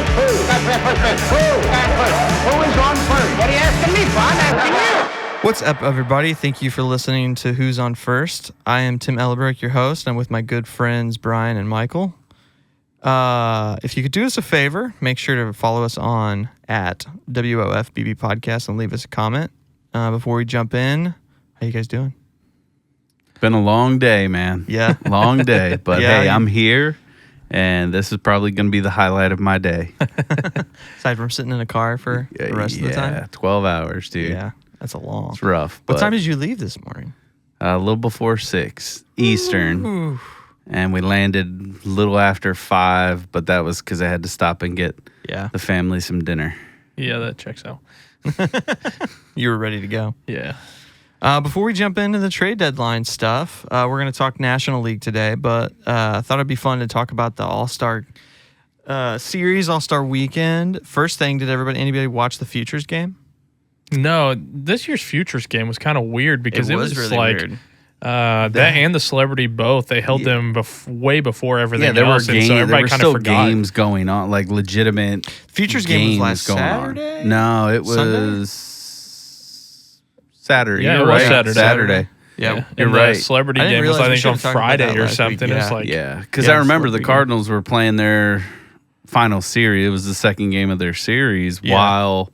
first? Who? Who is on first? What are you asking me for? I'm asking you. What's up, everybody? Thank you for listening to Who's on First. I am Tim Ellerbrook, your host. I'm with my good friends Brian and Michael. If you could do us a favor, make sure to follow us on at WOFBB Podcast and leave us a comment. Before we jump in, how you guys doing? Been a long day, man. Yeah. Long day. But Yeah, hey, I'm here, and this is probably going to be the highlight of my day. Aside from sitting in a car for the rest of the time? Yeah, 12 hours, dude. Yeah, that's a long. It's rough. What time did you leave this morning? A little before 6 Eastern. Ooh. And we landed a little after 5, but that was because I had to stop and get the family some dinner. Yeah, that checks out. You were ready to go. Yeah. Before we jump into the trade deadline stuff, we're going to talk National League today, but I thought it'd be fun to talk about the All-Star Series, All-Star Weekend. First thing, did anybody watch the Futures game? No, this year's Futures game was kind of weird because it was really like weird. That and the Celebrity both. They held them way before everything there else. were And so there everybody were kind still of forgot. games going on, like legitimate Futures game was last going Saturday? on. No, it was Sunday? Saturday. Yeah, You're it was right. Saturday. Yeah. You're And right. The Celebrity I didn't game was, realize I we think, should on have talked about Friday that or last week. something. It's like, Yeah, because Yeah, I remember the Celebrity game. Cardinals were playing their final series. It was the second game of their series while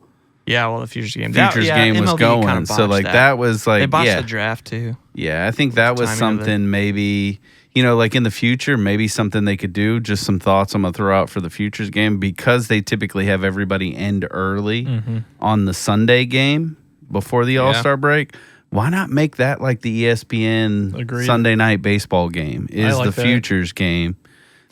well, the Futures game. Futures game was MLB going. kinda So, like, botched that was like, They botched the draft, too. Yeah, I think that was timing of it. something maybe, like in the future, maybe something they could do. Just some thoughts I'm going to throw out for the Futures game because they typically have everybody end early on the Sunday game before the All-Star break. Why not make that like the ESPN Agreed. Sunday night baseball game is like the that. Futures game.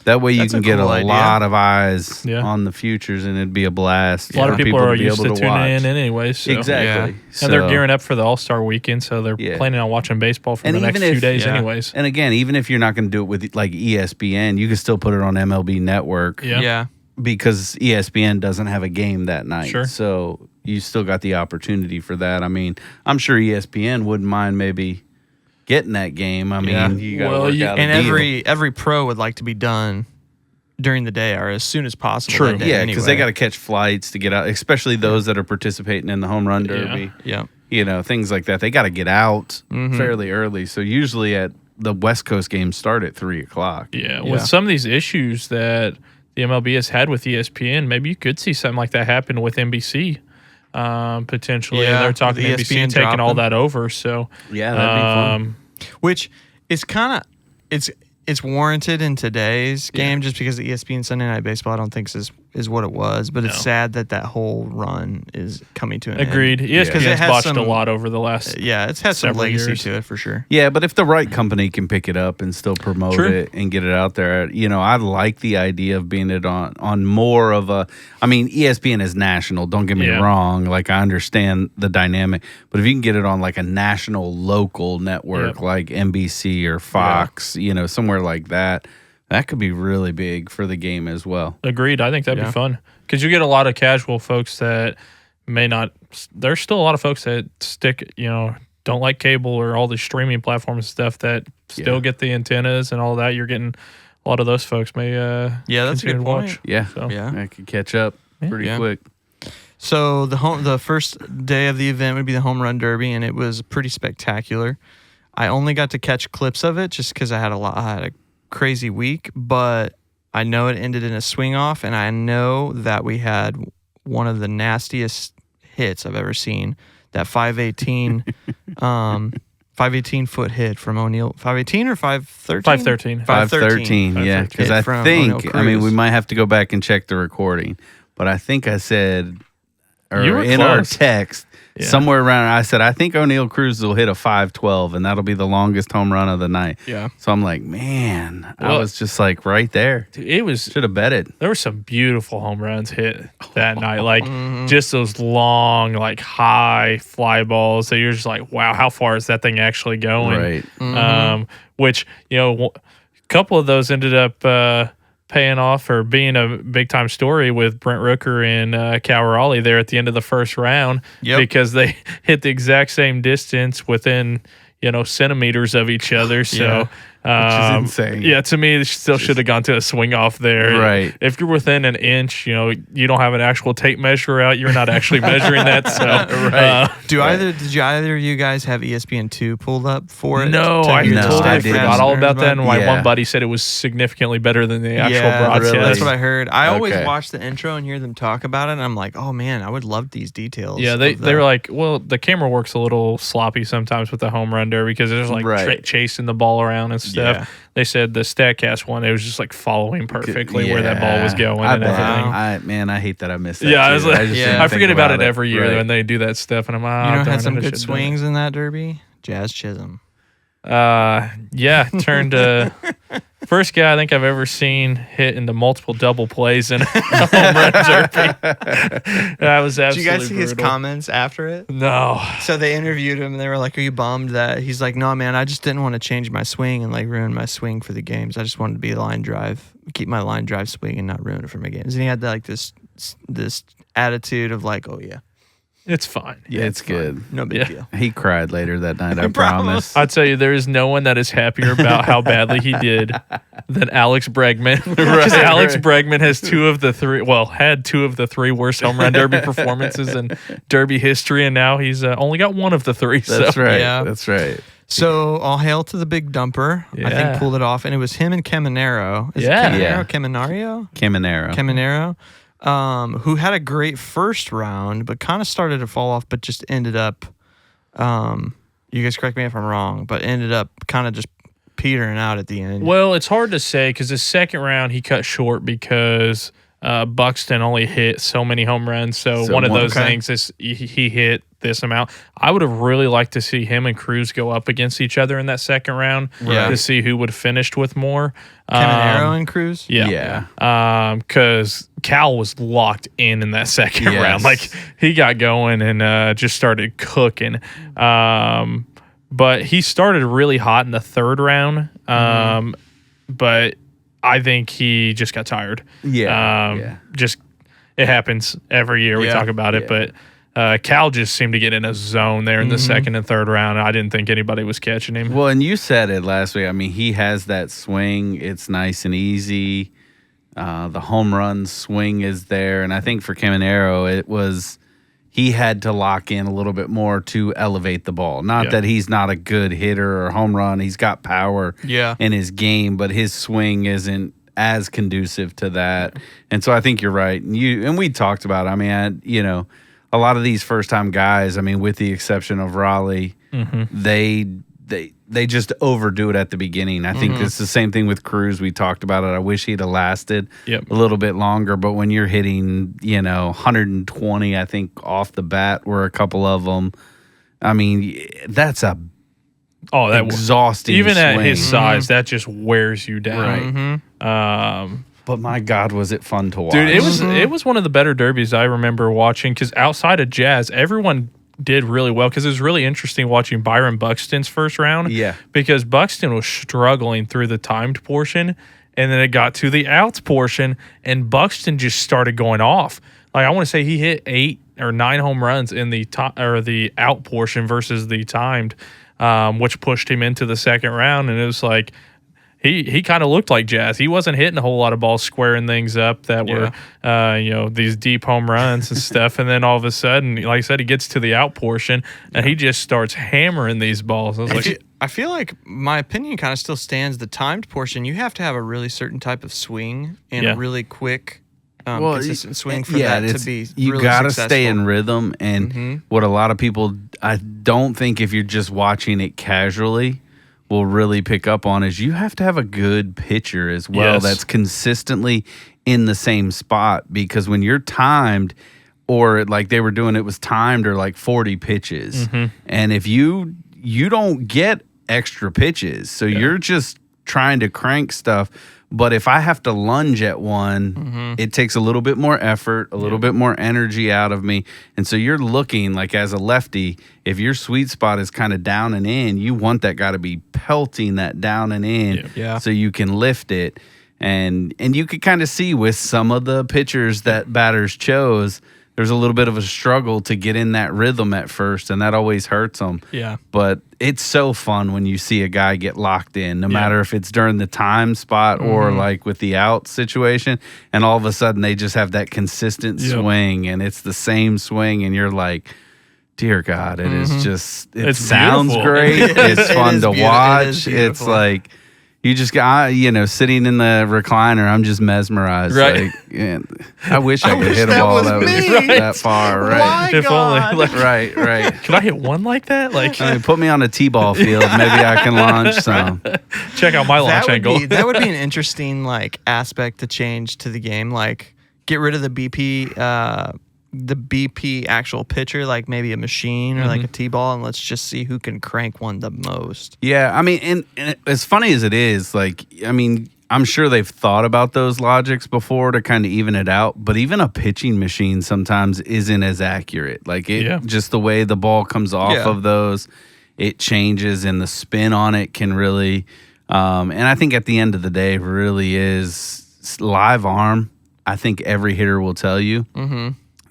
That way you That's can a get cool a idea. lot of eyes Yeah. on the Futures and it'd be a blast. a lot of for people are to be used able to tuning watch. in anyways. So. Exactly. And they're So- gearing up for the All-Star weekend, so they're Yeah. planning on watching baseball for And the next even few if- days yeah. anyways. And again, even if you're not going to do it with like ESPN, you can still put it on MLB Network Yeah. because ESPN doesn't have a game that night. Sure. So you still got the opportunity for that. I mean, I'm sure ESPN wouldn't mind maybe getting that game. I mean, Yeah. you got to Well, work you- out a And deal. every pro would like to be done during the day or as soon as possible. True. that day Yeah, because they anyway. got to catch flights to get out, especially those that are participating in the home run derby. Yeah. Things like that. They got to get out Mhm. fairly early. So usually at the West Coast games start at 3:00. Yeah, Yeah. with some of these issues that the MLB has had with ESPN, maybe you could see something like that happen with NBC potentially. Yeah, And they're talking with NBC ESPN taking all dropping. that over. So Yeah, that'd be fun. Which is kind of it's warranted in today's game just because the ESPN Sunday Night Baseball I don't think is what it was, but it's No. sad that whole run is coming to an end. Agreed. ESPN's 'Cause it has botched some- a lot over the last. Yeah, it's had some several legacy years. to it for sure. Yeah, but if the right company can pick it up and still promote True. it and get it out there, I like the idea of being it on more of a. I mean, ESPN is national. Don't get me Yeah. wrong. Like I understand the dynamic, but if you can get it on like a national local network Yep. like NBC or Fox, somewhere like that, that could be really big for the game as well. Agreed. I think that'd Yeah. be fun because you get a lot of casual folks that may not. There's still a lot of folks that stick, don't like cable or all the streaming platforms and stuff that still get the antennas and all that. You're getting a lot of those folks may. Yeah, that's a continue good to point. watch. Yeah, So. Yeah. I could catch up pretty Yeah. quick. So the first day of the event would be the home run derby, and it was pretty spectacular. I only got to catch clips of it just because I had a crazy week, but I know it ended in a swing off, and I know that we had one of the nastiest hits I've ever seen. That 518 foot hit from O'Neill. 518 or 513? 513. 513, yeah. Because I from think, O'Neill I mean, we Cruz. might have to go back and check the recording, but I think I said, or You were in our close. text, Yeah. somewhere around, I said, I think O'Neill Cruz will hit a 512, and that'll be the longest home run of the night. Yeah. So I'm like, man, I Well- was just like right there. It was. Should have bet it. There were some beautiful home runs hit that night. Like just those long, like high fly balls that you're just like, wow, how far is that thing actually going? Right. Which, a couple of those ended up paying off or being a big time story with Brent Rooker and Cal Raleigh there at the end of the first round Yep. because they hit the exact same distance within, centimeters of each other. So, which is insane. Yeah, to me, it still should have gone to a swing off there. Right. If you're within an inch, you don't have an actual tape measure out. You're not actually measuring that. So, Right. Did either of you guys have ESPN2 pulled up for it? No, I No, totally I didn't. forgot all about that. And my Yeah. one buddy said it was significantly better than the actual Yeah, broadcast. really. that's what I heard. I always Okay. watch the intro and hear them talk about it, and I'm like, oh man, I would love these details. Yeah, they were like, well, the camera works a little sloppy sometimes with the home run derby because there's like Right. chasing the ball around and stuff. Yeah. They said the StatCast one, it was just like following perfectly where that ball was going I and bet. everything. I hate that I missed that. Yeah, I was too. like, just Yeah. didn't I think forget about it it. every year Right. when they do that stuff, and I'm You know, darn had it, some I good should've done it. swings in that derby. Jazz Chisholm. Yeah, turned first guy I think I've ever seen hit into multiple double plays in a home run derby. That was Did absolutely you guys see his brutal. comments after it? No. So they interviewed him and they were like, "Are you bummed that?" He's like, "No, man, I just didn't want to change my swing and like ruin my swing for the games. I just wanted to be a line drive, keep my line drive swing and not ruin it for my games." And he had like this attitude of like, "Oh yeah, It's fine. Yeah, it's good. no big Yeah. deal." He cried later that night. I promise. I'll tell you, there is no one that is happier about how badly he did than Alex Bregman. Because Alex Bregman has had two of the three worst home run derby performances in derby history, and now he's only got one of the three. That's so. right. Yeah. That's right. So all hail to the big dumper. I Yeah. think pulled it off, and it was him and Caminero. Is Yeah. it Yeah. Caminario? Caminero. Caminero, who had a great first round, but kind of started to fall off, but just ended up, you guys correct me if I'm wrong, but ended up kind of just petering out at the end. Well, it's hard to say because the second round he cut short because Buxton only hit so many home runs. So one of those things is he hit this amount. I would have really liked to see him and Cruz go up against each other in that second round to see who would have finished with more. Caminero and Cruz? Yeah. Because Cal was locked in that second Yes. round. Like, he got going and just started cooking. But he started really hot in the third round. But I think he just got tired. Yeah. Just, it happens every year. We Yeah. talk about it. But Cal just seemed to get in a zone there in the second and third round. I didn't think anybody was catching him. Well, and you said it last week. I mean, he has that swing. It's nice and easy. The home run swing is there. And I think for Caminero, he had to lock in a little bit more to elevate the ball. Not that he's not a good hitter or home run. He's got power in his game, but his swing isn't as conducive to that. And so I think you're right. And we talked about it. I mean, a lot of these first-time guys, I mean, with the exception of Raleigh, they just overdo it at the beginning. I think it's the same thing with Cruz. We talked about it. I wish he'd have lasted a little bit longer. But when you're hitting, 120, I think, off the bat were a couple of them. I mean, that's a exhausting even at swing. his size, that just wears you down. Right. But my God, was it fun to watch. Dude, it was one of the better derbies I remember watching because outside of Jazz, everyone did really well because it was really interesting watching Byron Buxton's first round. Yeah. Because Buxton was struggling through the timed portion, and then it got to the outs portion, and Buxton just started going off. Like, I want to say he hit 8 or 9 home runs in the out portion versus the timed, which pushed him into the second round, and it was like, He kind of looked like Jazz. He wasn't hitting a whole lot of balls, squaring things up that were, these deep home runs and stuff. And then all of a sudden, like I said, he gets to the out portion and he just starts hammering these balls. I was like, I feel like my opinion kind of still stands. The timed portion, you have to have a really certain type of swing and a really quick, consistent swing for that to be you really gotta successful. stay in rhythm. And what a lot of people, I don't think if you're just watching it casually, will really pick up on is you have to have a good pitcher as well that's consistently in the same spot, because when you're timed, or like they were doing, it was timed or like 40 pitches, and if you don't get extra pitches, so you're just trying to crank stuff. But if I have to lunge at one, it takes a little bit more effort, a little bit more energy out of me. And so you're looking like, as a lefty, if your sweet spot is kind of down and in, you want that guy to be pelting that down and in so you can lift it. And you could kind of see with some of the pitchers that batters chose, there's a little bit of a struggle to get in that rhythm at first, and that always hurts them. Yeah. But it's so fun when you see a guy get locked in, no matter if it's during the time spot or like with the out situation, and all of a sudden they just have that consistent swing, and it's the same swing, and you're like, dear God, it is just, it sounds beautiful. great. It's fun to watch. It's beautiful. like, you just got, sitting in the recliner, I'm just mesmerized. Right. Like, I wish I could wish hit a that ball was that was me. that far. Right. My If only, God. like, Right. Right. can I hit one like that? Like, I mean, put me on a T-ball field. Maybe I can launch some. check out my launch angle. That would be an interesting like aspect to change to the game. Like get rid of the BP actual pitcher, like maybe a machine or like a T-ball, and let's just see who can crank one the most. Yeah, I mean, and as funny as it is, like, I mean, I'm sure they've thought about those logics before to kind of even it out, but even a pitching machine sometimes isn't as accurate. Like, just the way the ball comes off of those, it changes, and the spin on it can really, and I think at the end of the day, really is live arm. I think every hitter will tell you.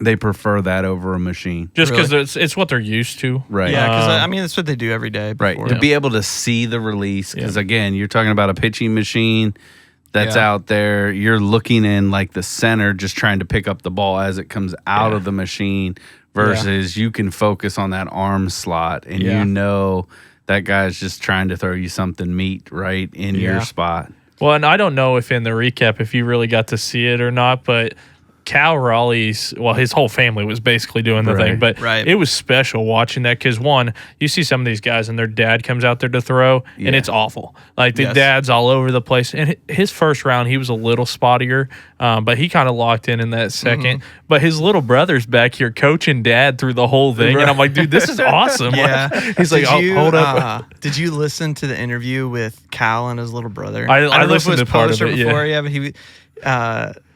They prefer that over a machine. Just because it's what they're used to. Right. Yeah, because I mean that's what they do every day. Right. Before. To be able to see the release. Because, again, you're talking about a pitching machine that's out there. You're looking in, like, the center, just trying to pick up the ball as it comes out of the machine versus you can focus on that arm slot and you know that guy's just trying to throw you something meat right in your spot. Well, and I don't know if in the recap if you really got to see it or not, but Cal Raleigh's, well, his whole family was basically doing the thing, but it was special watching that because, one, you see some of these guys and their dad comes out there to throw, and it's awful. Like, the dad's all over the place. And his first round, he was a little spottier, but he kind of locked in that second. But his little brother's back here coaching dad through the whole thing, and I'm like, dude, this is awesome. Yeah. Like, he's like, hold up. Did you listen to the interview with Cal and his little brother? I don't know if it listened was to part of post or it, before, but he.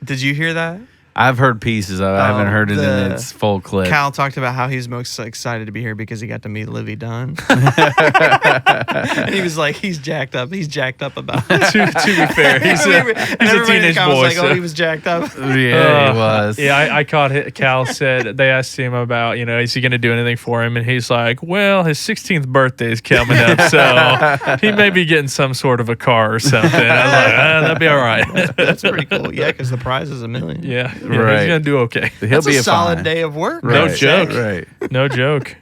Did you hear that? I've heard pieces of it. I haven't heard it in its full clip. Cal talked about how he's most excited to be here because he got to meet Livy Dunn. And he was like, he's jacked up. He's jacked up about it. to be fair, he's a teenage boy. Was like, he was jacked up. Yeah, he was. Yeah, I caught it. Cal said, they asked him about, is he going to do anything for him? And he's like, well, his 16th birthday is coming up, so he may be getting some sort of a car or something. I was like, that'd be all right. That's pretty cool. Yeah, because the prize is $1 million. Yeah, Right. he's going to do okay. He'll That's be a solid fine. day of work. No Right. joke. Right. No joke.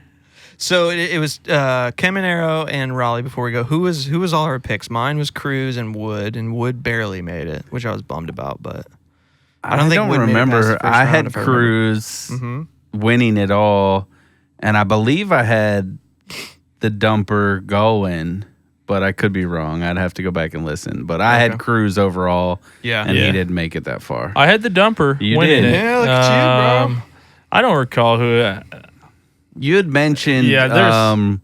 So it was Caminero and Raleigh. Before we go, who was all our picks? Mine was Cruz and Wood barely made it, which I was bummed about. But I don't think Wood made it past remember. the first I round, had if I remember. Cruz winning it all, and I believe I had the dumper going, but I could be wrong. I'd have to go back and listen. But I had Cruz overall, and he didn't make it that far. I had the dumper You winning did. it. Yeah, look at you, bro. I don't recall who. You had mentioned, there's-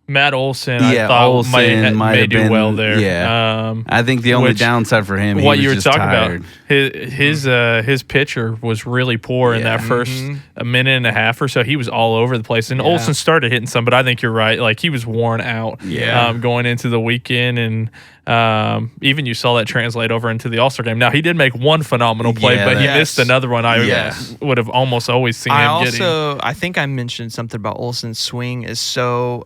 Matt Olson, I Yeah, thought Olson may have do been- well there. yeah. I think the only which- downside for him, he what was you were just talking tired. about, his pitcher was really poor in that first a minute and a half or so. He was all over the place, and Olson started hitting some, but I think you're right. Like, he was worn out going into the weekend, and even you saw that translate over into the All-Star game. Now, he did make one phenomenal play, Yeah, but he Yes. missed another one I Yes. would have almost always seen him getting. I think I mentioned something about Olsen's swing is so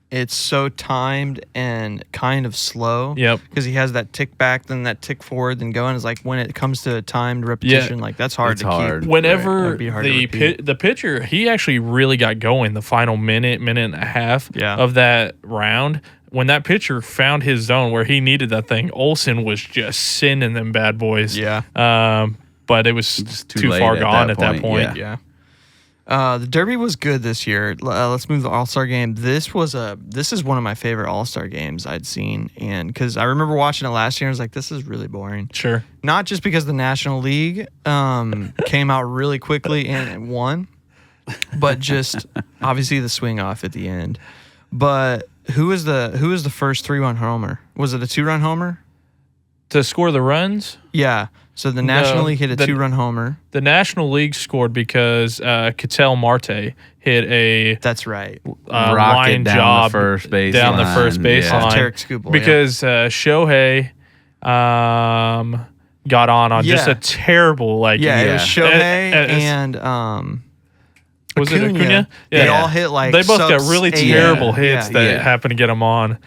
it's so timed and kind of slow. Yep. Because he has that tick back, then that tick forward, then going. Is like when it comes to timed repetition, like that's hard It's to hard. keep. Whenever That'd be hard to repeat. the pitcher, he actually really got going the final minute and a half of that round. When that pitcher found his zone where he needed that thing, Olsen was just sending them bad boys. Yeah. But it was Just too late far at gone that at that point, point. Yeah. The Derby was good this year. Let's move to the All-Star game. This is one of my favorite All-Star games I'd seen, and because I remember watching it last year, I was like, this is really boring. Sure. Not just because the National League came out really quickly and won, but just obviously the swing off at the end. But who was the first 3-run homer? Was it a 2-run homer? To score the runs, Yeah. So the National League hit a 2-run homer. the National League scored because Ketel Marte hit a That's right. Rocket line down job the first base down the first line, base yeah. line. Tarek Skubal, because Shohei got on just Yeah. a terrible It was Shohei and and was it Acuna? They all hit like they both got sub really 8. terrible hits that Yeah. happened to get him on.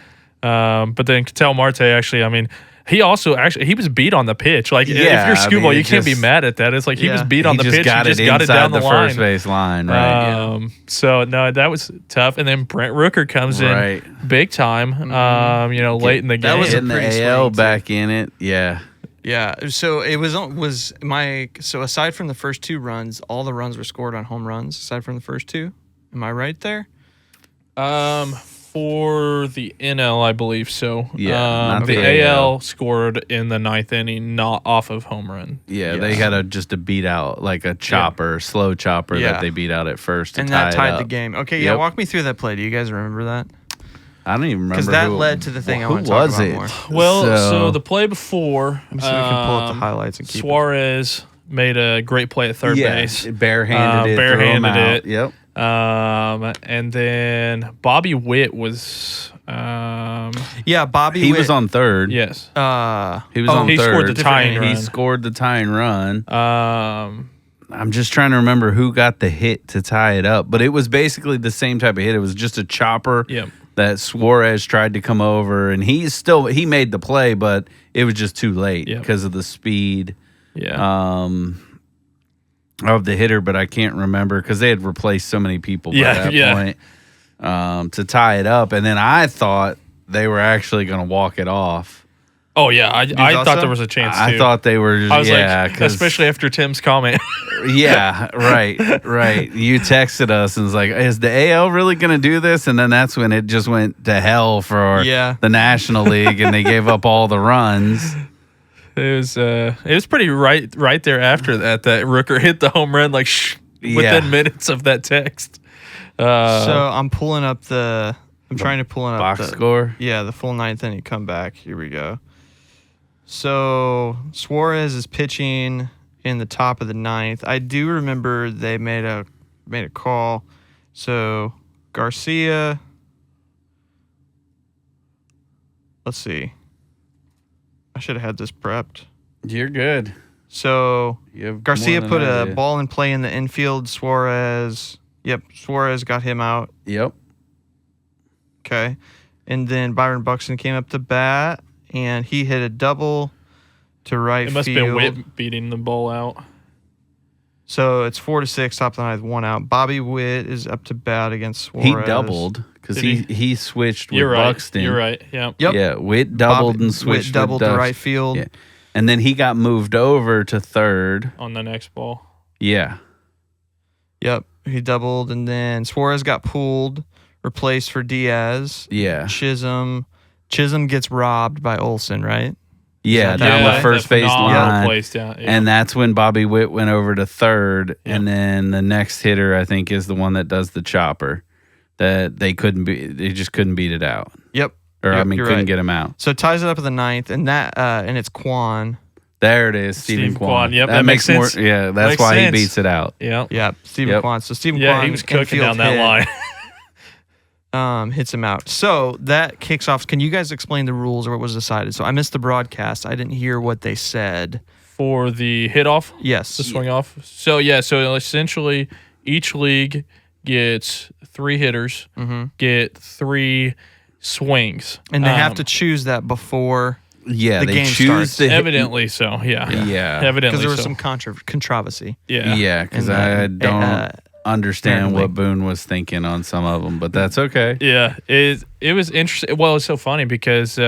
But then Ketel Marte actually, I mean, he was beat on the pitch. Like if Yeah, you're I Skubal, mean, you it can't be just- mad at that. It's like he was Yeah. beat on the pitch. He just got it inside down the line. first base line, right? So no, that was tough. And then Brent Rooker comes Right. in big time. Late in the game. That was a Hitting the pretty AL swing, too. back in it. Yeah. Yeah, so it so aside from the first 2 runs, all the runs were scored on home runs aside from the first 2. Am I right there? For the NL, I believe so. Yeah, not the the AL AL. scored in the 9th inning, not off of home run. Yeah, Yes. they had just a beat out, like a chopper, slow chopper Yeah. that they beat out at first to And tie that tied it the up. game. Okay, Yep. walk me through that play. Do you guys remember that? I don't even remember Because that who- led to the thing I who want to talk was about it? more. Well, so the play before, Let me see if we can pull up the highlights and keep it. Suarez made a great play at third base. barehanded it, barehanded threw 'em out. it. Yep. And then Bobby Witt was, Yeah, Bobby He Witt, was on third. yes. He was on he third. scored the tying He run. scored the tying run. Um, I'm just trying to remember who got the hit to tie it up, but it was basically the same type of hit. It was just a chopper Yep. that Suarez tried to come over, and he made the play, but it was just too late Yep. because of the speed yeah. of the hitter. But I can't remember because they had replaced so many people by that point to tie it up, and then I thought they were actually going to walk it off. Oh, yeah. I thought thought so? there was a chance, too. I thought they were just, I was like, 'cause- especially after Tim's comment. Yeah, right. You texted us and was like, is the AL really going to do this? And then that's when it just went to hell for Yeah. the National League and they gave up all the runs. It was pretty right there after that Rooker hit the home run within minutes of that text. So I'm pulling up I'm trying to pull up Box score? Yeah, the full 9th inning comeback. Here we go. So Suarez is pitching in the top of the 9th. I do remember they made a call. So Garcia. Let's see. I should have had this prepped. You're good. So You have Garcia more put than I a did. ball in play in the infield. Suarez got him out. Yep. Okay. And then Byron Buxton came up to bat, and he hit a double to right It must have field. been Witt beating the ball out. So it's 4-6, top of the 9th, 1 out. Bobby Witt is up to bat against Suarez. He doubled because Did he switched with You're right. Buxton. You're right. Yeah. Yep. Yeah, Witt doubled and switched Witt doubled with to Dux. right field. Yeah. And then he got moved over to third. On the next ball. Yeah. Yep. He doubled, and then Suarez got pulled, replaced for Diaz. Yeah. Chisholm gets robbed by Olsen, right? Yeah, that down way? the first base phenomenal line. place down. Yeah. And that's when Bobby Witt went over to third. Yeah. And then the next hitter, I think, is the one that does the chopper. That they just couldn't beat it out. Yep. Or, Yep, couldn't you're right. get him out. So it ties it up in the 9th, and and it's Quan. There it is, Stephen Steve Kwan. Kwan. Yep, that makes sense. Yeah, that's Makes why sense. he beats it out. yeah. Yeah, Stephen Yep. Kwan. So Stephen Yeah, Kwan he was cooking infield down that hit, line. hits him out. So that kicks off. Can you guys explain the rules or what was decided? So I missed the broadcast. I didn't hear what they said. For the hit off, Yes. the swing off. So essentially each league gets 3 hitters, get 3 swings. And they have to choose that before, Yeah, The they game choose starts. the evidently so, yeah. Yeah. Evidently because there was so. some controversy. yeah. Yeah, because And I then, don't understand apparently. what Boone was thinking on some of them, but that's okay. Yeah, it was interesting. Well, it's so funny because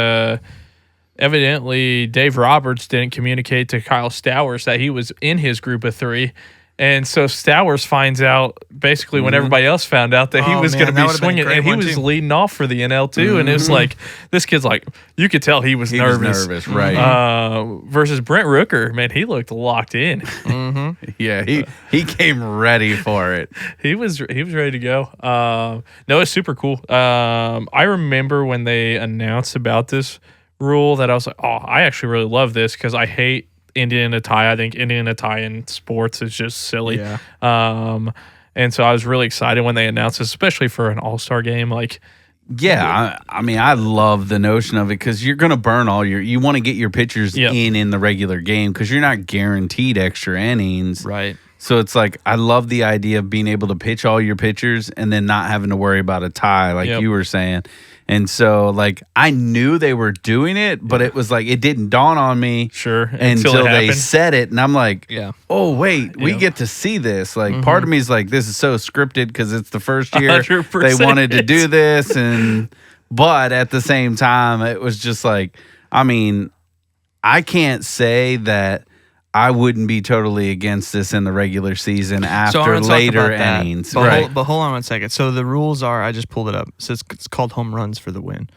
evidently Dave Roberts didn't communicate to Kyle Stowers that he was in his group of 3. And so Stowers finds out basically when everybody else found out that he Oh, was man, going to that be would've been a swinging, great and he one, was too. leading off for the NL too. And it was like, this kid's like, you could tell he was He nervous. was nervous, right? Versus Brent Rooker, man, he looked locked in. Yeah, he came ready for it. He was ready to go. No, it's super cool. I remember when they announced about this rule that I was like, oh, I actually really love this because I hate Indian tie. I think Indian tie in sports is just silly. Yeah. And so I was really excited when they announced this, especially for an all-star game. Like Yeah, I mean, I love the notion of it because you're going to burn you want to get your pitchers in the regular game because you're not guaranteed extra innings. Right. So it's like, I love the idea of being able to pitch all your pitchers and then not having to worry about a tie like you were saying. And so, like, I knew they were doing it, but it was like, it didn't dawn on me until they said it. And I'm like, oh, wait, we get to see this. Like, part of me is like, this is so scripted because it's the first year 100%. they wanted to do this. But at the same time, it was just like, I mean, I can't say that I wouldn't be totally against this in the regular season after later innings. But hold on one second. So the rules are, I just pulled it up. So it's called home runs for the win.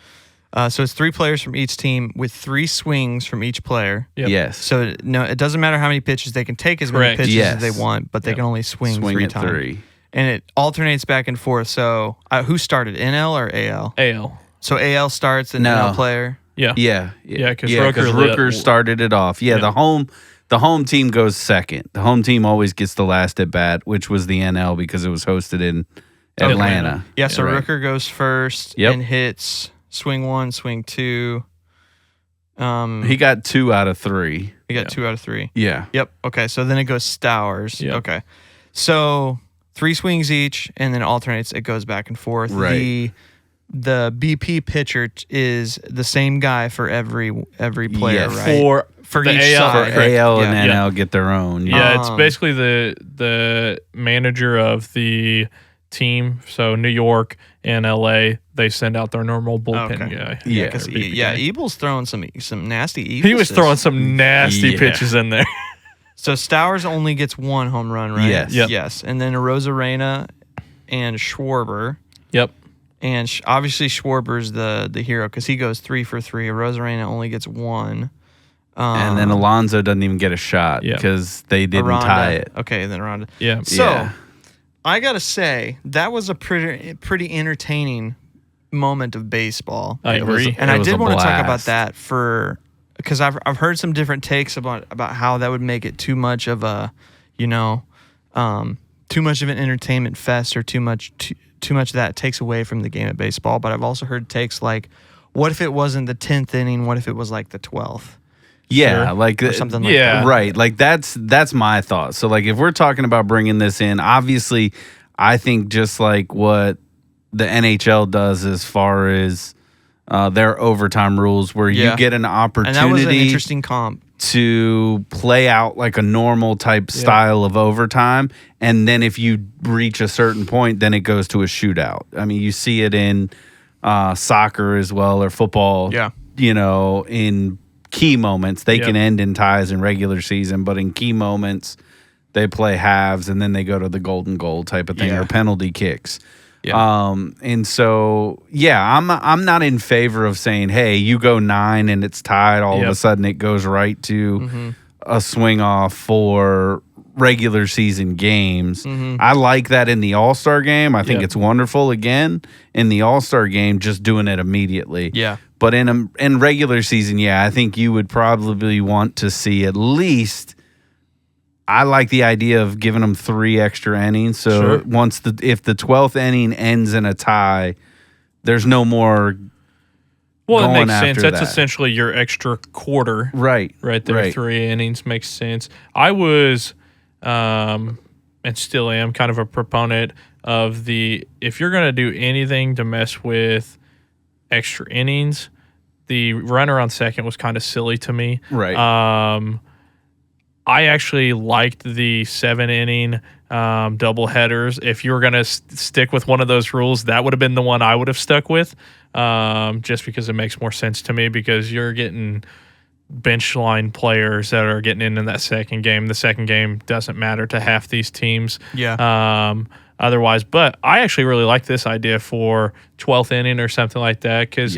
So it's 3 players from each team with 3 swings from each player. Yep. Yes. So no, it doesn't matter how many pitches they can take as many pitches as they want, but they can only swing 3 times. 3. And it alternates back and forth. So who started, NL or AL? AL. So AL starts the NL player. Yeah. Because Rooker started it off. The home team goes second. The home team always gets the last at bat, which was the NL because it was hosted in Atlanta. Yeah, so Rooker goes first and hits swing 1, swing 2. He got 2 out of 3. He got 2 out of 3. Yeah. Yep. Okay, so then it goes Stowers. Yep. Okay. So 3 swings each, and then alternates. It goes back and forth. Right. The BP pitcher is the same guy for every player, right? For the each AL, side. AL and NL get their own. Yeah, it's basically the manager of the team. So New York and LA, they send out their normal bullpen guy. Yeah, because Ebel's throwing some nasty Ebel. He was throwing some nasty pitches in there. So Stowers only gets 1 home run, right? Yes. Yes. And then Rosarena and Schwarber. Yep. And obviously Schwarber's the hero because he goes 3 for 3. Rosarena only gets 1. And then Alonso doesn't even get a shot because they didn't tie it. Okay, then Aranda. Yeah. So I gotta say that was a pretty entertaining moment of baseball. I agree. And I did want to talk about that because I've heard some different takes about how that would make it too much of a, too much of an entertainment fest or too much that takes away from the game of baseball. But I've also heard takes like, what if it wasn't the 10th inning? What if it was like the 12th? Yeah, Sure. like Or something like that. Right. Like that's my thought. So like if we're talking about bringing this in, obviously I think just like what the NHL does as far as their overtime rules where you get an opportunity And that was an interesting comp. to play out like a normal type style of overtime, and then if you reach a certain point then it goes to a shootout. I mean, you see it in soccer as well, or football. Yeah. In key moments they can end in ties in regular season, but in key moments they play halves and then they go to the golden goal type of thing or penalty kicks. And so I'm not in favor of saying, hey, you go 9 and it's tied, all of a sudden it goes right to a swing off for regular season games. I like that in the All-Star game. I think it's wonderful again in the All-Star game, just doing it immediately. Yeah. But in regular season, I think you would probably want to see at least. I like the idea of giving them 3 extra innings. So if the 12th inning ends in a tie, there's no more. Well, it makes sense. That's essentially your extra quarter. Right there. Right. 3 innings makes sense. I was, and still am, kind of a proponent of if you're going to do anything to mess with extra innings, the runner on second was kind of silly to me. Right. I actually liked the 7-inning double headers. If you were going to stick with one of those rules, that would have been the one I would have stuck with, just because it makes more sense to me, because you're getting bench line players that are getting into that second game. The second game doesn't matter to half these teams. Otherwise, but I actually really like this idea for 12th inning or something like that, because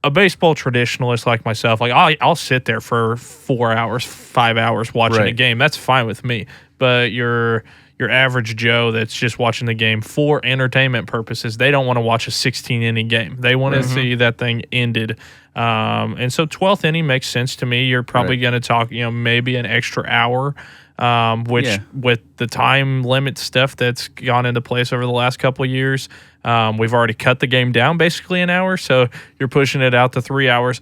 a baseball traditionalist like myself, like I'll sit there for 4 hours, 5 hours watching a game. That's fine with me. But your average Joe that's just watching the game for entertainment purposes, they don't want to watch a 16-inning game. They want to see that thing ended. And so 12th inning makes sense to me. You're probably going to talk, maybe an extra hour. which with the time limit stuff that's gone into place over the last couple of years, we've already cut the game down basically an hour. So you're pushing it out to 3 hours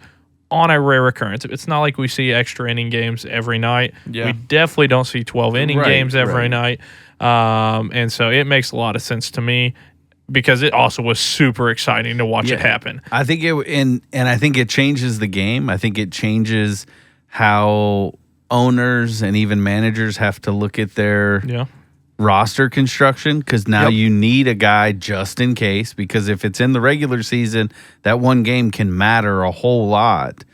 on a rare occurrence. It's not like we see extra inning games every night. Yeah. We definitely don't see 12 inning games every night. And so it makes a lot of sense to me, because it also was super exciting to watch it happen. I think and I think it changes the game. I think it changes how owners and even managers have to look at their roster construction, because now you need a guy just in case, because if it's in the regular season, that one game can matter a whole lot.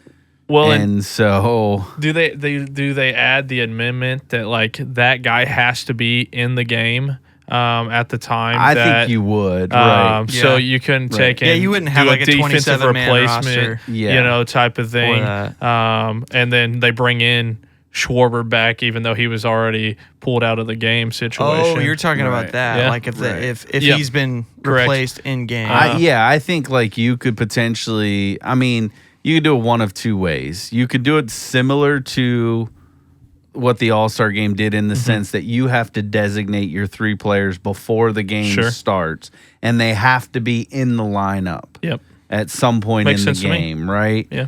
Well, and so do they add the amendment that like that guy has to be in the game at the time? I think you would, right? So you couldn't take in, you wouldn't have like a defensive 27-man replacement, roster, you know, type of thing. And then they bring in Schwarber back, even though he was already pulled out of the game situation. Oh, you're talking about that. Yeah. Like if he's been replaced in game. I think like you could potentially, I mean, you could do it one of two ways. You could do it similar to what the All-Star game did, in the sense that you have to designate your 3 players before the game starts, and they have to be in the lineup at some point in the game, right? Yeah.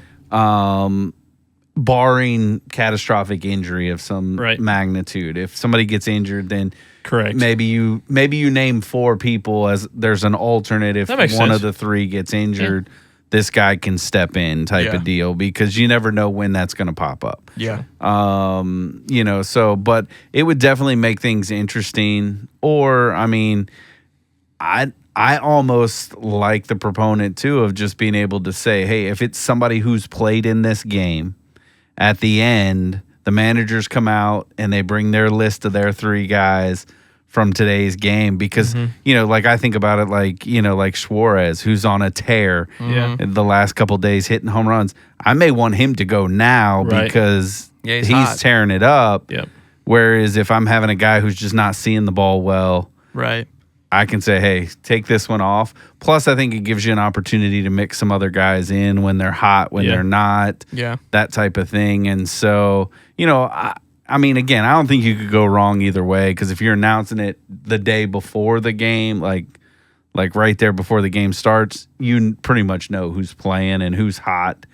Barring catastrophic injury of some magnitude. If somebody gets injured, then maybe you name 4 people as there's an alternate. If one of the 3 gets injured, this guy can step in type of deal, because you never know when that's going to pop up. Yeah. You know, so, but it would definitely make things interesting. Or, I mean, I almost like the proponent too of just being able to say, hey, if it's somebody who's played in this game, at the end, the managers come out and they bring their list of their 3 guys from today's game, because, you know, like I think about it like, you know, like Suarez, who's on a tear the last couple of days hitting home runs. I may want him to go now because he's tearing it up. Yep. Whereas if I'm having a guy who's just not seeing the ball well, I can say, hey, take this one off. Plus, I think it gives you an opportunity to mix some other guys in when they're hot, when they're not, that type of thing. And so, you know, I mean, again, I don't think you could go wrong either way, because if you're announcing it the day before the game, like right there before the game starts, you pretty much know who's playing and who's hot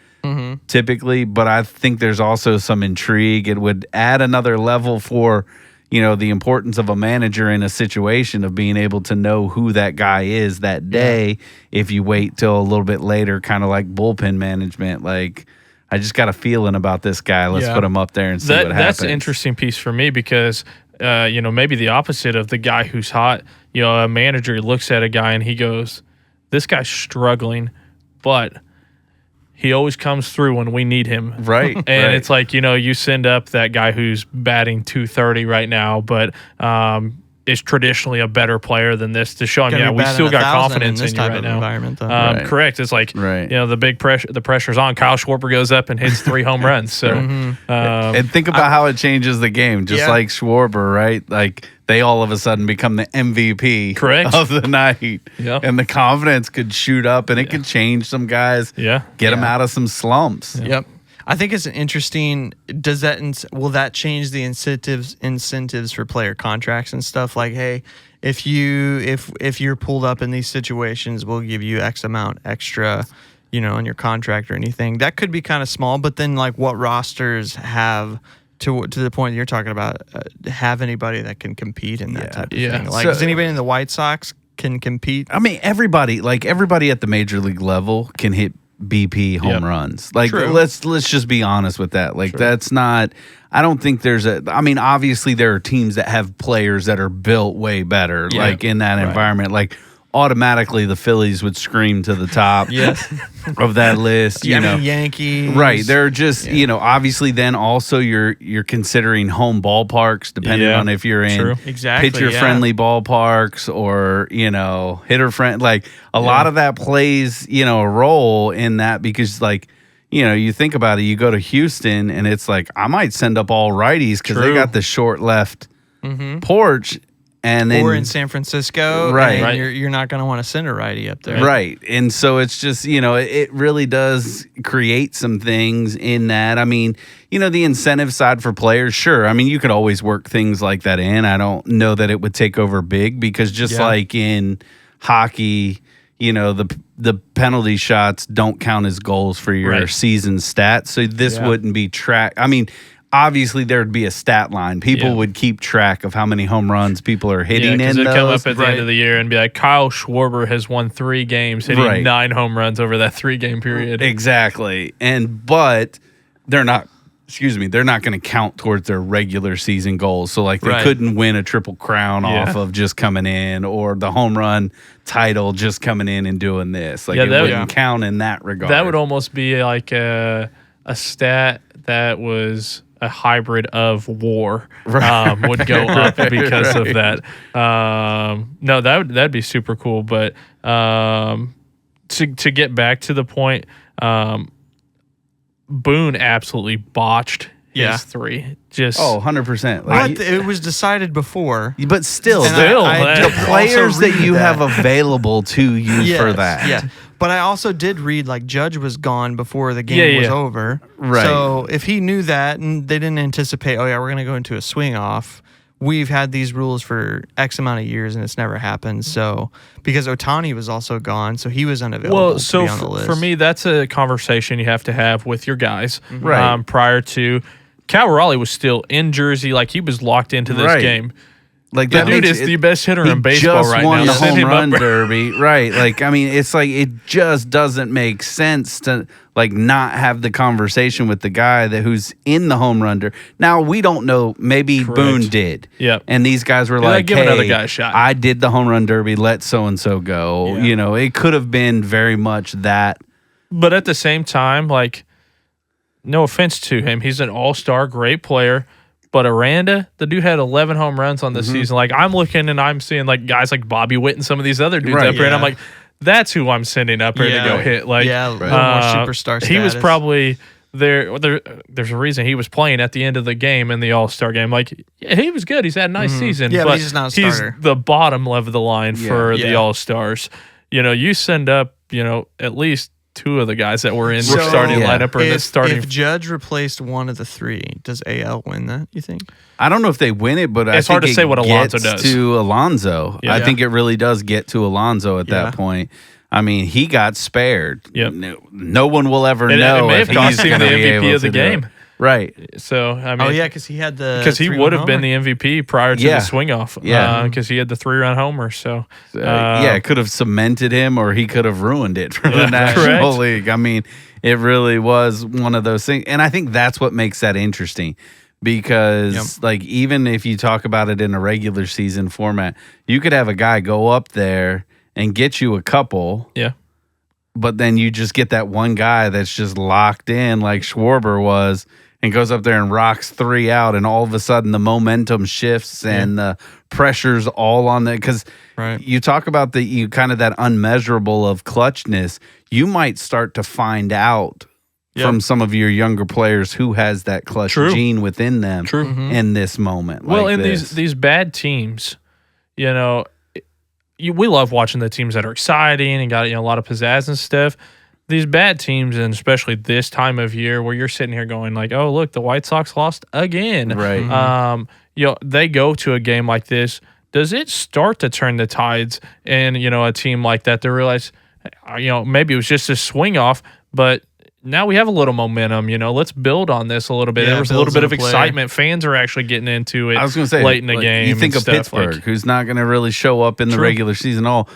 typically. But I think there's also some intrigue. It would add another level for, you know, the importance of a manager in a situation of being able to know who that guy is that day. If you wait till a little bit later, kind of like bullpen management, like, I just got a feeling about this guy. Let's put him up there and see what happens. That's an interesting piece for me, because, you know, maybe the opposite of the guy who's hot. You know, a manager looks at a guy and he goes, this guy's struggling, but he always comes through when we need him. Right. And it's like, you know, you send up that guy who's batting 230 right now, but is traditionally a better player than this, to show him, we still got confidence in you right now. Correct. It's like, you know, the pressure's on. Kyle Schwarber goes up and hits 3 home runs. So, and think about how it changes the game, just like Schwarber, right? Like, they all of a sudden become the MVP of the night. And the confidence could shoot up, and it could change some guys, get them out of some slumps. I think it's interesting. Will that change the incentives for player contracts and stuff? Like, hey, if you're pulled up in these situations, we'll give you X amount extra, you know, in your contract or anything. That could be kind of small, but then like what rosters have to the point you're talking about, have anybody that can compete in that type of thing? Like, does anybody in the White Sox can compete? I mean, everybody at the major league level can hit BP home runs. Like, let's just be honest with that. Like, that's not, I don't think there's I mean, obviously there are teams that have players that are built way better, like in that environment. Like, automatically the Phillies would scream to the top of that list. You know, Yankees. Right. They're just, you know, obviously then also you're considering home ballparks, depending on if you're in pitcher-friendly ballparks or, you know, hitter-friendly. Like, a lot of that plays, you know, a role in that, because, like, you know, you think about it, you go to Houston and it's like, I might send up all righties because they got the short left porch. And then, or in San Francisco, Right. and Right. you're not going to want to send a righty up there. Right. And so it's just, it really does create some things in that. I mean, the incentive side for players, sure. I mean, you could always work things like that in. I don't know that it would take over big because just like in hockey, the penalty shots don't count as goals for your season stats. So this wouldn't be tracked. I mean, obviously there would be a stat line. People would keep track of how many home runs people are hitting in they'd those. come up at the end of the year and be like, Kyle Schwarber has won 3 games, hitting 9 home runs over that 3-game period. Exactly. But they're not going to count towards their regular season goals. So like they couldn't win a Triple Crown off of just coming in, or the home run title just coming in and doing this. Like it wouldn't count in that regard. That would almost be like a stat that was a hybrid of WAR would go up because of that. No, that'd be super cool. But to get back to the point, Boone absolutely botched his 3. Just 100%. But it was decided before. But still, And the did players also that read you that. have available to you for that. Yeah. But I also did read like Judge was gone before the game was over. Right. So if he knew that and they didn't anticipate, we're going to go into a swing off. We've had these rules for X amount of years and it's never happened. So because Ohtani was also gone, so he was unavailable. Well, to so be on the list. for me, that's a conversation you have to have with your guys. Right. Prior to Cal Raleigh was still in Jersey, like he was locked into this game. Like That dude is the best hitter in baseball just right won now. the Send home him run up. derby, right? Like, I mean, it's like it just doesn't make sense to like not have the conversation with the guy who's in the home run derby. Now we don't know. Maybe Boone did. Yep. And these guys were Dude, like, give "Hey, another guy a shot." I did the home run derby. Let so and so go." It could have been very much that. But at the same time, like, no offense to him, he's an all-star, great player. But Aranda, the dude had 11 home runs on this season. Like, I'm looking and I'm seeing like guys like Bobby Witt and some of these other dudes up here, and I'm like, that's who I'm sending up here to go hit. Like, a little more superstar status. he was probably there. There's a reason he was playing at the end of the game in the All-Star game. Like, yeah, he was good. He's had a nice season. Yeah, but he's just not a starter. He's the bottom of the line for the All-Stars. You send up, at least 2 of the guys that were in the starting lineup or in the starting. If Judge replaced one of the 3, does AL win that, you think? I don't know if they win it, but It's I think hard to say what Alonso gets does. to Alonso. Yeah. I think it really does get to Alonso at that point. I mean, he got spared. Yep. No one will ever It know may if have cost he's him going the to be MVP able of the to do it. game. Right. So, I mean, because he had the because he 3-run would have been homer. the MVP prior to the swing off. Yeah. Because he had the 3-run homer. So, It could have cemented him, or he could have ruined it for the National correct. League. I mean, it really was one of those things. And I think that's what makes that interesting. Because, like, even if you talk about it in a regular season format, you could have a guy go up there and get you a couple. yeah. But then you just get that one guy that's just locked in, like Schwarber was, and goes up there and rocks 3 out, and all of a sudden the momentum shifts and the pressure's all on that. Because you talk about kind of that unmeasurable of clutchness. You might start to find out from some of your younger players who has that clutch gene within them in this moment. Well, like in this. these bad teams, we love watching the teams that are exciting and got a lot of pizzazz and stuff. These bad teams, and especially this time of year where you're sitting here going like, "Oh, look, the White Sox lost again." Right. They go to a game like this. Does it start to turn the tides in a team like that to realize, maybe it was just a swing off, but now we have a little momentum. Let's build on this a little bit. There was a little bit of excitement. Fans are actually getting into it. I was going to say, late in the game. You think and of stuff, Pittsburgh, like, who's not going to really show up in the regular season at all.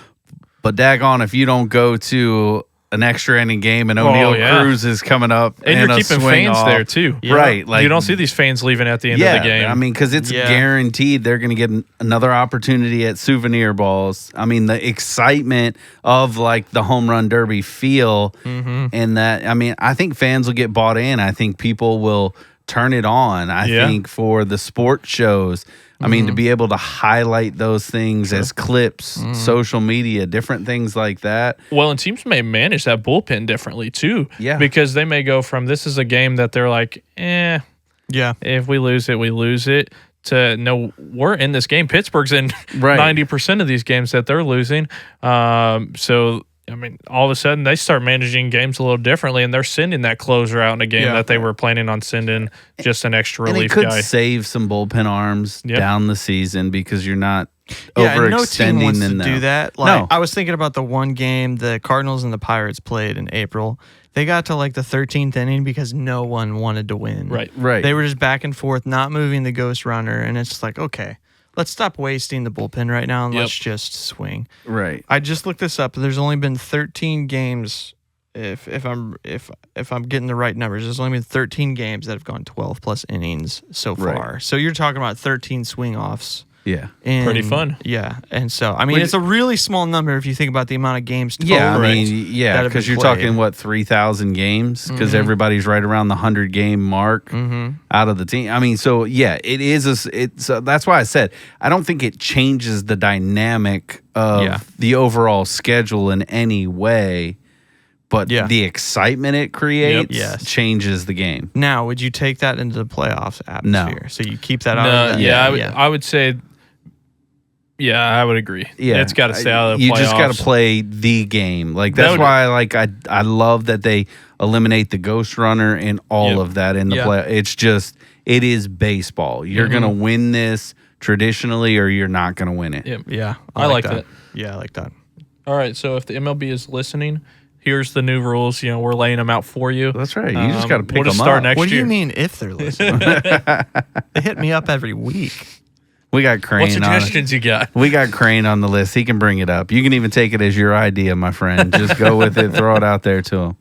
But daggone, if you don't go to an extra inning game and O'Neal Cruz is coming up and you're keeping fans there too, right? Like you don't see these fans leaving at the end of the game. I mean, because it's guaranteed they're going to get another opportunity at souvenir balls. I mean, the excitement of like the home run derby feel, and that. I mean, I think fans will get bought in. I think people will turn it on. I think for the sports shows. I mean, to be able to highlight those things as clips, social media, different things like that. Well, and teams may manage that bullpen differently too. Yeah. Because they may go from this is a game that they're like, if we lose it, we lose it, to know we're in this game. Pittsburgh's in Right. 90% of these games that they're losing. So I mean, all of a sudden they start managing games a little differently, and they're sending that closer out in a game that they were planning on sending just an extra And relief it could guy. save some bullpen arms down the season because you're not Yeah, and no team overextending wants to in do that. Like, No. I was thinking about the one game the Cardinals and the Pirates played in April. They got to like the 13th inning because no one wanted to win. Right. Right. They were just back and forth, not moving the ghost runner, and it's just like, okay, let's stop wasting the bullpen right now and let's just swing. Right. I just looked this up. There's only been 13 games. If I'm getting the right numbers, there's only been 13 games that have gone 12 plus innings so far. Right. So you're talking about 13 swing offs. Yeah. And, Pretty fun. Yeah. And so, I mean, it's a really small number if you think about the amount of games total. Yeah, I mean, that have because been you're played. talking, what, 3,000 games? Because everybody's right around the 100-game mark out of the team. I mean, so, yeah, it is. That's why I said I don't think it changes the dynamic of the overall schedule in any way, but the excitement it creates changes the game. Now, would you take that into the playoffs atmosphere? No. So you keep that out No, of that? yeah, I would say. Yeah, I would agree. Yeah, It's got to stay out of the You playoffs. just got to play the game. Like that's why, I love that they eliminate the ghost runner and all of that in the play. It's just it is baseball. You're gonna win this traditionally, or you're not gonna win it. Yep. Yeah. I like that. Yeah, I like that. All right, so if the MLB is listening, here's the new rules. You know, we're laying them out for you. That's right. You just got to pick we'll them just start up. next What do year. you mean if they're listening? They hit me up every week. We got What Crane on it. suggestions you got? We got Crane on the list. He can bring it up. You can even take it as your idea, my friend. Just go with it. Throw it out there to him.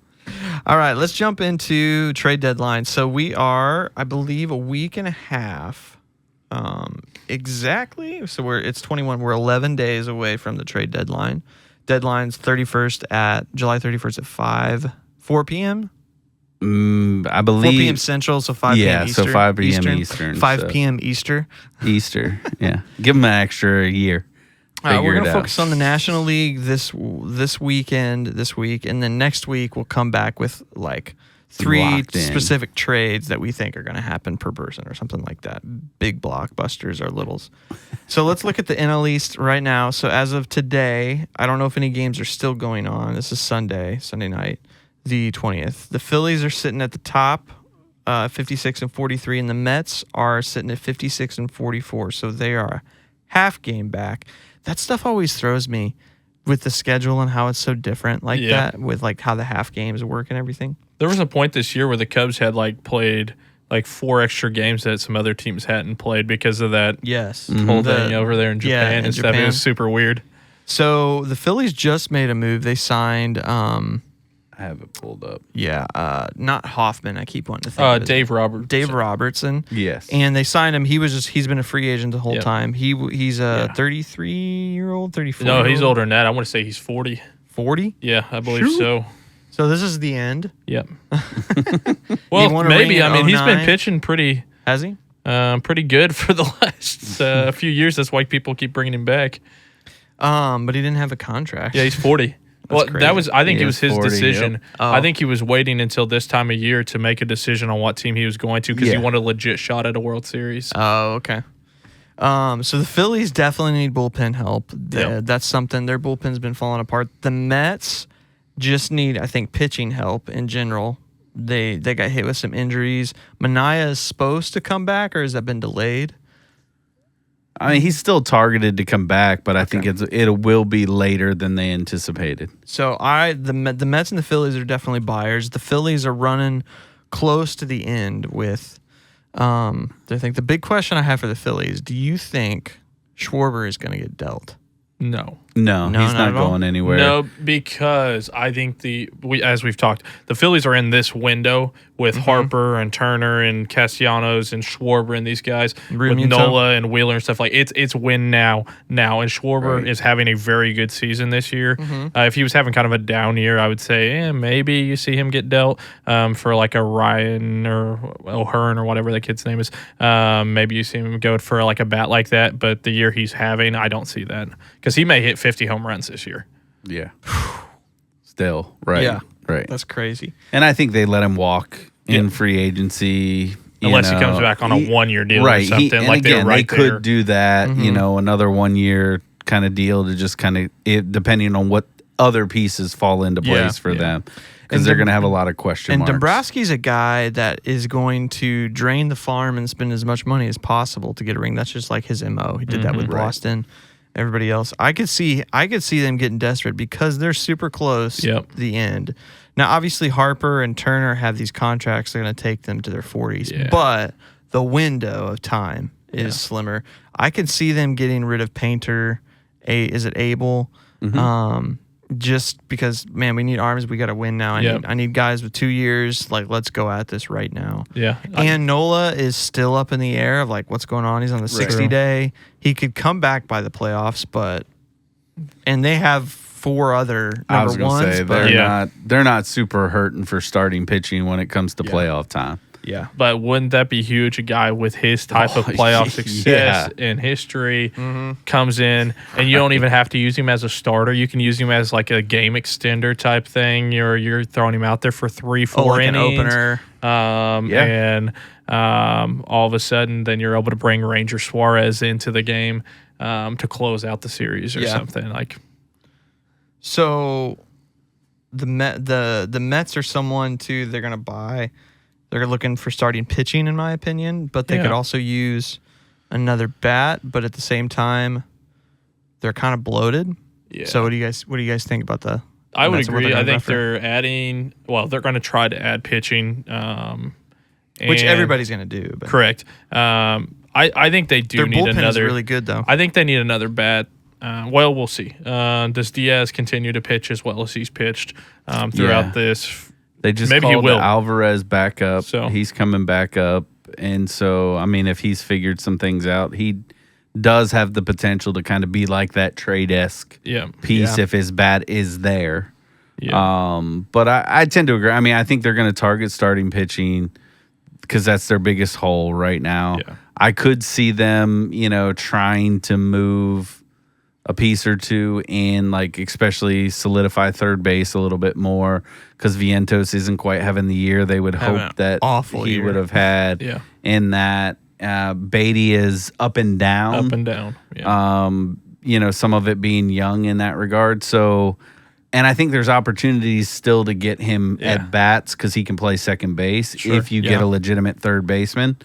All right, let's jump into trade deadline. So we are, I believe, a week and a half exactly. So it's 21. We're 11 days away from the trade deadline. Deadline's July 31st at 4 p.m. I 4 believe p.m. Central, so 5 p.m. Yeah, Eastern. so 5 p.m. Eastern, 5 so- p.m. Easter. Easter. Yeah, give him an extra year. We're Figure going it to out. focus on the National League this week, and then next week we'll come back with like 3 Locked in. specific trades that we think are going to happen per person or something like that. Big blockbusters or littles. So let's look at the NL East right now. So as of today, I don't know if any games are still going on. This is Sunday night, the 20th. The Phillies are sitting at the top, 56 and 43, and the Mets are sitting at 56 and 44. So they are a half game back. That stuff always throws me with the schedule and how it's so different like that, with like how the half games work and everything. There was a point this year where the Cubs had played 4 extra games that some other teams hadn't played because of that Yes. whole thing over there in Japan in and stuff. It Japan. was super weird. So the Phillies just made a move. They signed, I have it pulled up. not Hoffman. I keep wanting to think of his Dave Roberts. Dave Robertson. Yes. And they signed him. He's been a free agent the whole Yep. time. He's a 33-year-old, 34. No, he's older than that. I want to say he's 40. 40. Yeah, I believe so. So this is the end. Yep. He Well, won a ring maybe. in I mean, he's been 09. pitching pretty Has he? good for the last few years. That's why people keep bringing him back. But he didn't have a contract. Yeah, he's 40. Well, crazy. that was. I think He it was is his 40, decision. yep. Oh. I think he was waiting until this time of year to make a decision on what team he was going to because he Yeah. wanted a legit shot at a World Series. Oh, okay. So the Phillies definitely need bullpen help. Yep. That's something. Their bullpen's been falling apart. The Mets just need, I think, pitching help in general. They got hit with some injuries. Manaea is supposed to come back, or has that been delayed? I mean, he's still targeted to come back, but I think it will be later than they anticipated. So the Mets and the Phillies are definitely buyers. The Phillies are running close to the end with. I think the big question I have for the Phillies: do you think Schwarber is going to get dealt? No. No, No, he's not not at all? going anywhere. No, because I think as we've talked, the Phillies are in this window with Harper and Turner and Castellanos and Schwarber and these guys with Realmuto. Nola and Wheeler and stuff it's win now, and Schwarber Right. is having a very good season this year. If he was having kind of a down year, I would say maybe you see him get dealt for like a Ryan or O'Hearn or whatever the kid's name is. Maybe you see him go for like a bat like that, but the year he's having, I don't see that because he may hit 50 home runs this year. Yeah. Still, right. Yeah. Right. That's crazy. And I think they let him walk in free agency Unless he comes back on a 1-year deal right. or something. And like again, they're right they there. could do that, another 1-year kind of deal to just kind of, depending on what other pieces fall into place for them. Because they're going to have a lot of question marks. And Dombrowski's a guy that is going to drain the farm and spend as much money as possible to get a ring. That's just like his MO. He did that with Boston. Everybody else, I could see them getting desperate because they're super close to the end. Now, obviously, Harper and Turner have these contracts. They're going to take them to their 40s, but the window of time is slimmer. I could see them getting rid of Painter. Is it Abel? Just because, man, we need arms. We got to win now. I need guys with 2 years. Like, let's go at this right now. Yeah. And Nola is still up in the air of like what's going on. He's on the 60-day. He could come back by the playoffs, and they have 4 other number ones. Say, they're not super hurting for starting pitching when it comes to playoff time. Yeah. But wouldn't that be huge? A guy with his type of playoff success in history comes in, and you don't even have to use him as a starter. You can use him as like a game extender type thing. You're throwing him out there for 3-4 innings. An opener. And all of a sudden, then you're able to bring Ranger Suarez into the game to close out the series or something like. So the Mets are someone too. They're gonna buy. They're looking for starting pitching, in my opinion, but they could also use another bat. But at the same time, they're kind of bloated. Yeah. So what do you guys think about the? I would agree. I think they're adding. Well, they're going to try to add pitching, which everybody's going to do. But. Correct. I think they do need another. Their bullpen is really good, though. I think they need another bat. Well, we'll see. Does Diaz continue to pitch as well as he's pitched throughout this? They just called Alvarez back up. So he's coming back up. And so, I mean, if he's figured some things out, he does have the potential to kind of be like that trade-esque piece if his bat is there. Yeah. But I tend to agree. I mean, I think they're going to target starting pitching because that's their biggest hole right now. Yeah. I could see them, trying to move a piece or two and like especially solidify third base a little bit more because Vientos isn't quite having the year they would hope that he would have had in that. Beatty is up and down. Yeah. Some of it being young in that regard. So, and I think there's opportunities still to get him at bats because he can play second base if you get a legitimate third baseman.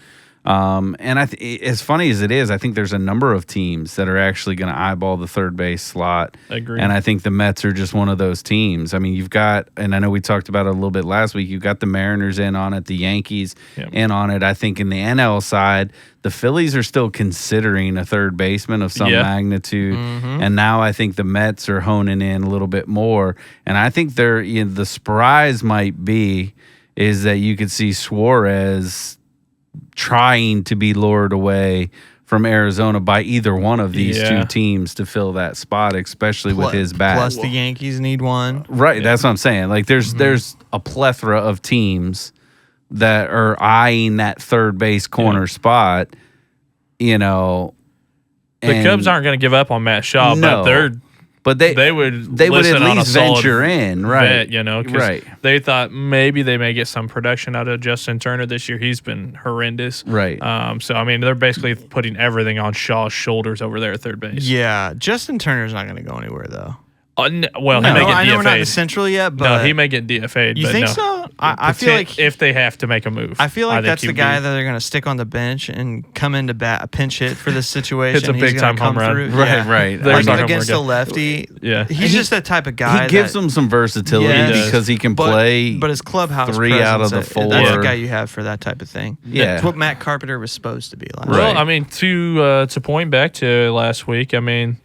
And as funny as it is, I think there's a number of teams that are actually going to eyeball the third base slot. I agree. And I think the Mets are just one of those teams. I mean, you've got, and I know we talked about it a little bit last week, you've got the Mariners in on it, the Yankees in on it. I think in the NL side, the Phillies are still considering a third baseman of some magnitude. And now I think the Mets are honing in a little bit more. And I think the surprise might be is that you could see Suarez trying to be lured away from Arizona by either one of these two teams to fill that spot, especially with his bat. Plus the Yankees need one. Right, that's what I'm saying. Like there's a plethora of teams that are eyeing that third base corner spot, The Cubs aren't going to give up on Matt Shaw, but they would at least venture in, right? Vet, they thought maybe they may get some production out of Justin Turner this year. He's been horrendous, right? So I mean, they're basically putting everything on Shaw's shoulders over there at third base. Yeah, Justin Turner's not going to go anywhere though. He may get DFA'd. I know we're not in the Central yet, but no, he may get DFA'd. You think so? I feel like if they have to make a move, I feel like that's the guy that they're going to stick on the bench and come into bat, pinch hit for this situation. It's a big time home run, right? Like against a lefty. Yeah, he's just that type of guy. He gives them some versatility because he can play. But his clubhouse 3 out of the 4. That's the guy you have for that type of thing. Yeah, it's what Matt Carpenter was supposed to be like. Well, I mean, to point back to last week, I mean,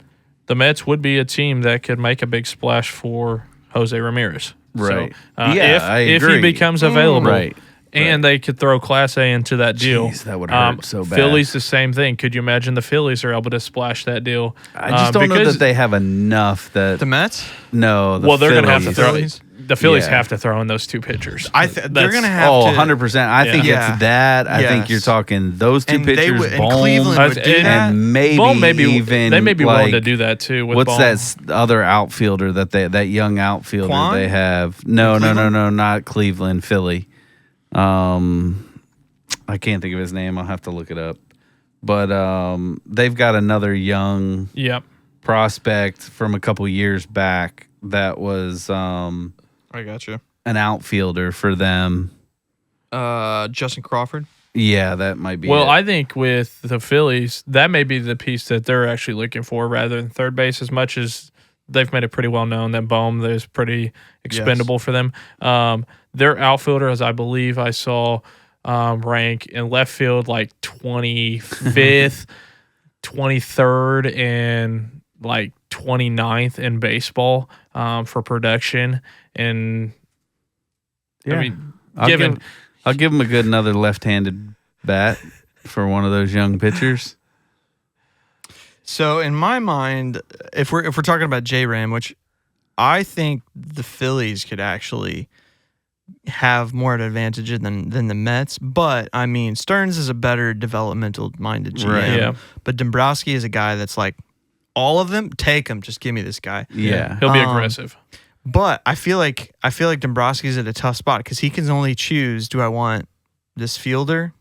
the Mets would be a team that could make a big splash for Jose Ramirez. Right. So, if he becomes available, and they could throw Class A into that deal. Jeez, that would hurt so bad. Phillies, the same thing. Could you imagine the Phillies are able to splash that deal? I just don't know that they have enough that... The Mets? No, they're going to have to throw... The Phillies have to throw in those 2 pitchers. They're going to have to. 100%. I think it's that. I think you're talking those 2 pitchers, and Cleveland would do that. And maybe even they may be willing to do that too. With what's Bohm. that other outfielder that young outfielder Quan? they have? No, not Cleveland, Philly. I can't think of his name. I'll have to look it up. But they've got another young prospect from a couple years back that was I got you. an outfielder for them. Justin Crawford. Yeah, that might be Well, it. I think with the Phillies, that may be the piece that they're actually looking for rather than third base, as much as they've made it pretty well known that Bohm is pretty expendable for them. Their outfielder, as I believe I saw rank in left field like 25th, 23rd, and like 29th in baseball for production. And I mean, I'll give him a good another left-handed bat for one of those young pitchers. So in my mind, if we're talking about J-Ram, which I think the Phillies could actually have more of an advantage than the Mets, but I mean Stearns is a better developmental-minded GM. Right. Yeah. But Dombrowski is a guy that's like, all of them, take him, just give me this guy. Yeah. He'll be aggressive. But I feel like Dombrowski's at a tough spot because he can only choose: do I want this fielder?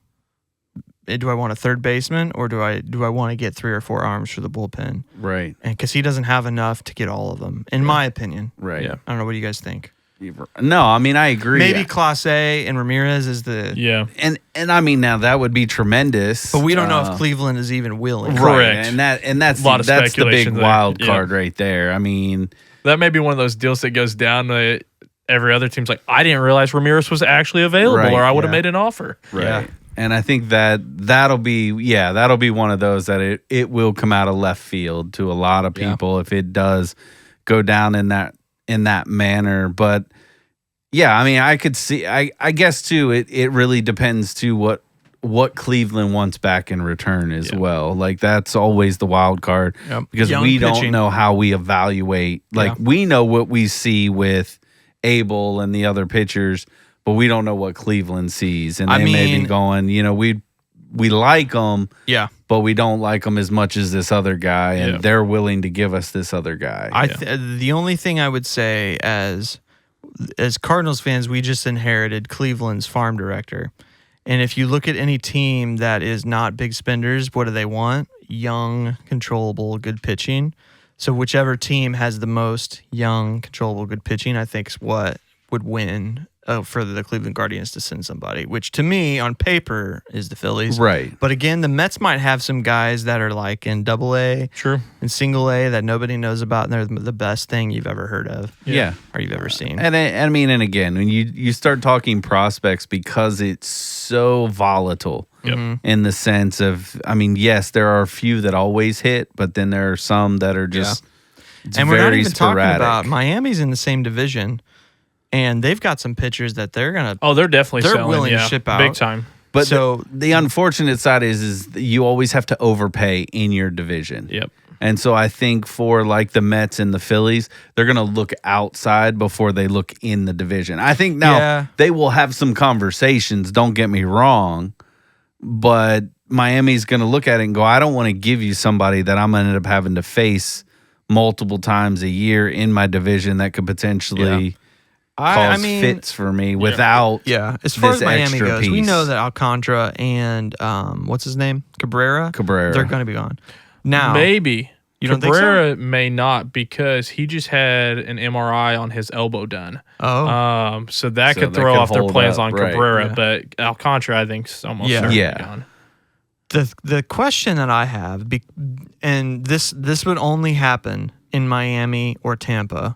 Do I want a third baseman, or do I want to get 3 or 4 arms for the bullpen? Right. And because he doesn't have enough to get all of them, in my opinion. Right. Yeah. I don't know. What do you guys think? No, I mean, I agree. Maybe Clase and Ramirez is the And I mean, now that would be tremendous. but we don't know if Cleveland is even willing. Right. Correct. And that's A lot of that's the big speculation there. wild Yeah. card right there. I mean, That may be one of those deals that goes down to every other team's like, I didn't realize Ramirez was actually available, Right, or I would have yeah. made an offer. right. Yeah. And I think that'll be one of those that it will come out of left field to a lot of people if it does go down in that manner. But yeah, I mean, I could see. I guess too. It really depends to what Cleveland wants back in return as well. Like that's always the wild card because Young we pitching. don't know how we evaluate. Like we know what we see with Abel and the other pitchers, but we don't know what Cleveland sees, and they may be going. We like them, but we don't like them as much as this other guy, and they're willing to give us this other guy. The only thing I would say as Cardinals fans, we just inherited Cleveland's farm director. And if you look at any team that is not big spenders, what do they want? Young, controllable, good pitching. So whichever team has the most young, controllable, good pitching, I think is what would win for the Cleveland Guardians to send somebody, which to me on paper is the Phillies. Right. But again, the Mets might have some guys that are like in AA True. and single A that nobody knows about, and they're the best thing you've ever heard of. Yeah. Or you've ever seen. And I mean, and again, when you start talking prospects, because it's so volatile in the sense of, I mean, yes, there are a few that always hit, but then there are some that are just it's and we're very not even sporadic. talking about Miami's in the same division, and they've got some pitchers that they're gonna. Oh, they're definitely selling, willing to ship out big time. But So- the unfortunate side is you always have to overpay in your division. Yep. And so I think for like the Mets and the Phillies, they're going to look outside before they look in the division. I think now they will have some conversations, don't get me wrong, but Miami's going to look at it and go, I don't want to give you somebody that I'm going to end up having to face multiple times a year in my division that could potentially cause fits for me without as far as this Miami extra goes, we piece. know that Alcantara and what's his name, Cabrera, they're going to be gone. Now Maybe. You don't think so? Cabrera may not because he just had an MRI on his elbow done. So that could throw off their hold plans up, on right. Cabrera, but Alcantara I think is almost certainly gone. The question that I have, and this would only happen in Miami or Tampa,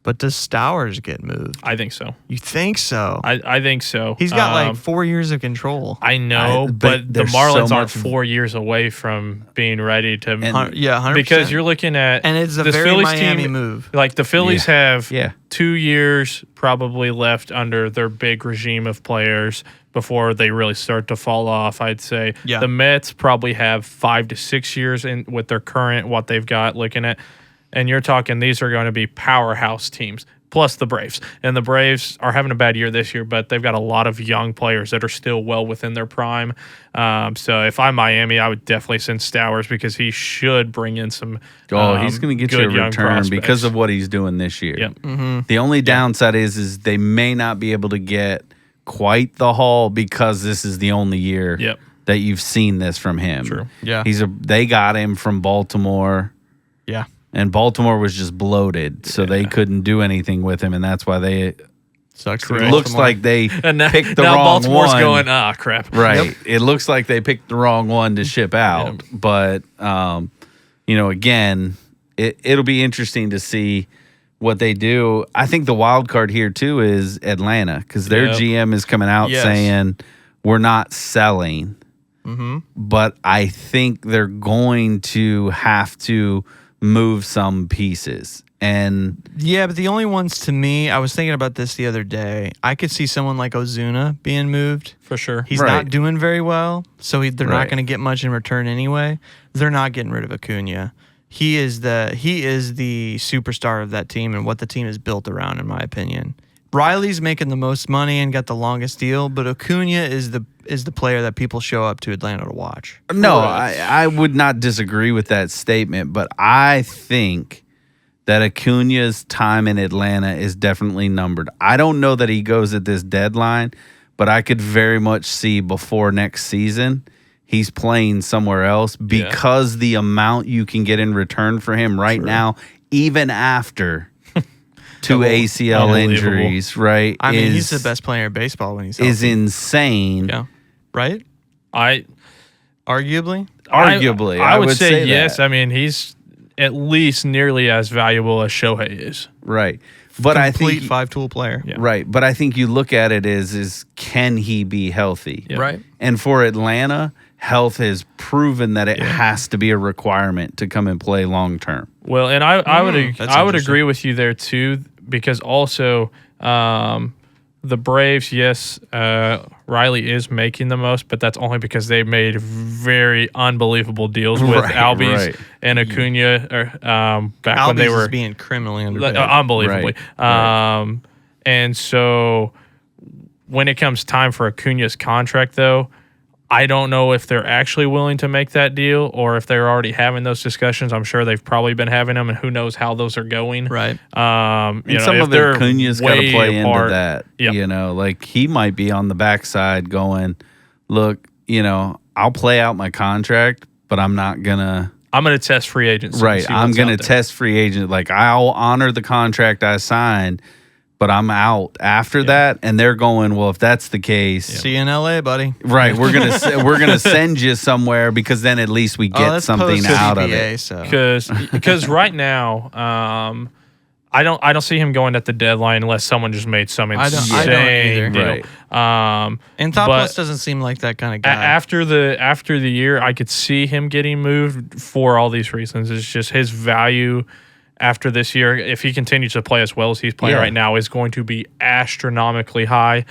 but does Stowers get moved? I think so. You think so? I think so. He's got like 4 years of control. I know, but the there's Marlins so aren't much- 4 years away from being ready to. 100%. Because you're looking at and it's a this very Phillies Miami team, move. Like the Phillies have 2 years probably left under their big regime of players before they really start to fall off. I'd say the Mets probably have 5 to 6 years in with their current what they've got looking at, and you're talking these are going to be powerhouse teams. Plus the Braves. And the Braves are having a bad year this year, but they've got a lot of young players that are still well within their prime. So if I'm Miami, I would definitely send Stowers because he should bring in some he's going to get you a good young return prospects. because of what he's doing this year. Yep. The only downside is they may not be able to get quite the haul because this is the only year Yep. that you've seen this from him. True. Yeah. They got him from Baltimore. Yeah. And Baltimore was just bloated, so they couldn't do anything with him, and that's why they. Sucks. It looks like they And now, picked the now wrong Baltimore's one. going, crap. Right. Yep. It looks like they picked the wrong one to ship out, Yep. but again, it'll be interesting to see what they do. I think the wild card here too is Atlanta because their Yep. GM is coming out Yes. saying we're not selling. But I think they're going to have to move some pieces. And Yeah, but the only ones to me, I was thinking about this the other day. I could see someone like Ozuna being moved. For sure. He's Right. not doing very well, so they're Right. not going to get much in return anyway. They're not getting rid of Acuna. He is the superstar of that team and what the team is built around, in my opinion. Riley's making the most money and got the longest deal, but Acuna is the player that people show up to Atlanta to watch. no, I would not disagree with that statement, but I think that Acuna's time in Atlanta is definitely numbered. I don't know that he goes at this deadline, but I could very much see before next season he's playing somewhere else because the amount you can get in return for him right now, even after two ACL Unbelievable. injuries, right? I mean, he's the best player in baseball when he's healthy. Is insane. Yeah. Right? I Arguably? Arguably, I would say that. yes. I mean, he's at least nearly as valuable as Shohei is. Right. But I Complete think five-tool player. Yeah. right. But I think you look at it as can he be healthy? Yeah. Right. And for Atlanta, health has proven that it has to be a requirement to come and play long term. Well, and I would that's I would interesting. agree with you there too, because also the Braves, yes, Riley is making the most, but that's only because they made very unbelievable deals with Right, Albies right. and Acuna back Albies when they were is being criminally underpaid. unbelievably. Right, And so when it comes time for Acuna's contract, though, I don't know if they're actually willing to make that deal or if they're already having those discussions. I'm sure they've probably been having them, and who knows how those are going. Right. And some of it, Acuna's got to play into that. Yep. You know, like he might be on the backside going, look, I'll play out my contract, but I'm not going to. I'm going to test free agents. Right. I'm going to test free agent. Like I'll honor the contract I signed, but I'm out after that. And they're going, well, if that's the case, See you in LA, buddy. right, we're gonna send you somewhere because then at least we get that's something post out of CPA, it. So. Because right now, I don't see him going at the deadline unless someone just made some I don't insane either. deal. Right. And Topless doesn't seem like that kind of guy. After the year, I could see him getting moved for all these reasons. It's just his value after this year, if he continues to play as well as he's playing right now, is going to be astronomically high.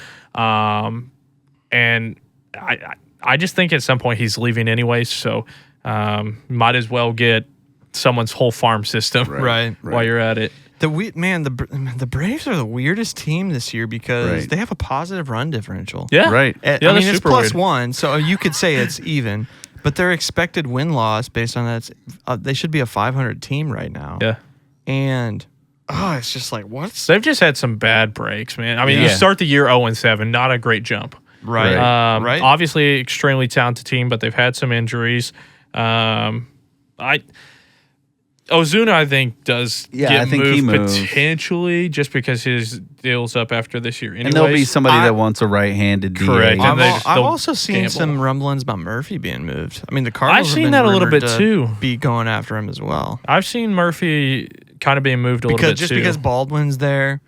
And I just think at some point he's leaving anyways, so might as well get someone's whole farm system Right. while you're at it. The Braves are the weirdest team this year because Right. they have a positive run differential. Yeah. Right. I Yeah, mean, that's it's super plus weird. 1, so you could say it's even. But their expected win-loss based on that, they should be a 500 team right now. Yeah. And, it's just like, what's... They've just had some bad breaks, man. I mean, you Yeah. start the year 0-7, not a great jump. Right. Right. Obviously, extremely talented team, but they've had some injuries. Ozuna, I think, does Yeah, get I think moved he moves. potentially just because his deal's up after this year. Anyways. And there'll be somebody that wants a right-handed DH. Correct. I've, And they just I've don't also seen gamble. some rumblings about Murphy being moved. I mean, the Cardinals I've seen have been that a little rumored bit to too. be going after him as well. I've seen Murphy kind of being moved a little bit Just too. because Baldwin's there,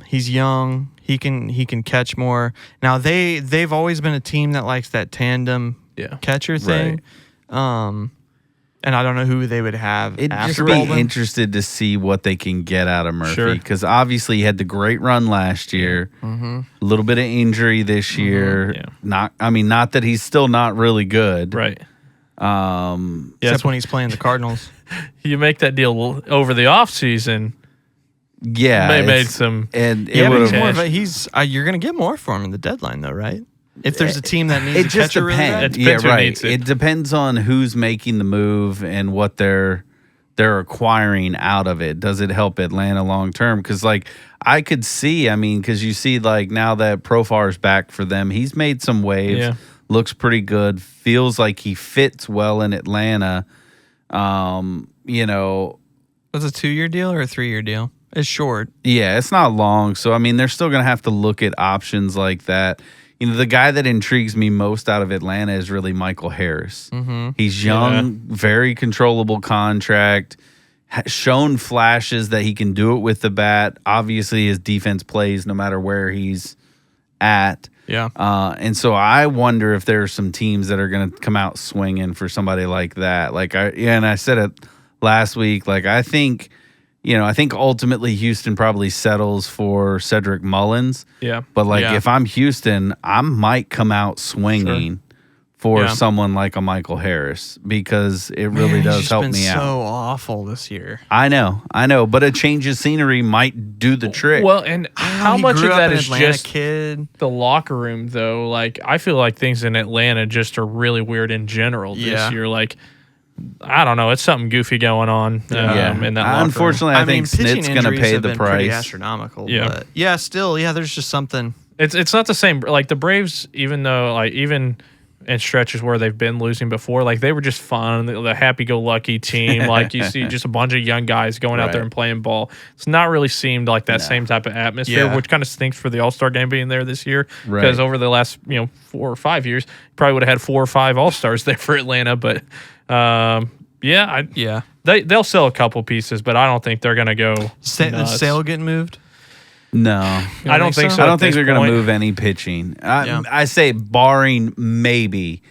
he's young. He can catch more. Now they've always been a team that likes that tandem catcher thing. And I don't know who they would have It'd just after be Baldwin. interested to see what they can get out of Murphy Sure. because obviously he had the great run last year. A little bit of injury this year. Yeah. Not that he's still not really good. right. Except when he's playing the Cardinals. You make that deal over the offseason, Yeah, made it's- some. and it Yeah, but would he's have. more of you're going to get more for him in the deadline, though, right? If there's a team that needs It a just catcher really bad. depends. It depends who right. needs it. It depends on who's making the move and what their they're acquiring out of it. Does it help Atlanta long term? Because like I could see, because you see like now that Profar's back for them, he's made some waves. Yeah. Looks pretty good. Feels like he fits well in Atlanta. Was it a 2-year deal or a 3-year deal? It's short. Yeah, it's not long. So, they're still going to have to look at options like that. The guy that intrigues me most out of Atlanta is really Michael Harris. Mm-hmm. He's young, very controllable contract, shown flashes that he can do it with the bat. Obviously, his defense plays no matter where he's at. Yeah. And so I wonder if there are some teams that are going to come out swinging for somebody like that. And I said it last week. I think ultimately Houston probably settles for Cedric Mullins. Yeah. But if I'm Houston, I might come out swinging for someone like a Michael Harris because it really does help me out. So awful this year. I know, but a change of scenery might do the trick. Well, and how much of that is just kid? The locker room, though? I feel like things in Atlanta just are really weird in general this year. I don't know. It's something goofy going on in that locker Unfortunately, room. I think Snit's going to pay the price. Astronomical. Yeah. But still, there's just something. It's not the same. The Braves, even though even in stretches where they've been losing before, they were just fun. The happy-go-lucky team. You see just a bunch of young guys going out there and playing ball. It's not really seemed like that same type of atmosphere, which kind of stinks for the All-Star game being there this year. Because over the last 4 or 5 years, probably would have had 4 or 5 All-Stars there for Atlanta. But they'll sell a couple pieces, but I don't think they're going to go nuts. Sale getting moved? No, I don't think so. I don't think they're going to move any pitching. I say barring maybe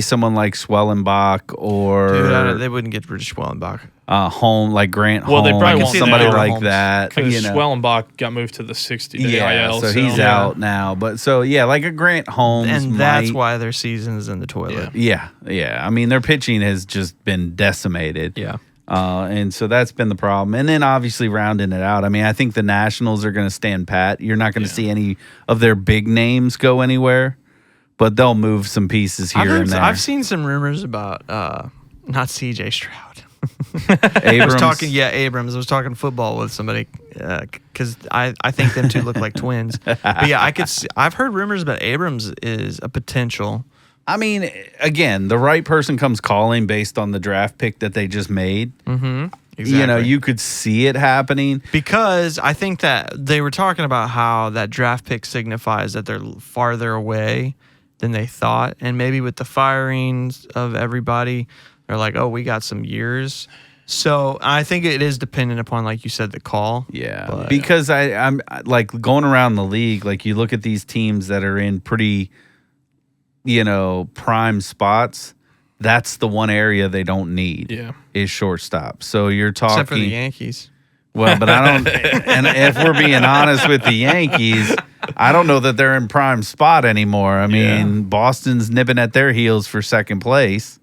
someone like Swellenbach or Dude, they wouldn't get rid of Schwellenbach. Home like Grant. Well, they probably won't somebody now. like that. Because Swellenbach got moved to the 60-day IL. So he's out now. But like a Grant Holmes, and that's why their season's in the toilet. Yeah. Their pitching has just been decimated. Yeah. And so that's been the problem. And then obviously rounding it out, I think the Nationals are going to stand pat. You're not going to see any of their big names go anywhere, but they'll move some pieces here and there. I've seen some rumors about not CJ Stroud. Abrams. Abrams. I was talking football with somebody because I think them two look like twins. But I've heard rumors about Abrams is a potential. Again, the right person comes calling based on the draft pick that they just made. Mm-hmm. Exactly. You could see it happening. Because I think that they were talking about how that draft pick signifies that they're farther away than they thought. And maybe with the firings of everybody, they're like, oh, we got some years. So I think it is dependent upon, like you said, the call. Yeah. Because I'm going around the league, you look at these teams that are in pretty prime spots, that's the one area they don't need. Yeah. Is shortstop. So you're talking except for the Yankees. Well, but I don't and if we're being honest with the Yankees, I don't know that they're in prime spot anymore. Boston's nipping at their heels for second place.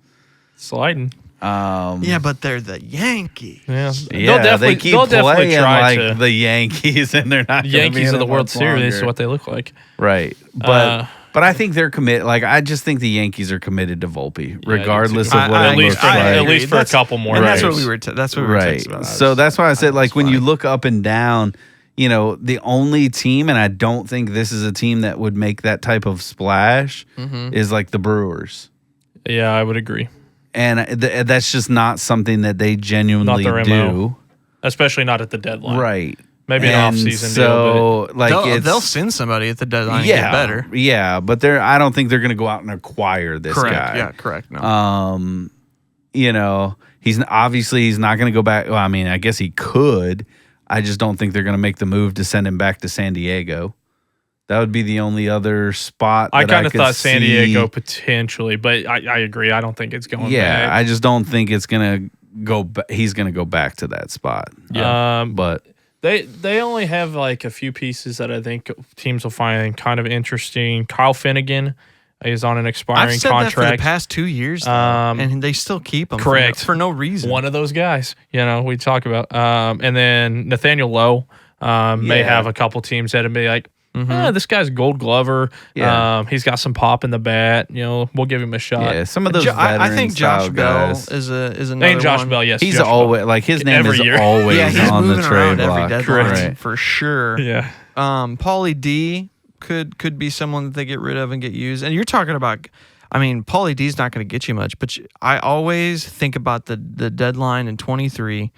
Sliding. But they're the Yankees. Yeah, they keep playing like the Yankees, and they're not Yankees of the World Series is what they look like. Right, but I think they're committed. I just think the Yankees are committed to Volpe, regardless of what it looks like. At least for a couple more. And years. that's what we were. That's what we were texting about. So that's why I said, when you look up and down, the only team, and I don't think this is a team that would make that type of splash, is the Brewers. Yeah, I would agree. And that's just not something that they genuinely do. Especially not at the deadline. Right. Maybe an off-season deal. But they'll send somebody at the deadline and get better. Yeah, but I don't think they're going to go out and acquire this guy. Yeah, correct. No. He's not going to go back. Well, I guess he could. I just don't think they're going to make the move to send him back to San Diego. That would be the only other spot that I kind of could thought see. San Diego potentially, but I agree. I don't think it's going back. Yeah, I just don't think it's going to go he's going to go back to that spot. Yeah. But they only have a few pieces that I think teams will find kind of interesting. Kyle Finnegan is on an expiring I've said contract. that for the past 2 years, and they still keep him. Correct. For no reason. One of those guys, we talk about. And then Nathaniel Lowe may have a couple teams that would be like, this guy's Gold Glover. Yeah. He's got some pop in the bat. We'll give him a shot. Yeah, some of those I think Josh style Bell guys. is another And Josh one. Bell, yes. He's Josh always Bell. like his name Every is year. always Yeah, he's on the moving trade around block. every deadline Right. for sure. Yeah. Paulie D could be someone that they get rid of and get used. And you're talking about, I mean, Paulie D's not going to get you much, but I always think about the deadline in 23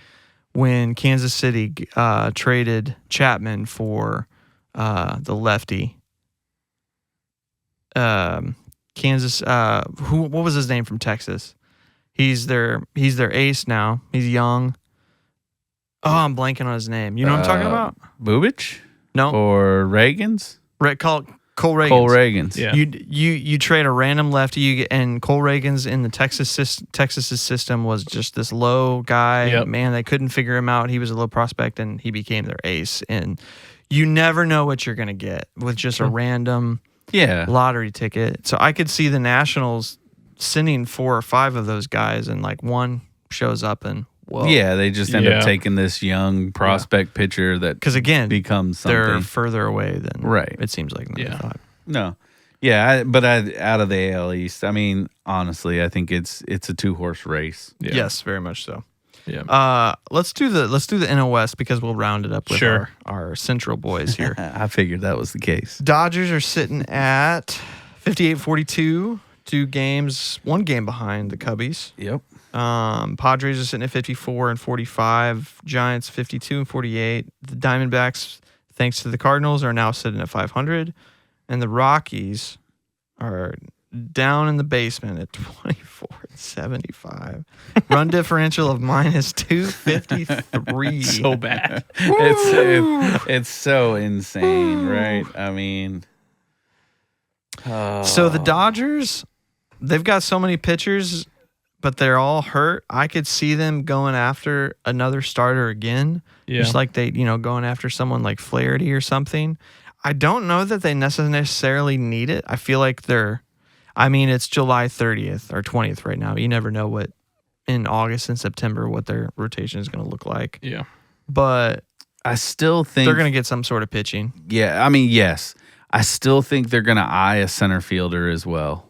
when Kansas City traded Chapman for the lefty. Kansas. What was his name from Texas? He's their ace now. He's young. Oh, I'm blanking on his name. You know what I'm talking about? Bubich No, or Reagans? Cole Reagans. Cole Reagans. Yeah. You trade a random lefty, and Cole Reagans in the Texas's system was just this low guy. Yep. Man, they couldn't figure him out. He was a low prospect, and he became their ace. And you never know what you're gonna get with just a random lottery ticket. So I could see the Nationals sending 4 or 5 of those guys, and like one shows up and whoa. Yeah, they just end up taking this young prospect pitcher that Because again, becomes something. they're further away than it seems like. Than I thought. No. Yeah, but out of the AL East, I mean, honestly, I think it's a 2-horse race. Yeah. Yes, very much so. Yeah. Let's do the NL West because we'll round it up with Sure. our central boys here. I figured that was the case. Dodgers are sitting at 58-42, 1 game behind the Cubbies. Yep. Padres are sitting at 54-45. Giants 52-48. The Diamondbacks, thanks to the Cardinals, are now sitting at 500, and the Rockies are down in the basement at 24-75. Run differential of minus 253. So bad. It's so insane, right? I mean, So the Dodgers, they've got so many pitchers, but they're all hurt. I could see them going after another starter again, just like they, going after someone like Flaherty or something. I don't know that they necessarily need it. I feel like it's July 30th or 20th right now. You never know what in August and September what their rotation is going to look like. Yeah. But I still think they're going to get some sort of pitching. Yeah, I mean, yes. I still think they're going to eye a center fielder as well.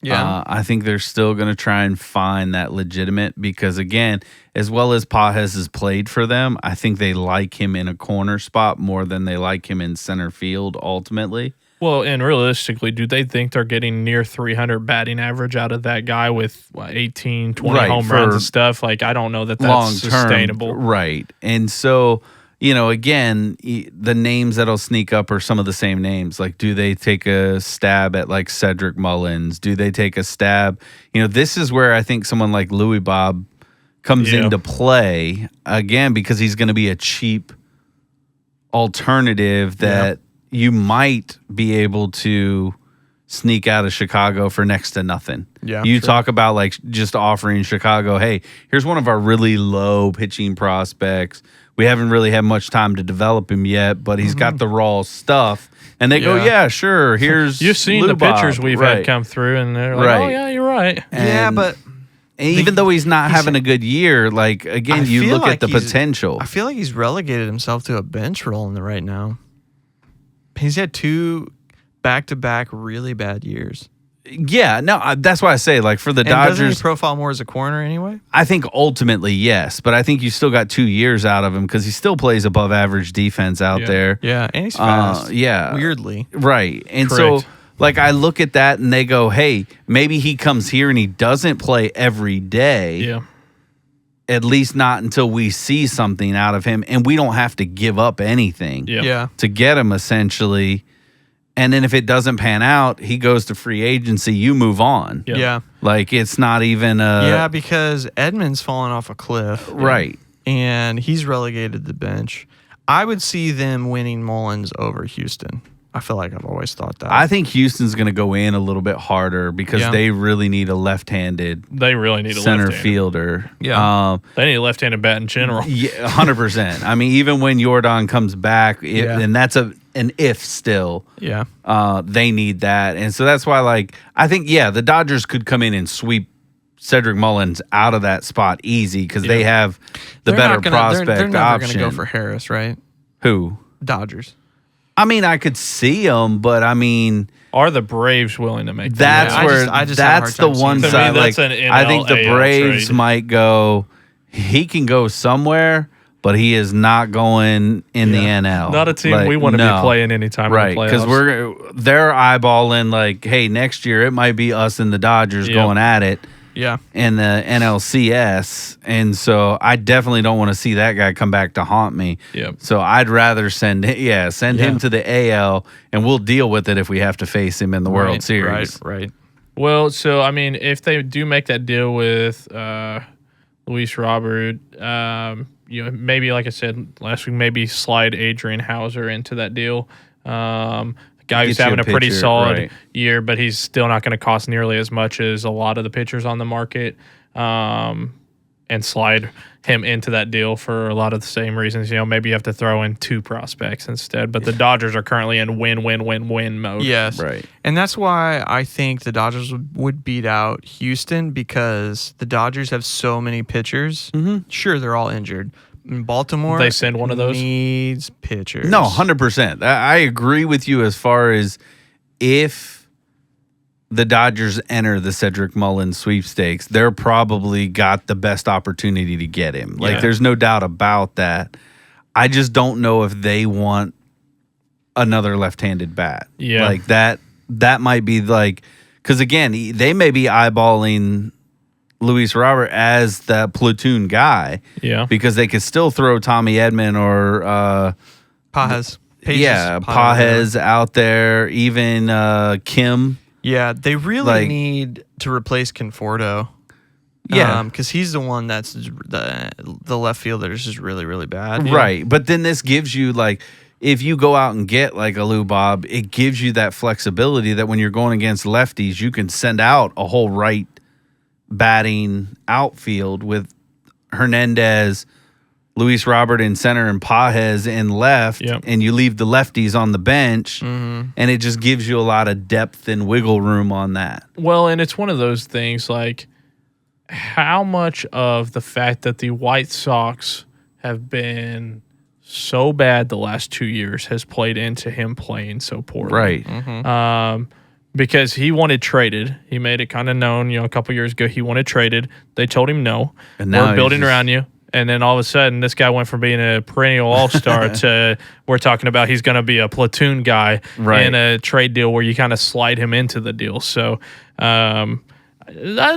Yeah. I think they're still going to try and find that legitimate because, again, as well as Pages has played for them, I think they like him in a corner spot more than they like him in center field ultimately. Well, and realistically, do they think they're getting near 300 batting average out of that guy with 18, 20 home runs and stuff? Like, I don't know that that's sustainable. Right. And so, again, the names that'll sneak up are some of the same names. Like, do they take a stab at like Cedric Mullins? Do they take a stab? This is where I think someone like Louis Bob comes into play again because he's going to be a cheap alternative that you might be able to sneak out of Chicago for next to nothing. Yeah, you talk about like just offering Chicago, hey, here's one of our really low pitching prospects. We haven't really had much time to develop him yet, but he's got the raw stuff. And they go, yeah, sure. Here's you've seen the pictures we've had come through, and they're like, oh yeah, you're right. And but even though he's not having a good year, like again, you look at the potential. I feel like he's relegated himself to a bench role right now. He's had 2 back-to-back really bad years. Yeah, no, that's why I say, like, for the Dodgers... Doesn't he profile more as a corner anyway? I think ultimately, yes, but I think you still got 2 years out of him because he still plays above-average defense out there. Yeah, and he's fast. Weirdly. Right, and Correct. so, like, I look at that and they go, hey, maybe he comes here and he doesn't play every day. Yeah. At least not until we see something out of him, and we don't have to give up anything to get him, essentially. And then if it doesn't pan out, he goes to free agency. You move on. Yeah. Like, it's not even because Edmonds fallen off a cliff. Right. And he's relegated to the bench. I would see them winning Mullins over Houston. I feel like I've always thought that. I think Houston's going to go in a little bit harder because they really need a left-handed They really need a center left-handed fielder. Yeah. They need a left-handed bat in general. Yeah, 100%. I mean, even when Jordan comes back, and that's an if still. Yeah. They need that. And so that's why, like, I think, the Dodgers could come in and sweep Cedric Mullins out of that spot easy because they have the better prospect They're never option. going to go for Harris, right? Who? Dodgers. I mean, I could see him, but I mean, Are the Braves willing to make that's that? where I just have a that's hard the time one seeing side. To me, that's Like, an I think the NL Braves trade. might go. He can go somewhere, but he is not going in the NL. Not a team Like, we want to no. be playing anytime Right, in the because playoffs. they're eyeballing like, hey, next year it might be us and the Dodgers Yep. going at it Yeah. in the NLCS, and so I definitely don't want to see that guy come back to haunt me. Yep. So I'd rather send him to the AL, and we'll deal with it if we have to face him in the World Series. Right. Well, so I mean, if they do make that deal with Luis Robert, maybe like I said last week, maybe slide Adrian Hauser into that deal. Guy who's Get you having a a pretty pitcher, solid right. year, but he's still not going to cost nearly as much as a lot of the pitchers on the market. And slide him into that deal for a lot of the same reasons. Maybe you have to throw in 2 prospects instead. But the Dodgers are currently in win mode. Yes. Right. And that's why I think the Dodgers would beat out Houston, because the Dodgers have so many pitchers. Mm-hmm. Sure, they're all injured. In Baltimore, They send one of those? needs pitchers. No, 100%. I agree with you as far as if the Dodgers enter the Cedric Mullins sweepstakes, they're probably got the best opportunity to get him. Like, Yeah. there's no doubt about that. I just don't know if they want another left-handed bat. Yeah. Like, that might be like, because again, they may be eyeballing Luis Robert as that platoon guy. Yeah. Because they could still throw Tommy Edman or Pages. Pages out there, even Kim. Yeah, they really Like- need to replace Conforto. Yeah. because he's the one that's the left fielder is just really, really bad. Right. But then this gives you, like, if you go out and get like a Lou Bob, it gives you that flexibility that when you're going against lefties, you can send out a whole right batting outfield with Hernandez, Luis Robert in center, and Pages in left, Yep. and you leave the lefties on the bench, and it just gives you a lot of depth and wiggle room on that. Well, and it's one of those things like how much of the fact that the White Sox have been so bad the last 2 years has played into him playing so poorly. Right. Because he wanted traded. He made it kind of known, a couple years ago, he wanted traded. They told him no. And now We're he's building just- around you. And then all of a sudden, this guy went from being a perennial all-star to we're talking about he's going to be a platoon guy Right. in a trade deal where you kind of slide him into the deal. So I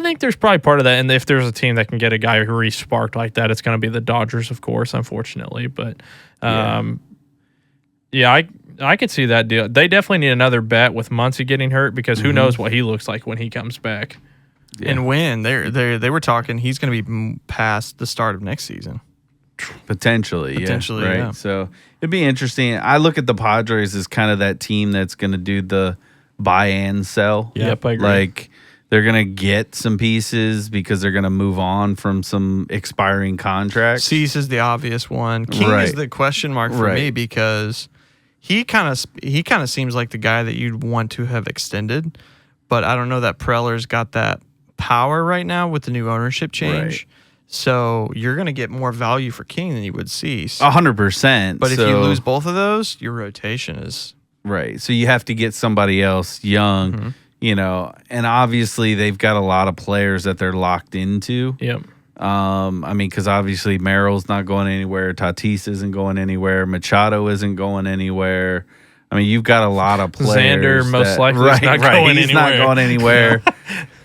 think there's probably part of that. And if there's a team that can get a guy who re-sparked like that, it's going to be the Dodgers, of course, unfortunately. But yeah, I could see that deal. They definitely need another bat with Muncy getting hurt because who knows what he looks like when he comes back. And when they were talking, he's going to be past the start of next season. Potentially, right? yeah. So it'd be interesting. I look at the Padres as kind of that team that's going to do the buy and sell. Yep, I agree. Like, they're going to get some pieces because they're going to move on from some expiring contracts. Cease is the obvious one. King is Right. the question mark for me because he kind of seems like the guy that you'd want to have extended, but I don't know that Preller's got that power right now with the new ownership change. Right. So you're going to get more value for King than you would Cease. 100%. But if you lose both of those, your rotation is right, so you have to get somebody else young, and obviously they've got a lot of players that they're locked into. Yep. I mean, because obviously Merrill's not going anywhere, Tatis isn't going anywhere, Machado isn't going anywhere. I mean, you've got a lot of players. Xander most likely is not right. going He's not anywhere. going anywhere.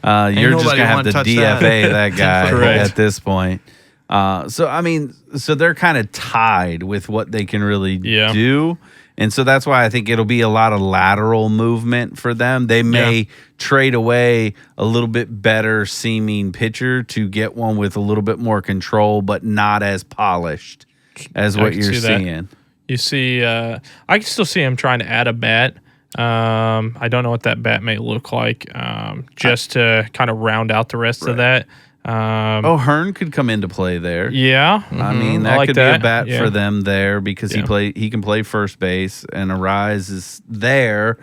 You're just nobody gonna have wanna to touch DFA that guy Correct. at this point. So they're kind of tied with what they can really do. And so that's why I think it'll be a lot of lateral movement for them. They may trade away a little bit better seeming pitcher to get one with a little bit more control, but not as polished as what can you're see that. seeing. You see, I can still see him trying to add a bat. I don't know what that bat may look like, just to kind of round out the rest of that. Hearn could come into play there. Yeah. I mean, I that like could that. be a bat Yeah. for them there because he can play first base, and Arise is there,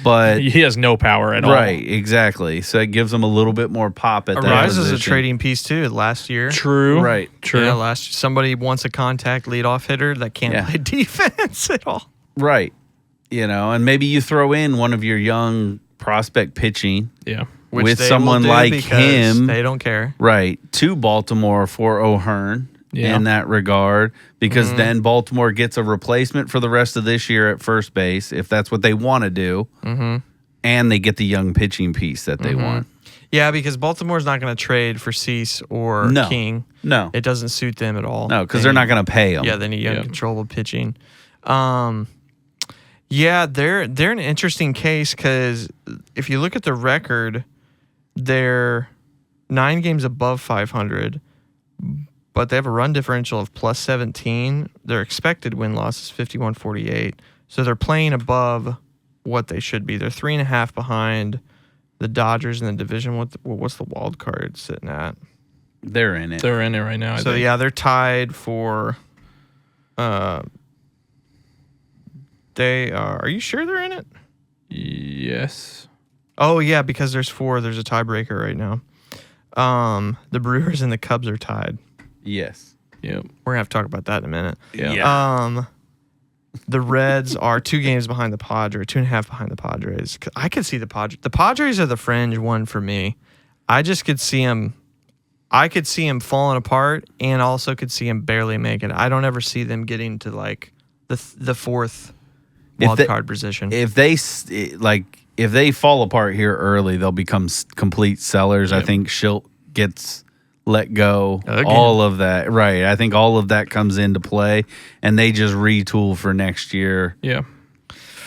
but He has no power at all. right, exactly. So it gives them a little bit more pop at that Arise is a position. trading piece too. Last year, True. Right. True. Yeah, somebody wants a contact leadoff hitter that can't play defense at all. Right. and maybe you throw in one of your young prospect pitching. Yeah. Which with they someone will do like because him. They don't care. Right. To Baltimore for O'Hearn in that regard, because then Baltimore gets a replacement for the rest of this year at first base, if that's what they want to do, and they get the young pitching piece that they want. Yeah, because Baltimore's not going to trade for Cease or King. No. It doesn't suit them at all. No, because they're not going to pay them. Yeah, they need young, controllable pitching. Yeah, they're an interesting case because if you look at the record, they're 9 games above 500, but they have a run differential of plus 17. Their expected win-loss is 51-48, so they're playing above what they should be. They're 3.5 behind the Dodgers in the division. What's the wild card sitting at? They're in it. They're in it right now. I So think. yeah, they're tied for. They are you sure they're in it? Yes. Oh yeah, because there's 4. There's a tiebreaker right now. The Brewers and the Cubs are tied. Yes. Yep. We're gonna have to talk about that in a minute. Yeah. The Reds are 2 games behind the Padres, 2.5 behind the Padres. I could see the Padres. The Padres are the fringe one for me. I just could see them. I could see them falling apart, and also could see them barely making it. I don't ever see them getting to like the 4th wild card position. If they fall apart here early, they'll become complete sellers. I think Schilt gets let go. Again. All of that. Right. I think all of that comes into play, and they just retool for next year. Yeah.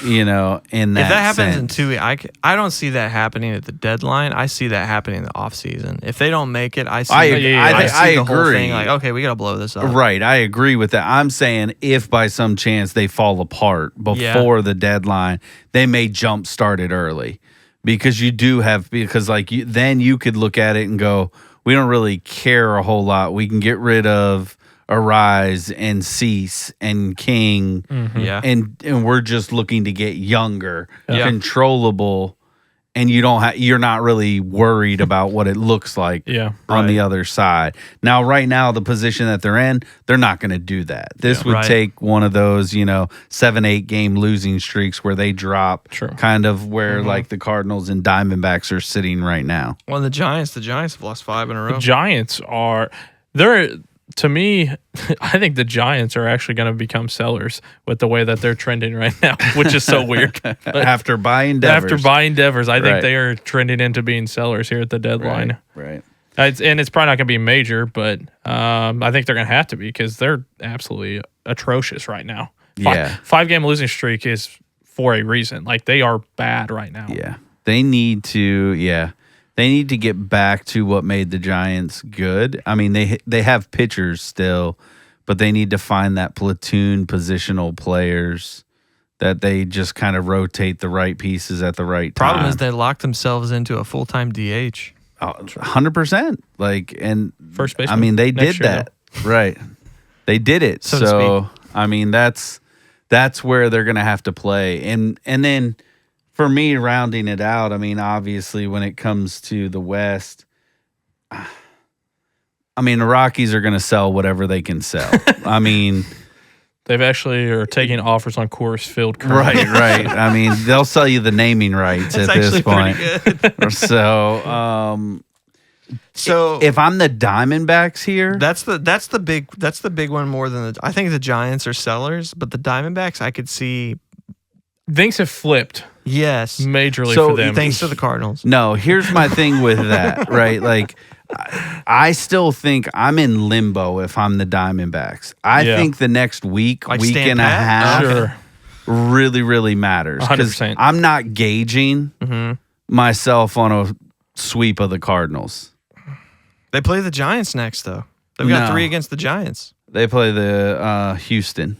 In that if that happens sense. in 2 weeks, I don't see that happening at the deadline. I see that happening in the offseason. If they don't make it, I see I see the whole agree. thing like, okay, we got to blow this up. Right, I agree with that. I'm saying if by some chance they fall apart before the deadline, they may jump start it early, because then you could look at it and go, we don't really care a whole lot. We can get rid of Arise and Cease and King, Yeah. and we're just looking to get younger, Yeah. controllable, and you're not really worried about what it looks like on the other side. Now, right now, the position that they're in, they're not going to do that. This would take one of those, 7-8 game losing streaks where they drop, kind of where like the Cardinals and Diamondbacks are sitting right now. Well, the Giants have lost 5 in a row. The Giants to me, I think the Giants are actually going to become sellers with the way that they're trending right now, which is so weird. After buying Devers. I think they are trending into being sellers here at the deadline. Right. It's probably not going to be major, but I think they're going to have to be, because they're absolutely atrocious right now. 5-game losing streak is for a reason. Like, they are bad right now. Yeah. They need to, They need to get back to what made the Giants good. I mean, they have pitchers still, but they need to find that platoon positional players that they just kind of rotate the right pieces at the right time. Problem is they locked themselves into a full-time DH. 100%. And first baseman. I mean, they next did year, that. Right. They did it. So to speak. I mean, that's where they're going to have to play. And then for me, rounding it out, I mean, obviously, when it comes to the West, I mean, the Rockies are going to sell whatever they can sell. I mean, they've actually are taking offers on Coors Field. Right. I mean, they'll sell you the naming rights at this point. So if I'm the Diamondbacks here, that's the big one more than I think the Giants are sellers, but the Diamondbacks I could see. Things have flipped. Yes, majorly So for them. thanks to the Cardinals. no, here's my thing with that, right? Like, I still think I'm in limbo if I'm the Diamondbacks. I think the next week, Like week stand and a pat? half Sure. really, really matters. 100%. I'm not gauging myself on a sweep of the Cardinals. They play the Giants next, though. They've got No. 3 against the Giants. They play the Houston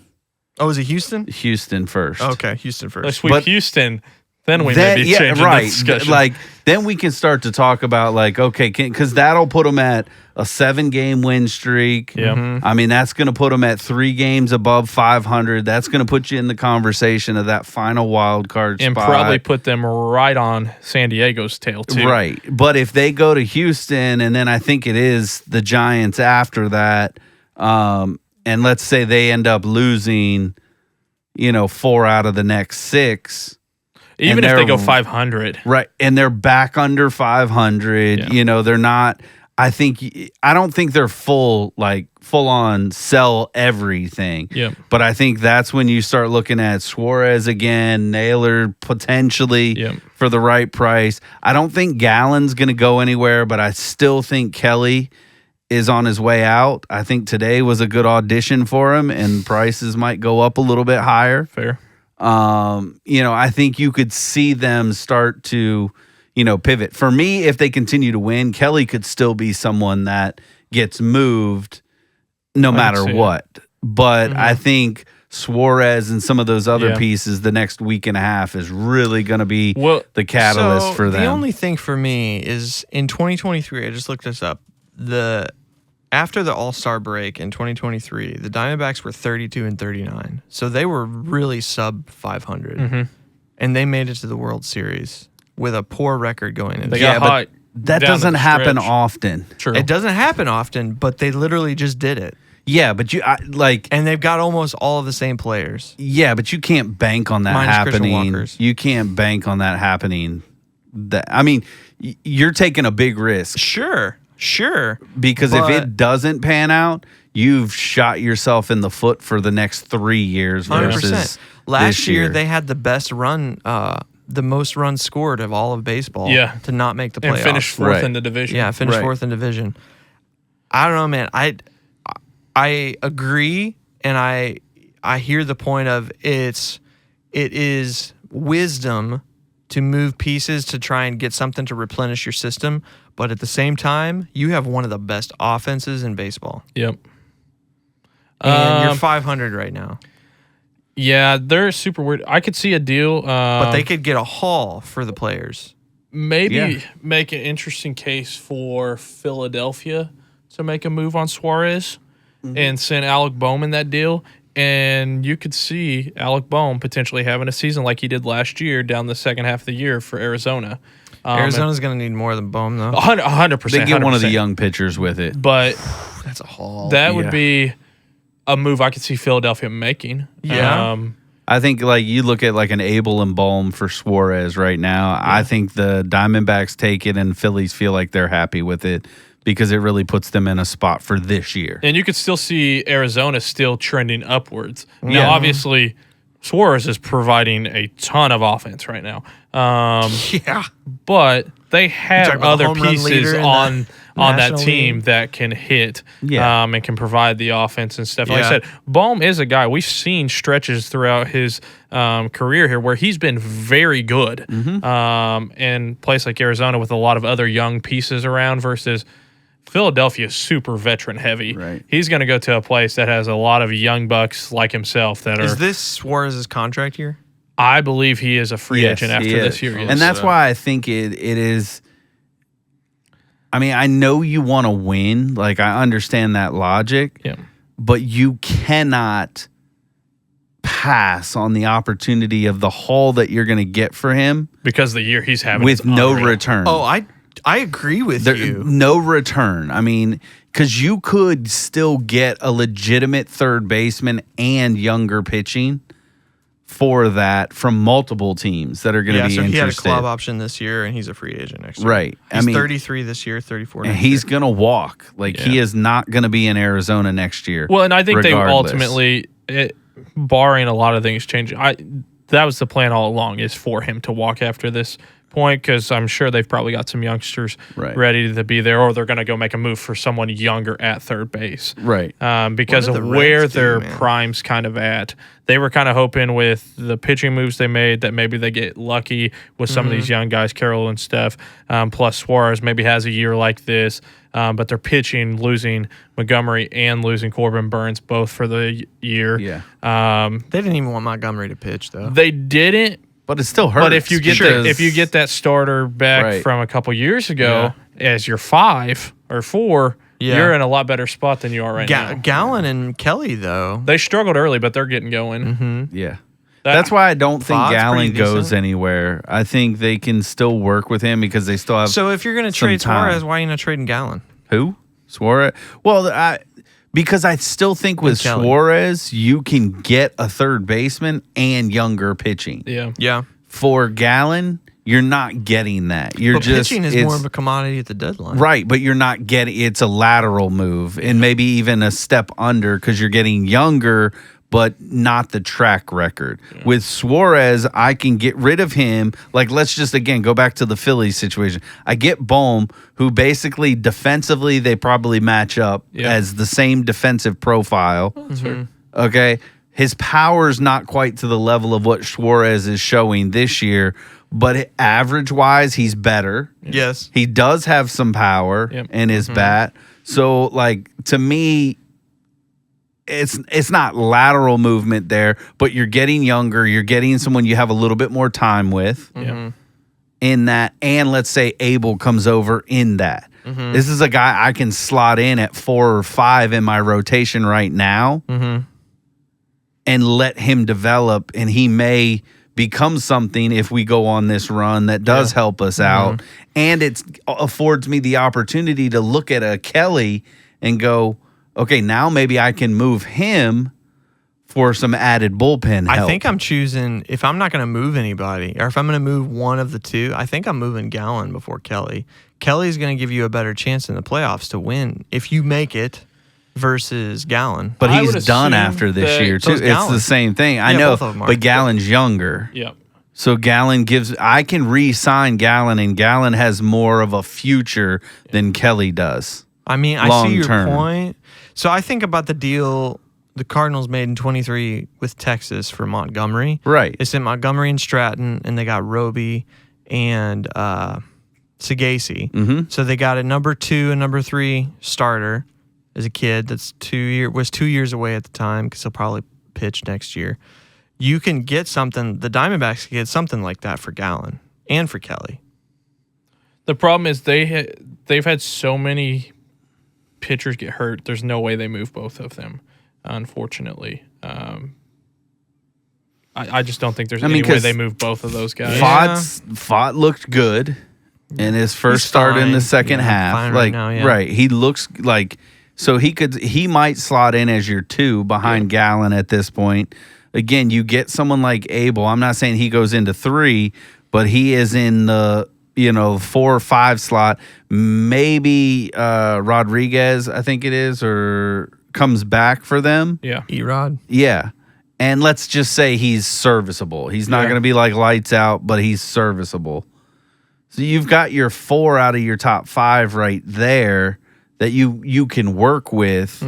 Oh, is it Houston? first. Okay, Houston Let's first. sweep But- Houston. Then we may be changing the discussion. Like, then we can start to talk about, like, okay, because that'll put them at a 7-game win streak. Yeah. I mean, that's going to put them at 3 games above 500. That's going to put you in the conversation of that final wild card and spot. probably put them right on San Diego's tail, too. Right. But if they go to Houston, and then I think it is the Giants after that, and let's say they end up losing, 4 out of the next 6. Even if they go 500. Right. And they're back under 500. Yeah. They're not. I don't think they're full on sell everything. Yep. But I think that's when you start looking at Suarez again, Naylor potentially for the right price. I don't think Gallen's going to go anywhere, but I still think Kelly is on his way out. I think today was a good audition for him, and prices might go up a little bit higher. Fair. I think you could see them start to pivot. For me, if they continue to win, Kelly could still be someone that gets moved no matter what. But I think Suarez and some of those other pieces the next week and a half is really going to be the catalyst for them. The only thing for me is in 2023, I just looked this up. After the All-Star break in 2023, the Diamondbacks were 32-39. So they were really sub 500. Mm-hmm. And they made it to the World Series with a poor record going in. They got hot that down doesn't the happen stretch. often. True. It doesn't happen often, but they literally just did it. Yeah, but And they've got almost all of the same players. Yeah, but you can't bank on that Minus Christian happening. Walkers. You can't bank on that happening. You're taking a big risk. Sure. Because if it doesn't pan out, you've shot yourself in the foot for the next 3 years 100%. versus Last this year, they had the best run, the most runs scored of all of baseball to not make the playoffs. And finish fourth in the division. Yeah, finished fourth in division. I don't know, man. I agree, and I hear the point of it is wisdom to move pieces to try and get something to replenish your system, but at the same time, you have one of the best offenses in baseball. Yep. And you're 500 right now. Yeah, they're super weird. I could see a deal. But they could get a haul for the players. Maybe make an interesting case for Philadelphia to make a move on Suarez and send Alec Boehm in that deal. And you could see Alec Boehm potentially having a season like he did last year down the second half of the year for Arizona. Arizona's going to need more than Boehm, though. 100%. They get 100%. one of the young pitchers with it. But that's a haul. that would be a move I could see Philadelphia making. Yeah. I think you look at an Abel and Boehm for Suarez right now. Yeah. I think the Diamondbacks take it and Phillies feel like they're happy with it because it really puts them in a spot for this year. And you could still see Arizona still trending upwards. Now, obviously, Suarez is providing a ton of offense right now. But they have other pieces on that team that can hit and can provide the offense and stuff. Like I said, Boehm is a guy. We've seen stretches throughout his career here where he's been very good in a place like Arizona with a lot of other young pieces around versus Philadelphia is super veteran heavy. Right. He's going to go to a place that has a lot of young bucks like himself that are. Is this Suarez's contract year? I believe he is a free agent after this year. And that's why I think it is. I mean, I know you want to win. I understand that logic. Yeah. But you cannot pass on the opportunity of the haul that you're going to get for him because the year he's having with no return. Oh, I agree with you. No return. I mean, because you could still get a legitimate third baseman and younger pitching for that from multiple teams that are going to be interested. He had a club option this year, and he's a free agent next year. Right. He's 33 this year, 34 next and he's going to walk. He is not going to be in Arizona next year. Well, and I think regardless. they ultimately, barring a lot of things changing, that was the plan all along, is for him to walk after this point, because I'm sure they've probably got some youngsters ready to be there, or they're going to go make a move for someone younger at third base. Right. Because of where their prime's kind of at. They were kind of hoping with the pitching moves they made that maybe they get lucky with some of these young guys, Carroll and stuff, plus Suarez maybe has a year like this. But they're pitching, losing Montgomery and losing Corbin Burns both for the year. Yeah. They didn't even want Montgomery to pitch, though. They didn't. But it still hurts. But if you get that starter back from a couple years ago as your 5 or 4, you're in a lot better spot than you are right now. Gallen and Kelly, though, they struggled early, but they're getting going. Yeah. That's why I don't think Fogg's Gallen pretty goes decent. anywhere. I think they can still work with him because they still have. So if you're going to trade Suarez, why are you not trading Gallen? Who? Suarez? Well, Because I still think with Kelly. Suarez, you can get a third baseman and younger pitching. Yeah. Yeah. For Gallen, you're not getting that. You're But just pitching is it's- more of a commodity at the deadline. right, but you're not getting. It's a lateral move, and maybe even a step under because you're getting younger, but not the track record. With Suarez, I can get rid of him. Like, let's just again go back to the Phillies situation. I get Bohm, who basically defensively they probably match up as the same defensive profile. That's fair. Okay. His power's not quite to the level of what Suarez is showing this year, but average wise, he's better. Yes. He does have some power in his bat. So, like, to me, it's not lateral movement there, but you're getting younger. You're getting someone you have a little bit more time with in that. And let's say Abel comes over in that. This is a guy I can slot in at 4 or 5 in my rotation right now and let him develop, and he may become something if we go on this run that does help us out. And it affords me the opportunity to look at a Kelly and go, okay, now maybe I can move him for some added bullpen help. I think I'm choosing, if I'm not going to move anybody, or if I'm going to move one of the two, I think I'm moving Gallen before Kelly. Kelly's going to give you a better chance in the playoffs to win if you make it versus Gallen. But I he's would done assume after this that- year, So too. is It's Gallen. the same thing. I Yeah, know, both of them are. but Gallen's younger. Yeah. So Gallen I can re-sign Gallen, and Gallen has more of a future than Kelly does. I mean, I long see your term. point. So I think about the deal the Cardinals made in 23 with Texas for Montgomery. Right. They sent Montgomery and Stratton, and they got Roby and Sagasi. So they got a number 2 and number 3 starter as a kid that's 2 years away at the time because he'll probably pitch next year. You can get something. The Diamondbacks can get something like that for Gallen and for Kelly. The problem is they've had so many pitchers get hurt. There's no way they move both of them, unfortunately. I just don't think there's any way 'cause they move both of those guys. Fott looked good in his first He's start in fine. the second Yeah, half. fine Like right now, yeah. right, he looks like so he might slot in as your 2 behind Gallen at this point. Again, you get someone like Abel. I'm not saying he goes into 3, but he is in the 4 or 5 slot. Maybe Rodriguez, I think it is, or comes back for them. Yeah. Erod. Yeah. And let's just say he's serviceable. He's not Yeah. going to be like lights out, but he's serviceable. So you've got your 4 out of your top 5 right there that you can work with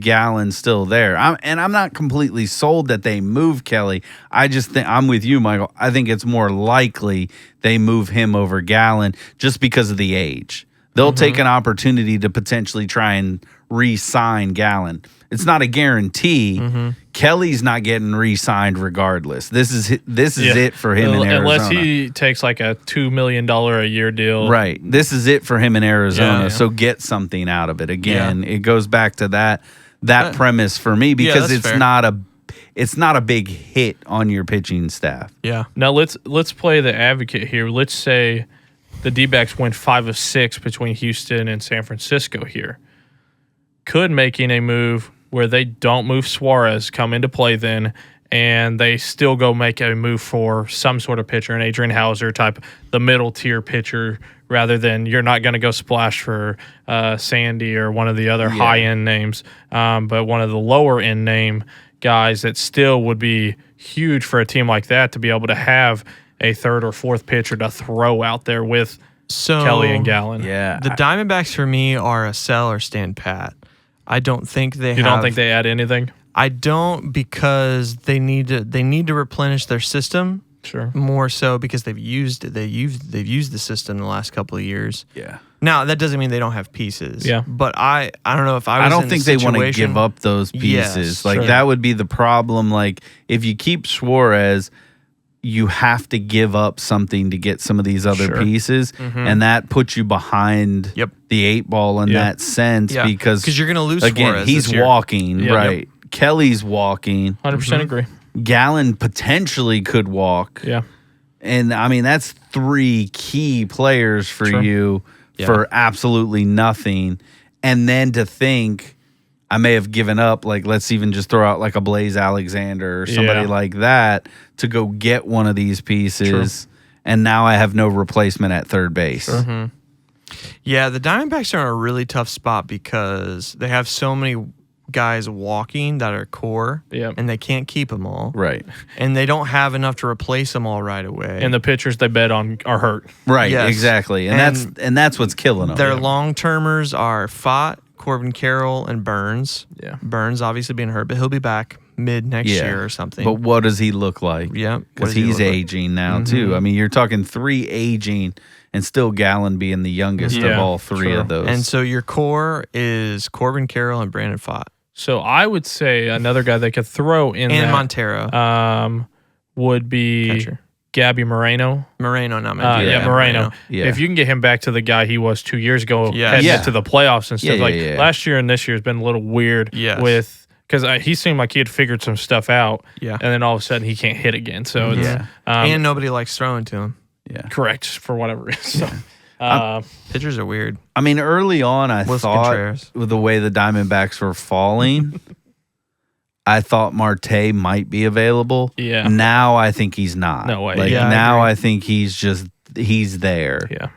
Gallen still there. I'm not completely sold that they move Kelly. I just think I'm with you, Michael. I think it's more likely they move him over Gallen just because of the age. They'll take an opportunity to potentially try and re-sign Gallen. It's not a guarantee. Kelly's not getting re-signed regardless. This is it for him in Arizona. Unless he takes like a $2 million a year deal. Right. This is it for him in Arizona. Yeah. So get something out of it. Again, it goes back to that premise for me because that's it's fair. not a big hit on your pitching staff. Yeah. Now let's play the advocate here. Let's say the D-backs went 5 of 6 between Houston and San Francisco here. Could making a move where they don't move Suarez come into play then, and they still go make a move for some sort of pitcher, an Adrian Hauser type, the middle tier pitcher, rather than you're not going to go splash for Sandy or one of the other high end names, but one of the lower end name guys that still would be huge for a team like that to be able to have a 3rd or 4th pitcher to throw out there with Kelly and Gallen. Yeah. The Diamondbacks for me are a sell or stand pat. I don't think they You don't think they add anything? I don't, because they need to replenish their system Sure. more so because they've used the system the last couple of years. Yeah. Now that doesn't mean they don't have pieces. Yeah. But I don't know if I was I don't in think the they want to situation- give up those pieces. Yes, like sure. that would be the problem. Like if you keep Suarez, you have to give up something to get some of these other Sure. pieces, and that puts you behind Yep. the 8 ball in Yeah. that sense Yeah, because you're gonna lose again. Suarez He's this year. walking, Yeah. right? Kelly's walking. 100% agree. Gallen potentially could walk. Yeah. And I mean, that's 3 key players for Sure. you Yeah. for absolutely nothing. And then to think, I may have given up. Like, let's even just throw out like a Blaze Alexander or somebody like that to go get one of these pieces. True. And now I have no replacement at third base. Sure. Mm-hmm. Yeah, the Diamondbacks are in a really tough spot because they have so many guys walking that are core, and they can't keep them all. Right. And they don't have enough to replace them all right away. And the pitchers they bet on are hurt. Right, yes. Exactly. And that's what's killing them. Their long-termers are Fott, Corbin Carroll, and Burns. Yeah. Burns obviously being hurt, but he'll be back mid next year or something. But what does he look like? Yeah. Because he's aging now, too. I mean, you're talking 3 aging and still Gallen being the youngest of all 3 of those. And so your core is Corbin Carroll and Brandon Fott. So I would say another guy they could throw in and that, Montero would be catcher. Gabby Moreno. Moreno, not Montero. Moreno. Yeah. If you can get him back to the guy he was 2 years ago, heading into the playoffs and stuff. Last year and this year has been a little weird with because he seemed like he had figured some stuff out. Yeah. And then all of a sudden he can't hit again. So it's, and nobody likes throwing to him. Yeah. Correct, for whatever reason. So, pitchers are weird. I mean, early on, I thought with the way the Diamondbacks were falling, I thought Marte might be available. Yeah. Now I think he's not. No way. Like now I think he's there. Yeah.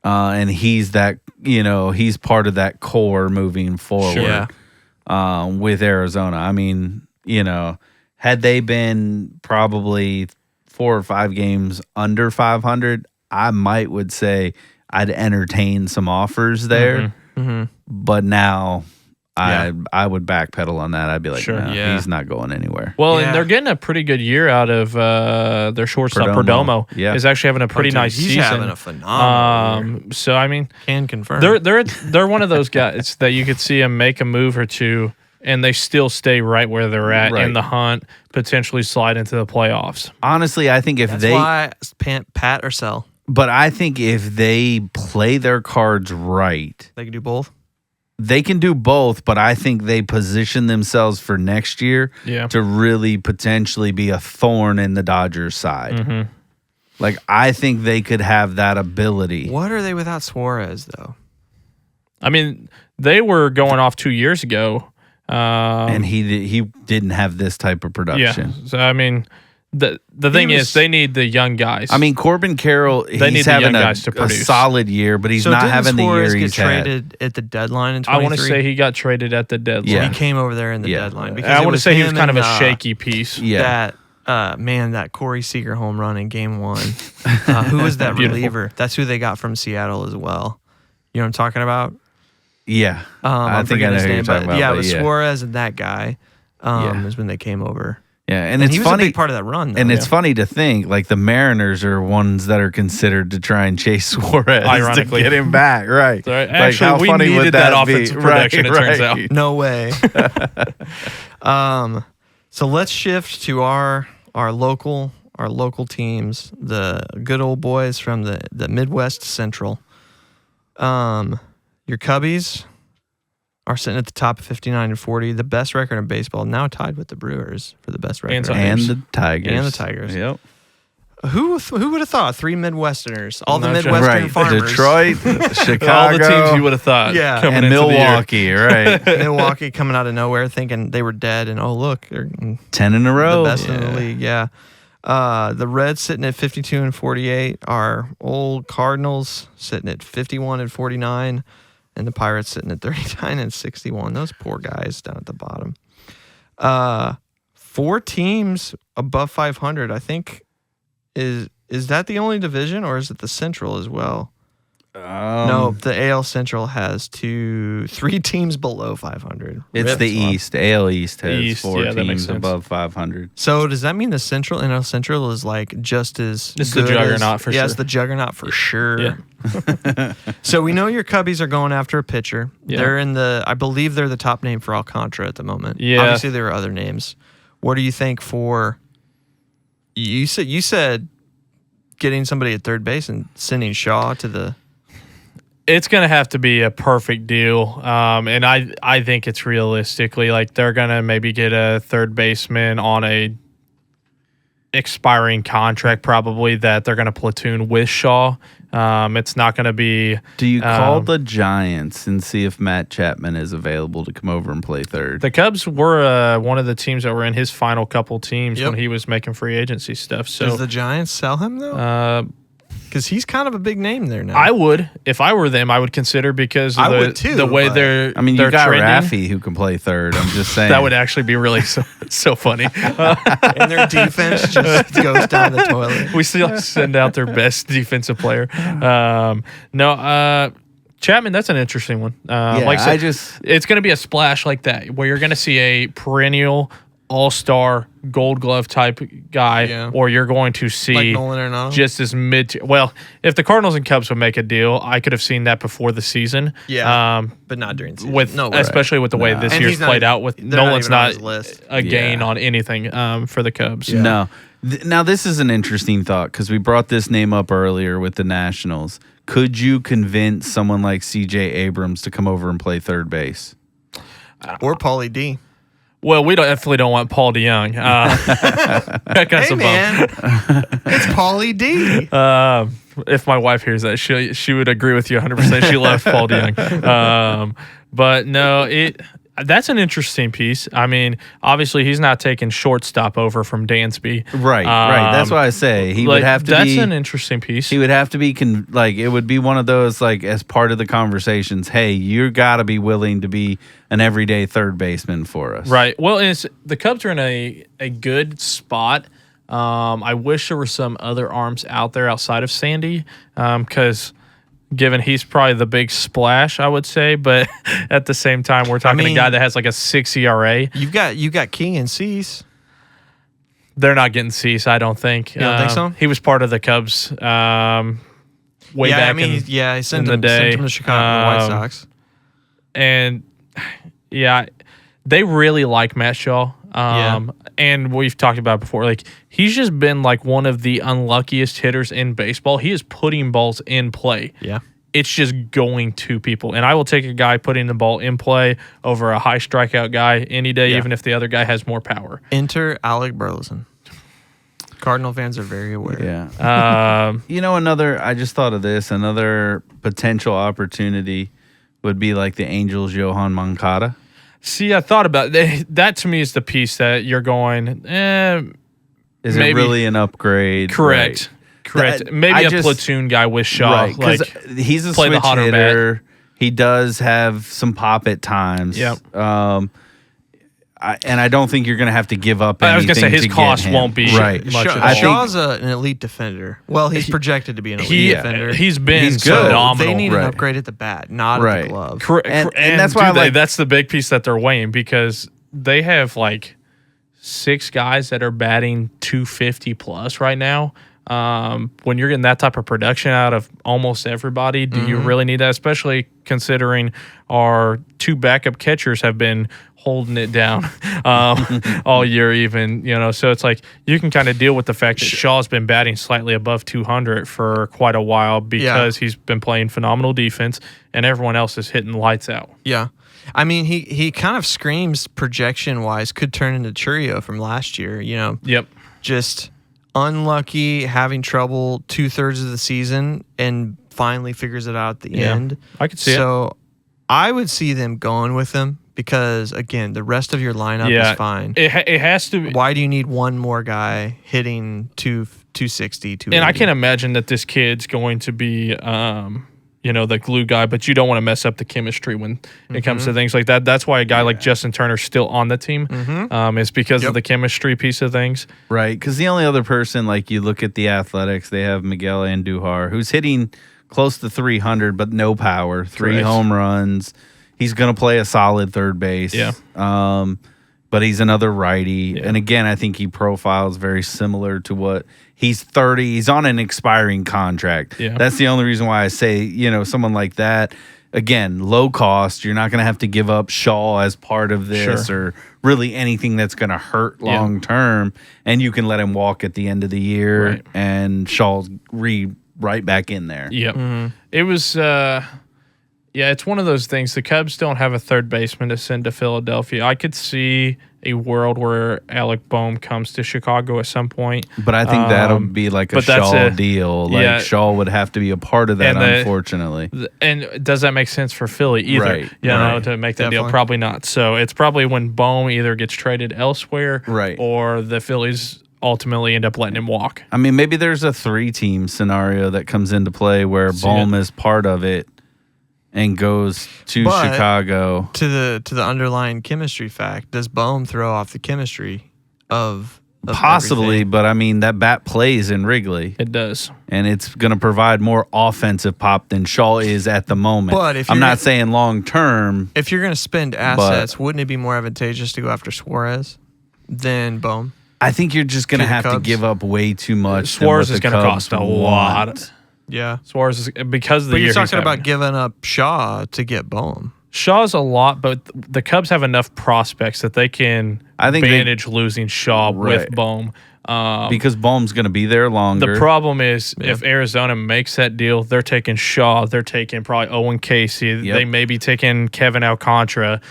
And he's that, he's part of that core moving forward. Sure. With Arizona. I mean, had they been probably 4 or 5 games under 500, I would say I'd entertain some offers there. Mm-hmm. But now I would backpedal on that. I'd be like, no, he's not going anywhere. Well, and they're getting a pretty good year out of their shortstop Perdomo. Yeah, is actually having a pretty nice season. He's having a phenomenal year. So I mean, can confirm they're one of those guys that you could see them make a move or two, and they still stay right where they're at in the hunt, potentially slide into the playoffs. Honestly, I think That's why pat or sell. But I think if they play their cards right, they can do both. They can do both, but I think they position themselves for next year to really potentially be a thorn in the Dodgers' side. Mm-hmm. Like, I think they could have that ability. What are they without Suarez, though? I mean, they were going off 2 years ago. And he didn't have this type of production. Yeah. So, I mean, the thing is, they need the young guys. I mean, Corbin Carroll, he's having a solid year, but he's not having the year he's had. Traded at the deadline in 23? I want to say he got traded at the dedeadline. Yeah. He came over there in the deadline. Because I want to say he was kind of a shaky piece. Yeah. That Corey Seager home run in game 1. Who was that reliever? That's who they got from Seattle as well. You know what I'm talking about? Yeah. I think I know who you're talking about. Yeah, it was Suarez and that guy is when they came over. Yeah, and it's he was funny, a big part of that run, though. And it's funny to think, like, the Mariners are ones that are considered to try and chase Suarez ironically to get him back, right? So, actually, we needed that offensive production, it turns out. No way. So let's shift to our local teams, the good old boys from the Midwest Central. Your Cubbies are sitting at the top of 59-40, the best record in baseball, now tied with the Brewers for the best record. And the Tigers. And the Tigers. Yep. Who would have thought? 3 Midwesterners, all the Midwestern farmers. Detroit, Chicago. All the teams you would have thought. Yeah. And Milwaukee, right. Milwaukee coming out of nowhere thinking they were dead, and look, they're 10 in a row. The best in the league, yeah. The Reds sitting at 52-48. Our old Cardinals sitting at 51-49. And the Pirates sitting at 39-61. Those poor guys down at the bottom. 4 teams above 500. I think is that the only division, or is it the Central as well? No, the AL Central has 3 teams below 500. It's the East. AL East has East, 4 teams above 500. So does that mean the Central NL Central is like just as it's the juggernaut for sure? Yeah, it's the juggernaut for sure. Yeah. So we know your Cubbies are going after a pitcher. Yeah. They're I believe they're the top name for Alcantara at the moment. Yeah. Obviously there are other names. What do you think for? You said getting somebody at third base and sending Shaw to the. It's going to have to be a perfect deal. And I think it's realistically like they're going to maybe get a third baseman on a expiring contract probably that they're going to platoon with Shaw. It's not going to be. Do you call the Giants and see if Matt Chapman is available to come over and play third? The Cubs were one of the teams that were in his final couple teams when he was making free agency stuff. So does the Giants sell him though? Because he's kind of a big name there now. I would, if I were them, I would consider because of I would too, the way but- they're. I mean, they're you got trending. Raffy who can play third. I'm just saying. That would actually be really so funny. And their defense just goes down the toilet. We still send out their best defensive player. Chapman, that's an interesting one. Like I said, it's going to be a splash like that where you're going to see a perennial all-star Gold Glove type guy, or you're going to see like Nolan Arenado? just as mid. Well, if the Cardinals and Cubs would make a deal, I could have seen that before the season. Yeah, but not during the season. Especially with the way this And year's he's not played even- out. With they're not Nolan's even on not his list. a gain on anything for the Cubs. Yeah. No. Now, this is an interesting thought because we brought this name up earlier with the Nationals. Could you convince someone like C.J. Abrams to come over and play third base? Or Paulie D. Well, we definitely don't want Paul DeYoung. Hey man, it's Paulie D. If my wife hears that, she would agree with you 100%. She loves Paul DeYoung. But no, that's an interesting piece. I mean, obviously he's not taking shortstop over from Dansby. Right. That's why I say he would have to that's be. That's an interesting piece. He would have to be it would be one of those as part of the conversations. Hey, you got to be willing to be an everyday third baseman for us. Right. Well, the Cubs are in a good spot. I wish there were some other arms out there outside of Sandy, because given he's probably the big splash, I would say, but at the same time, we're talking a guy that has like a 6 ERA. You got King and Cease. They're not getting Cease, I don't think. You don't think so? He was part of the Cubs way back he sent in the him day. to Chicago White Sox. And they really like Matt Shaw. And we've talked about it before. He's just been one of the unluckiest hitters in baseball. He is putting balls in play. Yeah. It's just going to people. And I will take a guy putting the ball in play over a high strikeout guy any day, even if the other guy has more power. Enter Alec Burleson. Cardinal fans are very aware. Yeah. I just thought of this. Another potential opportunity would be the Angels' Johan Moncada. See, I thought about that. To me is the piece that you're going, Is maybe. it really an upgrade? Correct. Correct. Maybe a platoon guy with Shaw. Right, because he's a play the switch hotter hitter. bat. He does have some pop at times. Yep. And I don't think you're going to have to give up anything. I was going to say his cost him. won't be right. much at all. Shaw's an elite defender. Well, he's projected to be an elite defender. He's been He's good. phenomenal. They need an upgrade at the bat, not at the glove. And that's why that's the big piece that they're weighing, because they have 6 guys that are batting 250 plus right now. When you're getting that type of production out of almost everybody, do you really need that? Especially considering our 2 backup catchers have been holding it down all year even, so it's you can kind of deal with the fact that Shaw's been batting slightly above 200 for quite a while because he's been playing phenomenal defense and everyone else is hitting lights out. Yeah. I mean, he kind of screams projection-wise could turn into Churio from last year, Yep. Just unlucky, having trouble 2/3 of the season, and finally figures it out at the end. I could see it. So I would see them going with him because, again, the rest of your lineup is fine. It has to be. Why do you need one more guy hitting 260, 280? And I can imagine that this kid's going to be, the glue guy, but you don't want to mess up the chemistry when it comes to things like that. That's why a guy like Justin Turner's still on the team. Is because of the chemistry piece of things. Right, because the only other person, you look at the Athletics, they have Miguel Andujar, who's hitting close to 300, but no power, 3 home runs. He's going to play a solid third base. Yeah. But he's another righty. Yeah. And again, I think he profiles very similar to what he's 30. He's on an expiring contract. Yeah. That's the only reason why I say, someone like that, again, low cost. You're not going to have to give up Shaw as part of this or really anything that's going to hurt long term. And you can let him walk at the end of the year and Shaw's right back in there. Yep. It was Yeah, it's one of those things. The Cubs don't have a third baseman to send to Philadelphia. I could see a world where Alec Boehm comes to Chicago at some point. But I think that'll be like a but that's Shaw deal. Like yeah. Shaw would have to be a part of that, unfortunately. And does that make sense for Philly either? Right. You know, to make that deal? Probably not. So it's probably when Boehm either gets traded elsewhere or the Phillies ultimately end up letting him walk. I mean, maybe there's a 3-team scenario that comes into play where Boehm is part of it and goes to Chicago. To the underlying chemistry fact, does Boehm throw off the chemistry of possibly, everything? But I mean that bat plays in Wrigley. It does. And it's going to provide more offensive pop than Shaw is at the moment. But if I'm not saying long term. If you're going to spend assets, wouldn't it be more advantageous to go after Suarez than Boehm? I think you're just going to have to give up way too much. Suarez is going to cost a lot. Yeah. Suarez is because of the But year you're talking he's about having. giving up Shaw to get Boehm. Shaw's a lot, but the Cubs have enough prospects that they can manage losing Shaw with Boehm. Because Boehm's going to be there longer. The problem is if Arizona makes that deal, they're taking Shaw. They're taking probably Owen Casey. Yep. They may be taking Kevin Alcantara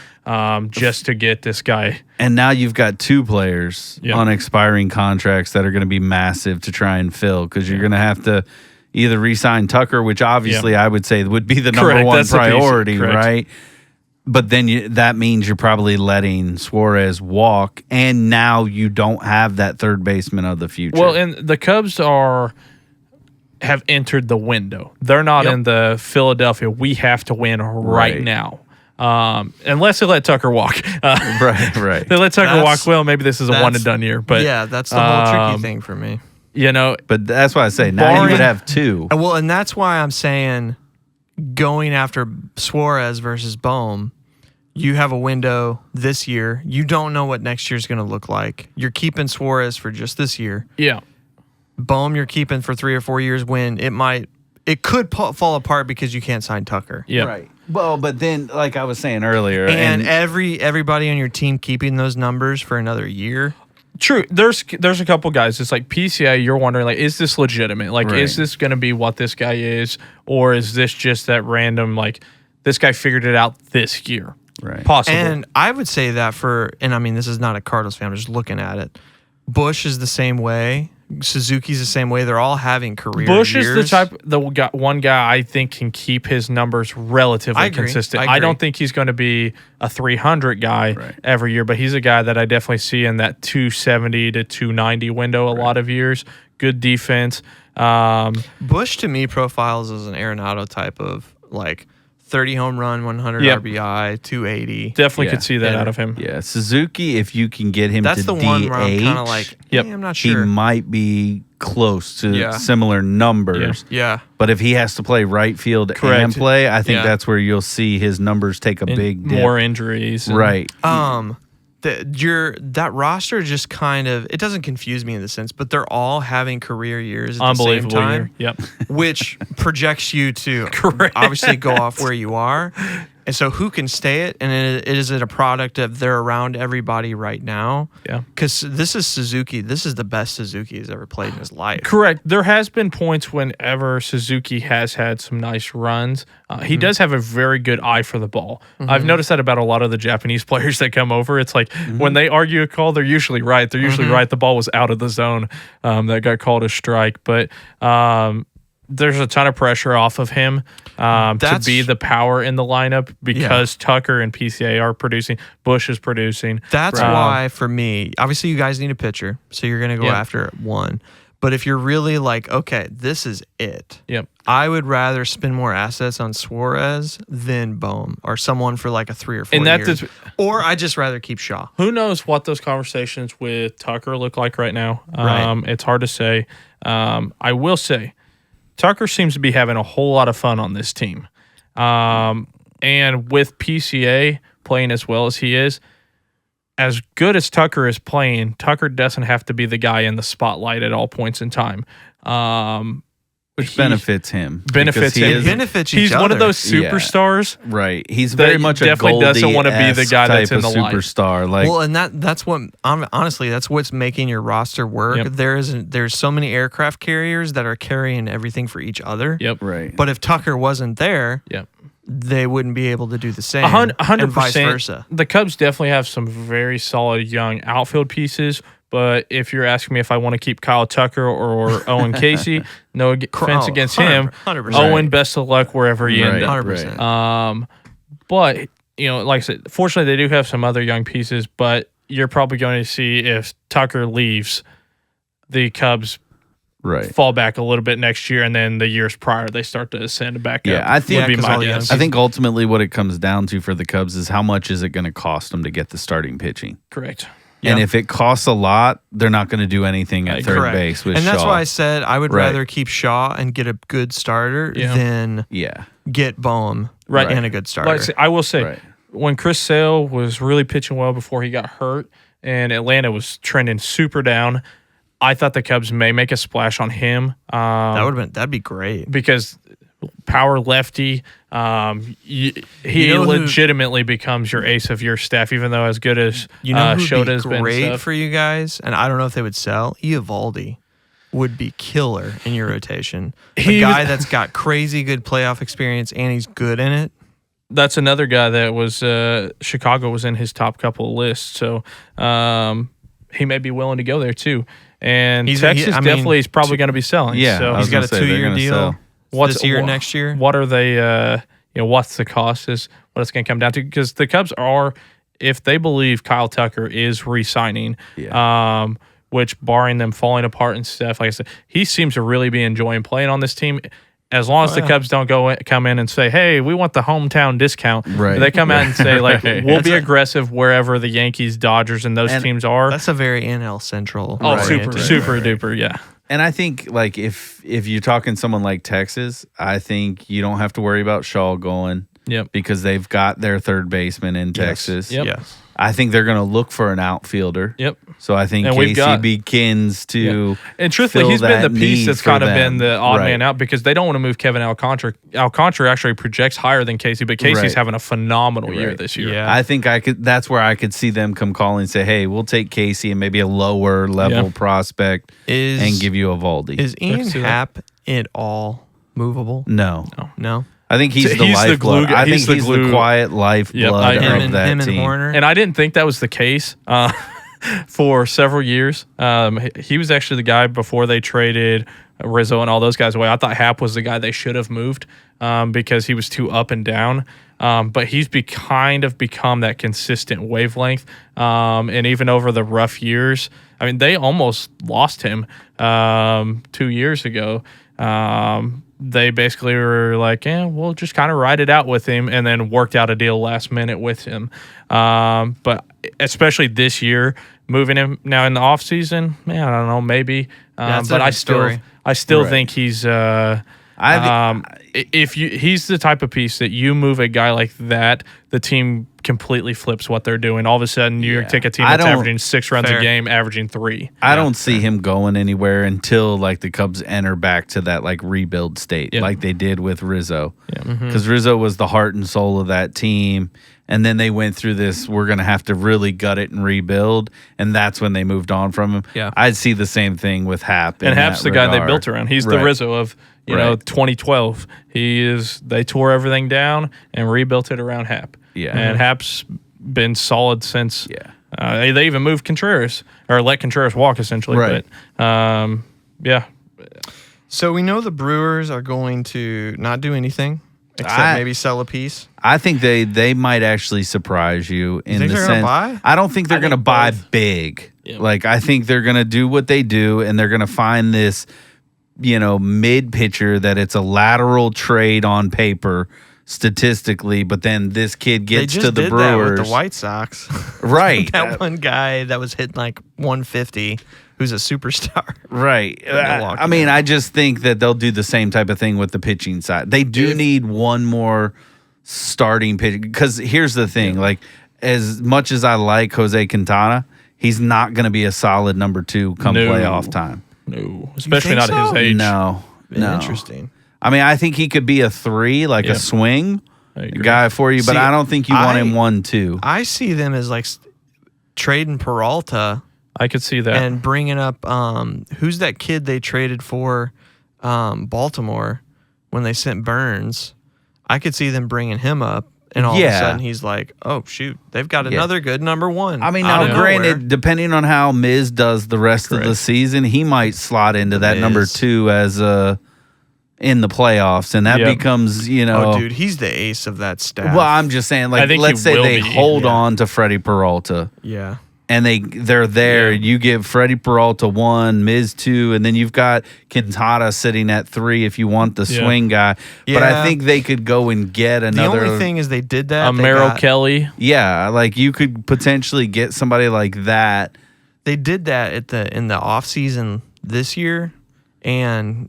just to get this guy. And now you've got 2 players on expiring contracts that are going to be massive to try and fill because you're going to have to either re-sign Tucker, which obviously I would say would be the number one priority, right? But then that means you're probably letting Suarez walk, and now you don't have that third baseman of the future. Well, and the Cubs have entered the window. They're not in the Philadelphia, we have to win right now. Unless they let Tucker walk. Right. They let Tucker walk. Well, maybe this is a one and done year. But yeah, that's the whole tricky thing for me. You know, but that's why I say now you would have 2. Well, and that's why I'm saying going after Suarez versus Boehm, you have a window this year. You don't know what next year's going to look like. You're keeping Suarez for just this year. Yeah. Boehm you're keeping for 3 or 4 years when it could fall apart because you can't sign Tucker. Yeah. Right. Well, but then like I was saying earlier, and everybody on your team keeping those numbers for another year. True. There's a couple guys. It's like PCA. You're wondering, like, is this legitimate? Like, is this going to be what this guy is, or is this just that random? Like, this guy figured it out this year. Right. Possible. And I would say that and I mean, this is not a Cardinals fan. I'm just looking at it. Bush is the same way. Suzuki's the same way. They're all having career Bush years. is the one guy I think can keep his numbers relatively consistent. I don't think he's going to be a 300 guy every year, but he's a guy that I definitely see in that 270 to 290 window a lot of years. Good defense. Bush to me profiles as an Arenado type of like 30 home run, 100 RBI, 280. Definitely could see that out of him. Yeah, Suzuki, if you can get him That's to the one where I'm kind of like, I'm not sure. He might be close to similar numbers. Yeah. But if he has to play right field and play, I think that's where you'll see his numbers take a big dip. More injuries. Right. That roster just kind of, it doesn't confuse me in the sense, but they're all having career years at the same time. Yep. Which projects you to obviously go off where you are. And so who can stay it? And is it a product of they're around everybody right now? Yeah. Because this is Suzuki. This is the best Suzuki has ever played in his life. Correct. There has been points whenever Suzuki has had some nice runs. He does have a very good eye for the ball. I've noticed that about a lot of the Japanese players that come over. It's like when they argue a call, they're usually right. They're usually right. The ball was out of the zone that got called a strike. But there's a ton of pressure off of him to be the power in the lineup because Tucker and PCA are producing. Bush is producing. That's why, for me, obviously you guys need a pitcher, so you're going to go after one. But if you're really like, okay, this is it. Yep. I would rather spend more assets on Suarez than Boehm or someone for like a 3 or 4 years. Or I just rather keep Shaw. Who knows what those conversations with Tucker look like right now? It's hard to say. I will say, Tucker seems to be having a whole lot of fun on this team. And with PCA playing as well as he is, as good as Tucker is playing, Tucker doesn't have to be the guy in the spotlight at all points in time. Which benefits him. Benefits each He's other. one of those superstars. Right. He's very much a definitely doesn't want to be the guy that's in the superstar. Like, well, and that's what honestly that's what's making your roster work. Yep. There's so many aircraft carriers that are carrying everything for each other. Yep. Right. But if Tucker wasn't there, they wouldn't be able to do the same. 100%. And vice versa. The Cubs definitely have some very solid young outfield pieces. But if you're asking me if I want to keep Kyle Tucker or Owen Casey, no offense against him. 100%. Owen, best of luck wherever you end up. 100%. But, like I said, fortunately, they do have some other young pieces, but you're probably going to see if Tucker leaves, the Cubs fall back a little bit next year, and then the years prior, they start to ascend back up. I think, would be my guess. I think ultimately what it comes down to for the Cubs is how much is it going to cost them to get the starting pitching. Correct. And if it costs a lot, they're not going to do anything at third base with Shaw. And that's why I said I would rather keep Shaw and get a good starter than get Boehm and a good starter. I will say, when Chris Sale was really pitching well before he got hurt and Atlanta was trending super down, I thought the Cubs may make a splash on him. That'd be great. Because power lefty, he legitimately becomes your ace of your staff, even though as good as Shota's been. Great for you guys, and I don't know if they would sell. Eovaldi would be killer in your rotation. A guy that's got crazy good playoff experience and he's good in it. That's another guy that was Chicago was in his top couple of lists, so he may be willing to go there too. And Texas definitely is probably going to be selling. Yeah, so he's got a 2-year deal. This year, next year. What are they? What's the cost? Is what it's going to come down to? Because the Cubs are, if they believe Kyle Tucker is re-signing, which barring them falling apart and stuff, like I said, he seems to really be enjoying playing on this team. As long as the Cubs don't come in and say, "Hey, we want the hometown discount," they come out and say, "Like we'll be aggressive wherever the Yankees, Dodgers, and those teams are." That's a very NL Central. Super duper, yeah. And I think like if you're talking someone like Texas, I think you don't have to worry about Shaw going. Yep. Because they've got their third baseman in Texas. Yep. Yes. I think they're going to look for an outfielder. Yep. So I think Casey begins to. And truthfully, he's been the piece that's kind of been the odd man out because they don't want to move Kevin Alcantara. Alcantara actually projects higher than Casey, but Casey's having a phenomenal year this year. Yeah. I think that's where I could see them come calling and say, "Hey, we'll take Casey and maybe a lower level prospect and give you a Eovaldi." Is Ian Happ at all movable? No. I think he's the lifeblood. I think he's the quiet lifeblood of that team. Horner. And I didn't think that was the case for several years. He was actually the guy before they traded Rizzo and all those guys away. I thought Happ was the guy they should have moved because he was too up and down. But he's kind of become that consistent wavelength. And even over the rough years, I mean, they almost lost him 2 years ago. They basically were like, we'll just kind of ride it out with him and then worked out a deal last minute with him. But especially this year, moving him now in the offseason, I don't know, maybe. But I still think he's he's the type of piece that you move a guy like that, the team completely flips what they're doing. All of a sudden, you take a team that's averaging 6 runs a game, averaging 3. I don't see him going anywhere until like the Cubs enter back to that like rebuild state, like they did with Rizzo. Because Rizzo was the heart and soul of that team. And then they went through this, we're going to have to really gut it and rebuild. And that's when they moved on from him. Yeah. I'd see the same thing with Happ. And Happ's the guy they built around. He's the Rizzo of 2012. They tore everything down and rebuilt it around Happ. Yeah. And Happ's been solid since. Yeah. They even moved Contreras or let Contreras walk essentially. Right. But So we know the Brewers are going to not do anything except maybe sell a piece. I think they might actually surprise you in the sense. Buy? I don't think they're going to buy big. Yeah. Like I think they're going to do what they do, and they're going to find this, mid pitcher that it's a lateral trade on paper statistically, but then this kid gets to the Brewers. That with the White Sox, right? That one guy that was hitting like 150. Who's a superstar. Right. I mean, I just think that they'll do the same type of thing with the pitching side. They do need one more starting pitcher. Because here's the thing. Like, as much as I like Jose Quintana, he's not going to be a solid number 2 come playoff time. No. Especially not at his age. No. Interesting. I mean, I think he could be a 3, like a swing guy for you, but I don't think you want him 1-2. I see them as like trading Peralta. I could see that. And bringing up, who's that kid they traded for Baltimore when they sent Burns? I could see them bringing him up, and all of a sudden he's like, oh, shoot, they've got another good number one. I mean, out now of granted, nowhere. depending on how Miz does the rest of the season, he might slot into that number Miz. 2 as in the playoffs, and that becomes, Oh, dude, he's the ace of that staff. Well, I'm just saying, I think let's he say will they be, hold on to Freddie Peralta. Yeah. And they're there. Yeah. You give Freddie Peralta 1, Miz 2, and then you've got Quintana sitting at 3 if you want the swing guy. But I Yeah. think they could go and get another. The only thing is they did that. Merrill Kelly. Yeah, like you could potentially get somebody like that. They did that in the off season this year, and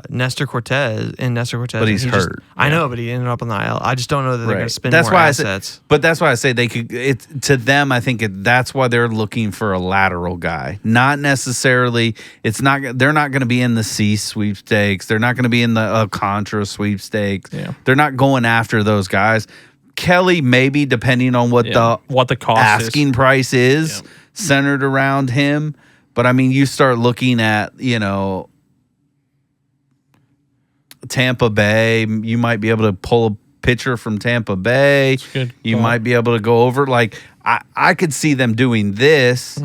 Nestor Cortez. But he's hurt. I know, but he ended up on the IL. I just don't know that they're going to spend That's more why assets. But that's why I say they could. To them, I think that's why they're looking for a lateral guy. Not necessarily. It's not. They're not going to be in the C sweepstakes. They're not going to be in the Contra sweepstakes. Yeah. They're not going after those guys. Kelly, maybe depending on what the cost asking price is, centered around him. But I mean, you start looking at Tampa Bay, you might be able to pull a pitcher from Tampa Bay. You might be able to go over. Like, I could see them doing this,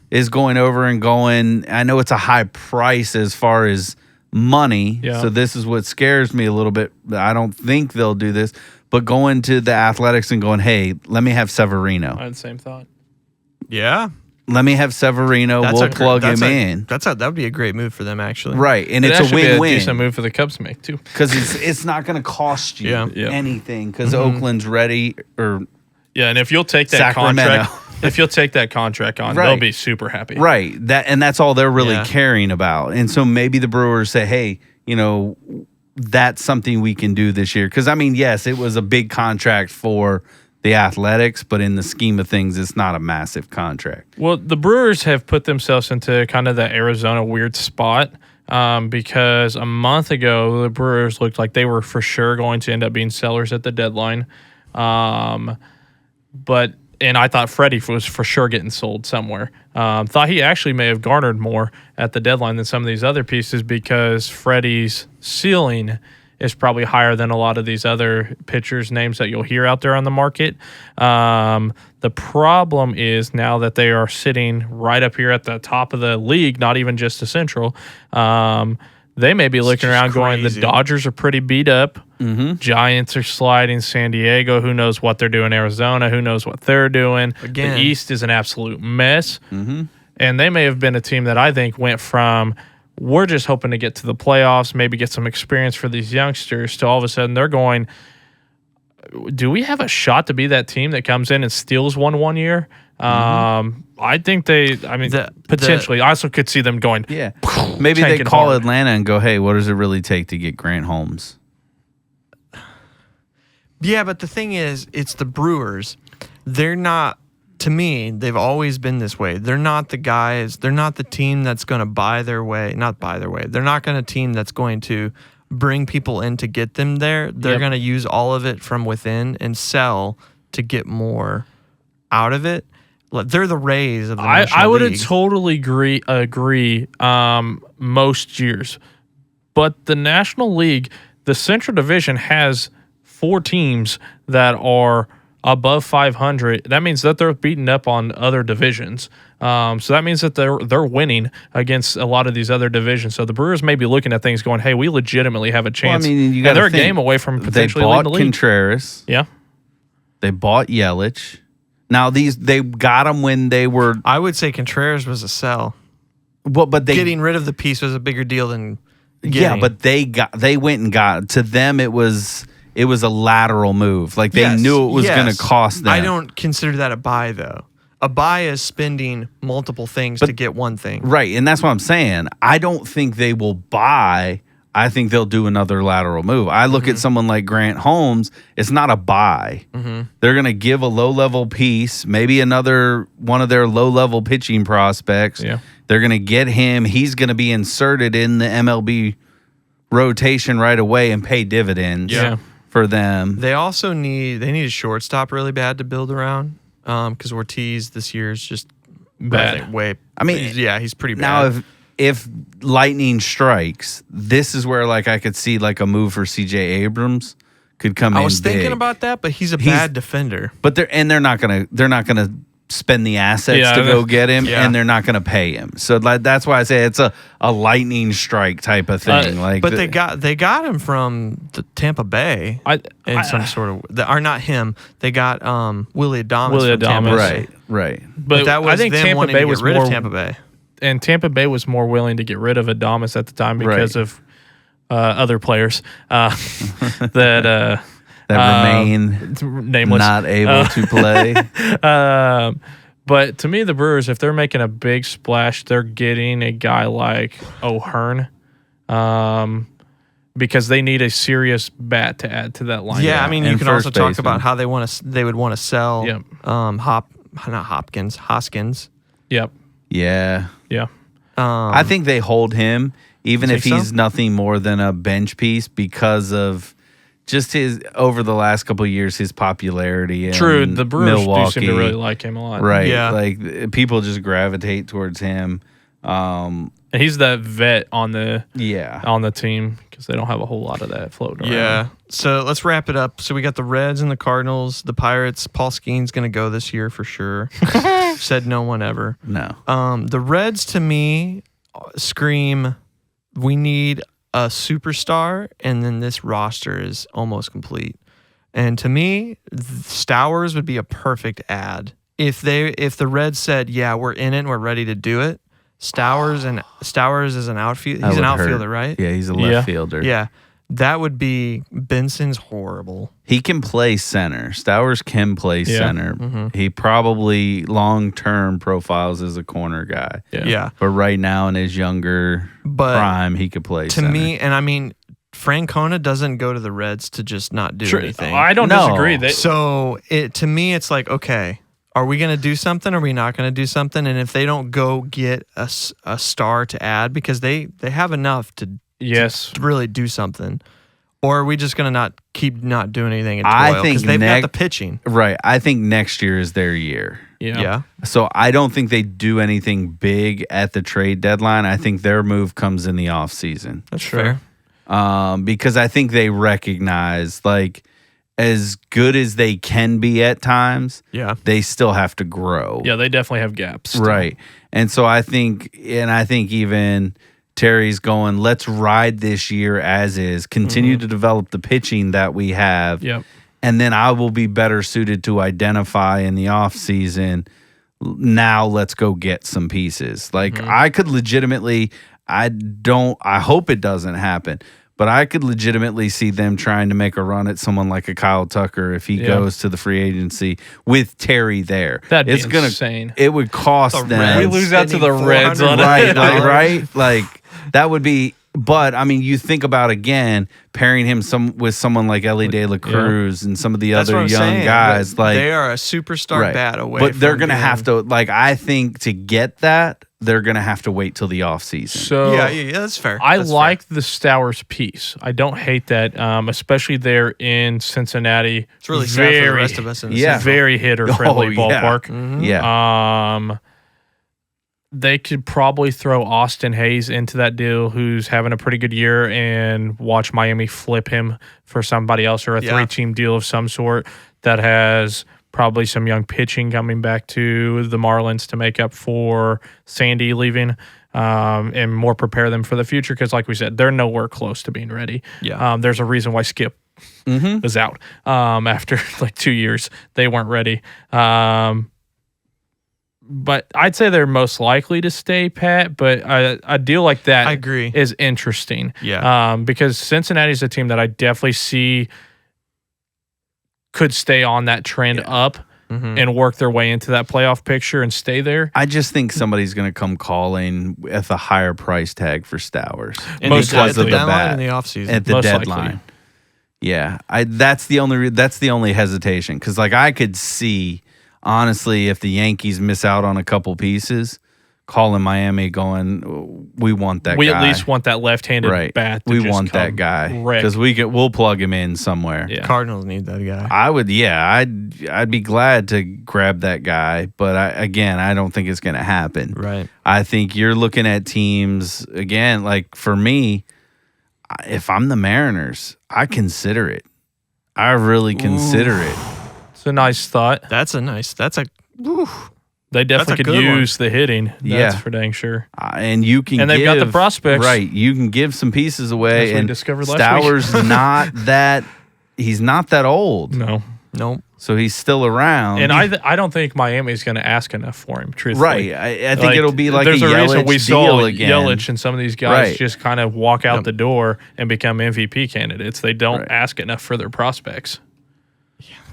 is going over and going. I know it's a high price as far as money. Yeah. So this is what scares me a little bit. I don't think they'll do this. But going to the Athletics and going, hey, let me have Severino. I had the same thought. Yeah. Let me have Severino. We'll plug him in. That would be a great move for them, actually. Right. And it's It a actually be win-win. a decent move for the Cubs to make, too. Because it's not going to cost you Yeah. anything because Oakland's ready or Yeah, and if you'll take that Sacramento. contract on, Right. they'll be super happy. right that's all they're really Yeah. caring about. And so maybe the Brewers say, hey, that's something we can do this year. Because I mean, yes, it was a big contract for the Athletics, but in the scheme of things, it's not a massive contract. Well, the Brewers have put themselves into kind of the Arizona weird spot because a month ago, the Brewers looked like they were for sure going to end up being sellers at the deadline. And I thought Freddie was for sure getting sold somewhere. Thought he actually may have garnered more at the deadline than some of these other pieces because Freddie's ceiling is probably higher than a lot of these other pitchers' names that you'll hear out there on the market. The problem is now that they are sitting right up here at the top of the league, not even just the Central, they may be looking around going, the Dodgers are pretty beat up. Mm-hmm. Giants are sliding. San Diego, who knows what they're doing. Arizona, who knows what they're doing. Again. The East is an absolute mess. Mm-hmm. And they may have been a team that I think went from, we're just hoping to get to the playoffs, maybe get some experience for these youngsters, to all of a sudden they're going, do we have a shot to be that team that comes in and steals one year? I think potentially. I also could see them going, Yeah. Maybe they tanking call hard. Atlanta and go, hey, what does it really take to get Grant Holmes? Yeah, but the thing is, it's the Brewers. They're not, to me, they've always been this way. They're not the guys, they're not the team that's going to not buy their way. They're not going to team that's going to bring people in to get them there. They're going to use all of it from within and sell to get more out of it. They're the Rays of the National I would League. totally agree most years. But the National League, the Central Division has 4 teams that are above 500. That means that they're beating up on other divisions. So that means that they're winning against a lot of these other divisions. So the Brewers may be looking at things going, hey, we legitimately have a chance. Well, I mean, you and gotta they're a think, game away from they potentially bought leading the league. Contreras. Yeah. They bought Yelich. Now they got them when they were I would say Contreras was a sell. well, but they Getting rid of the piece was a bigger deal than getting. yeah, but they went and got to them. It was a lateral move. Like they knew it was going to cost them. I don't consider that a buy, though. A buy is spending multiple things to get one thing. Right, and that's what I'm saying. I don't think they will buy. I think they'll do another lateral move. I look at someone like Grant Holmes. It's not a buy. They're going to give a low-level piece, maybe another one of their low-level pitching prospects. Yeah. They're going to get him. He's going to be inserted in the MLB rotation right away and pay dividends for them. They also need a shortstop really bad to build around because Ortiz this year is just Bad. He's pretty bad. Now, if lightning strikes, this is where like I could see like a move for C.J. Abrams could come in. I was thinking big. about that, but he's a bad defender. But they're not gonna spend the assets to go get him, and they're not gonna pay him. So that's why I say it's a lightning strike type of thing. But they got him from the Tampa Bay some sort of or not him. They got Willie Adames from Tampa Bay. Right. But that was I think them Tampa wanting Bay to was get rid more of Tampa Bay. And Tampa Bay was more willing to get rid of Adames at the time because of other players that remain nameless, not able to play. But to me, the Brewers, if they're making a big splash, they're getting a guy like O'Hearn, because they need a serious bat to add to that lineup. Yeah, I mean, you And can also first talk baseman. about how they would want to sell Hoskins. Yep. Yeah. Yeah. I think they hold him even if he's nothing more than a bench piece because of just his over the last couple of years, his popularity. True, the Brewers Milwaukee, do seem to really like him a lot. Right. Yeah. Like people just gravitate towards him. And he's that vet on the Yeah. team because they don't have a whole lot of that floating around. Yeah. So let's wrap it up. So we got the Reds and the Cardinals, the Pirates. Paul Skeen's going to go this year for sure. Said no one ever. No. The Reds to me scream, we need a superstar, and then this roster is almost complete. And to me, Stowers would be a perfect ad. If the Reds said, yeah, we're in it and we're ready to do it, Stowers is an outfielder. He's an outfielder, right? Yeah, he's a left fielder. Yeah. That would be Benson's horrible. He can play center. Stowers can play center. Mm-hmm. He probably long-term profiles as a corner guy. Yeah. But right now in his younger prime, he could play To center. me, and I mean, Francona doesn't go to the Reds to just not do anything. I don't disagree. So to me, it's like, okay, are we going to do something? Or are we not going to do something? And if they don't go get a star to add, because they have enough to really do something, or are we just going to keep not doing anything and toil? Because they've got the pitching. Right. I think next year is their year. Yeah. So I don't think they do anything big at the trade deadline. I think their move comes in the offseason. That's fair. Because I think they recognize, like, as good as they can be at times, they still have to grow. Yeah, they definitely have gaps. Still. Right. And so I think even Terry's going, let's ride this year as is, continue to develop the pitching that we have. Yep. And then I will be better suited to identify in the offseason. Now let's go get some pieces. Like I could legitimately, I hope it doesn't happen, but I could legitimately see them trying to make a run at someone like a Kyle Tucker if he goes to the free agency with Terry there. That'd be insane. It would cost them. We lose out to the Reds on right, right. That would be. But I mean, you think about again pairing him with someone like Ellie De La Cruz and some of the other young guys. Like they are a superstar bat away. But they're gonna have to. Like I think to get that, they're gonna have to wait till the offseason. So yeah, that's fair. I like the Stowers piece. I don't hate that, especially there in Cincinnati. It's really sad for the rest of us. In the very hitter friendly ballpark. Mm-hmm. Yeah. They could probably throw Austin Hayes into that deal, who's having a pretty good year, and watch Miami flip him for somebody else or a 3-team deal of some sort that has probably some young pitching coming back to the Marlins to make up for Sandy leaving, and more prepare them for the future. Because, like we said, they're nowhere close to being ready. Yeah. There's a reason why Skip was out after like 2 years. They weren't ready. But I'd say they're most likely to stay pat. But a deal like that, I agree, is interesting. Yeah. Because Cincinnati's a team that I definitely see could stay on that trend up and work their way into that playoff picture and stay there. I just think somebody's going to come calling with a higher price tag for Stowers. Most likely at the deadline in the offseason. At the Most deadline. likely. Yeah. That's the only hesitation. Because like I could see, honestly, if the Yankees miss out on a couple pieces, calling Miami going, we want that guy. We at least want that left-handed bat. We want that guy because we'll plug him in somewhere. Yeah. Cardinals need that guy. I would, I'd be glad to grab that guy, but I don't think it's going to happen. Right. I think you're looking at teams again. Like for me, if I'm the Mariners, I consider it. I really consider it. It's a nice thought. They definitely could good one. use the hitting. That's for dang sure. And you can And they've got the prospects. Right. You can give some pieces away. As we And discovered last week. Stowers he's not that old. No. Nope. So he's still around. And I don't think Miami's going to ask enough for him, truthfully. Right. I think it'll be like there's a a reason Yelich we saw deal again. Yelich and some of these guys Right. just kind of walk out the door and become MVP candidates. They don't Right. ask enough for their prospects.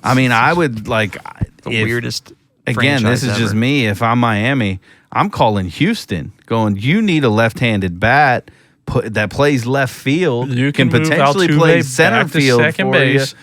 I mean, I would like The weirdest. Again, this franchise is just ever. me. If I'm Miami, I'm calling Houston, going, you need a left-handed bat that plays left field. You can move potentially Altuve play center back to field second for base. you.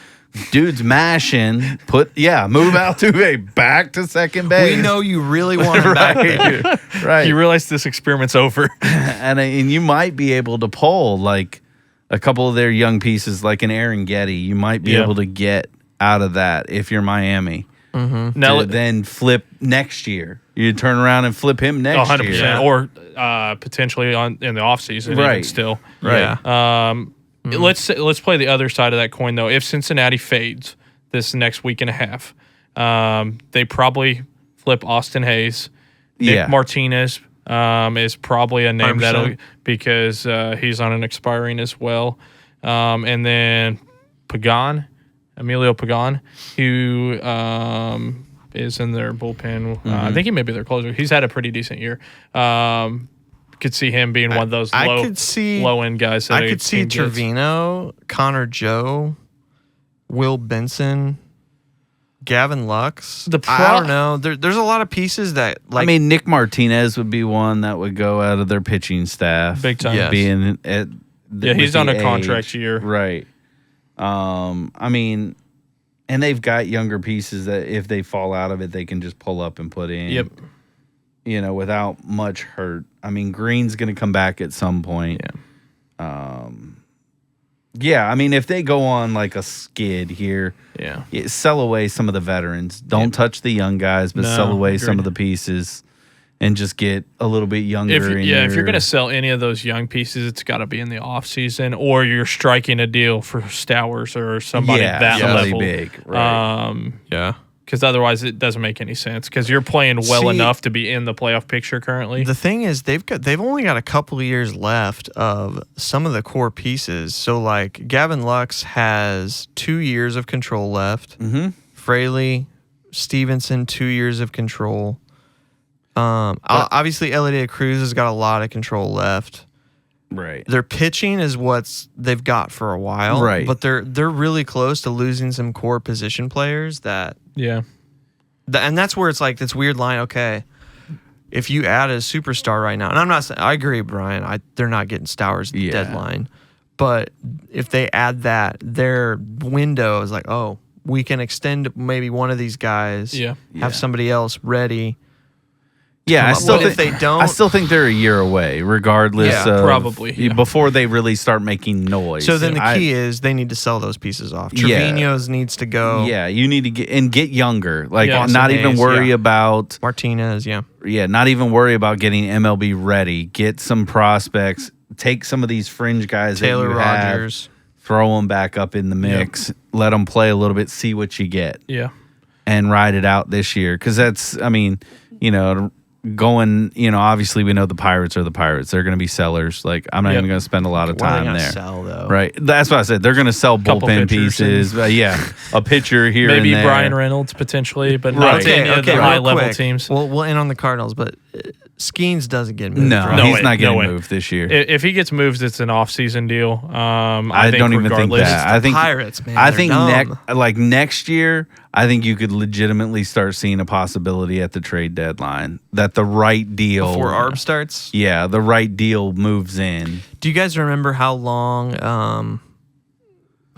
Dude's mashing. Move Altuve back to second base. We know you really want him back there. right. You realize this experiment's over. and you might be able to pull like a couple of their young pieces, like an Aaron Getty. You might be able to get out of that if you're Miami. Now, Then flip next year. You turn around and flip him next 100%. year. Or potentially in the offseason, even Right. still. Right. Yeah. Let's play the other side of that coin, though. If Cincinnati fades this next week and a half, they probably flip Austin Hayes. Nick Martinez is probably a name 100%. because he's on an expiring as well. And then Emilio Pagan, who is in their bullpen. I think he may be their closer. He's had a pretty decent year. Could see him being one of those low end guys. That I could see team gets. Trevino, Connor Joe, Will Benson, Gavin Lux. I don't know. There's a lot of pieces that like. I mean, Nick Martinez would be one that would go out of their pitching staff. Big time. Yes. Being at He's on a contract year. Right. I mean, and they've got younger pieces that if they fall out of it, they can just pull up and put in. Yep. Without much hurt. I mean, Green's going to come back at some point. Yeah. I mean, if they go on like a skid here, sell away some of the veterans. Don't touch the young guys, but sell away some of the pieces and just get a little bit younger. If you're going to sell any of those young pieces, it's got to be in the off season, or you're striking a deal for Stowers or somebody level. Big. Right. Yeah. Because otherwise it doesn't make any sense. Because you're playing well enough to be in the playoff picture currently. The thing is, they've only got a couple of years left of some of the core pieces. So like Gavin Lux has 2 years of control left. Mm-hmm. Fraley, Stevenson, 2 years of control. Obviously, Elliot Cruz has got a lot of control left. Right. Their pitching is what they've got for a while. Right. But they're really close to losing some core position players that. Yeah. And that's where it's like this weird line. Okay, if you add a superstar right now, and I'm not saying I agree, Brian. They're not getting Stowers deadline, but if they add that, their window is like, oh, we can extend maybe one of these guys. Have somebody else ready. Yeah, I still think if they don't. I still think they're a year away, regardless. of probably, before they really start making noise. So then the key is they need to sell those pieces off. Trevino's needs to go. Yeah, you need to get younger. Like Austin not even Hayes, worry about Martinez. not even worry about getting MLB ready. Get some prospects. Take some of these fringe guys. Taylor that you Rogers. have, throw them back up in the mix. Let them play a little bit. See what you get. Yeah, and ride it out this year because that's. I mean, going, obviously we know the Pirates are the Pirates. They're going to be sellers. Like I'm not even going to spend a lot of time there. Sell though, right? That's what I said. They're going to sell bullpen pieces. A pitcher here, maybe and there. Brian Reynolds potentially, but Right. not any of the real high level quick. teams. We'll end on the Cardinals, but Skeens doesn't get moved. No, right? he's not No getting way. moved this year. If he gets moved, it's an off-season deal. I think don't even think regardless, that. I think Pirates, man. I they're think dumb. next year, I think you could legitimately start seeing a possibility at the trade deadline that the right deal before ARB starts. Yeah, the right deal moves in. Do you guys remember how long?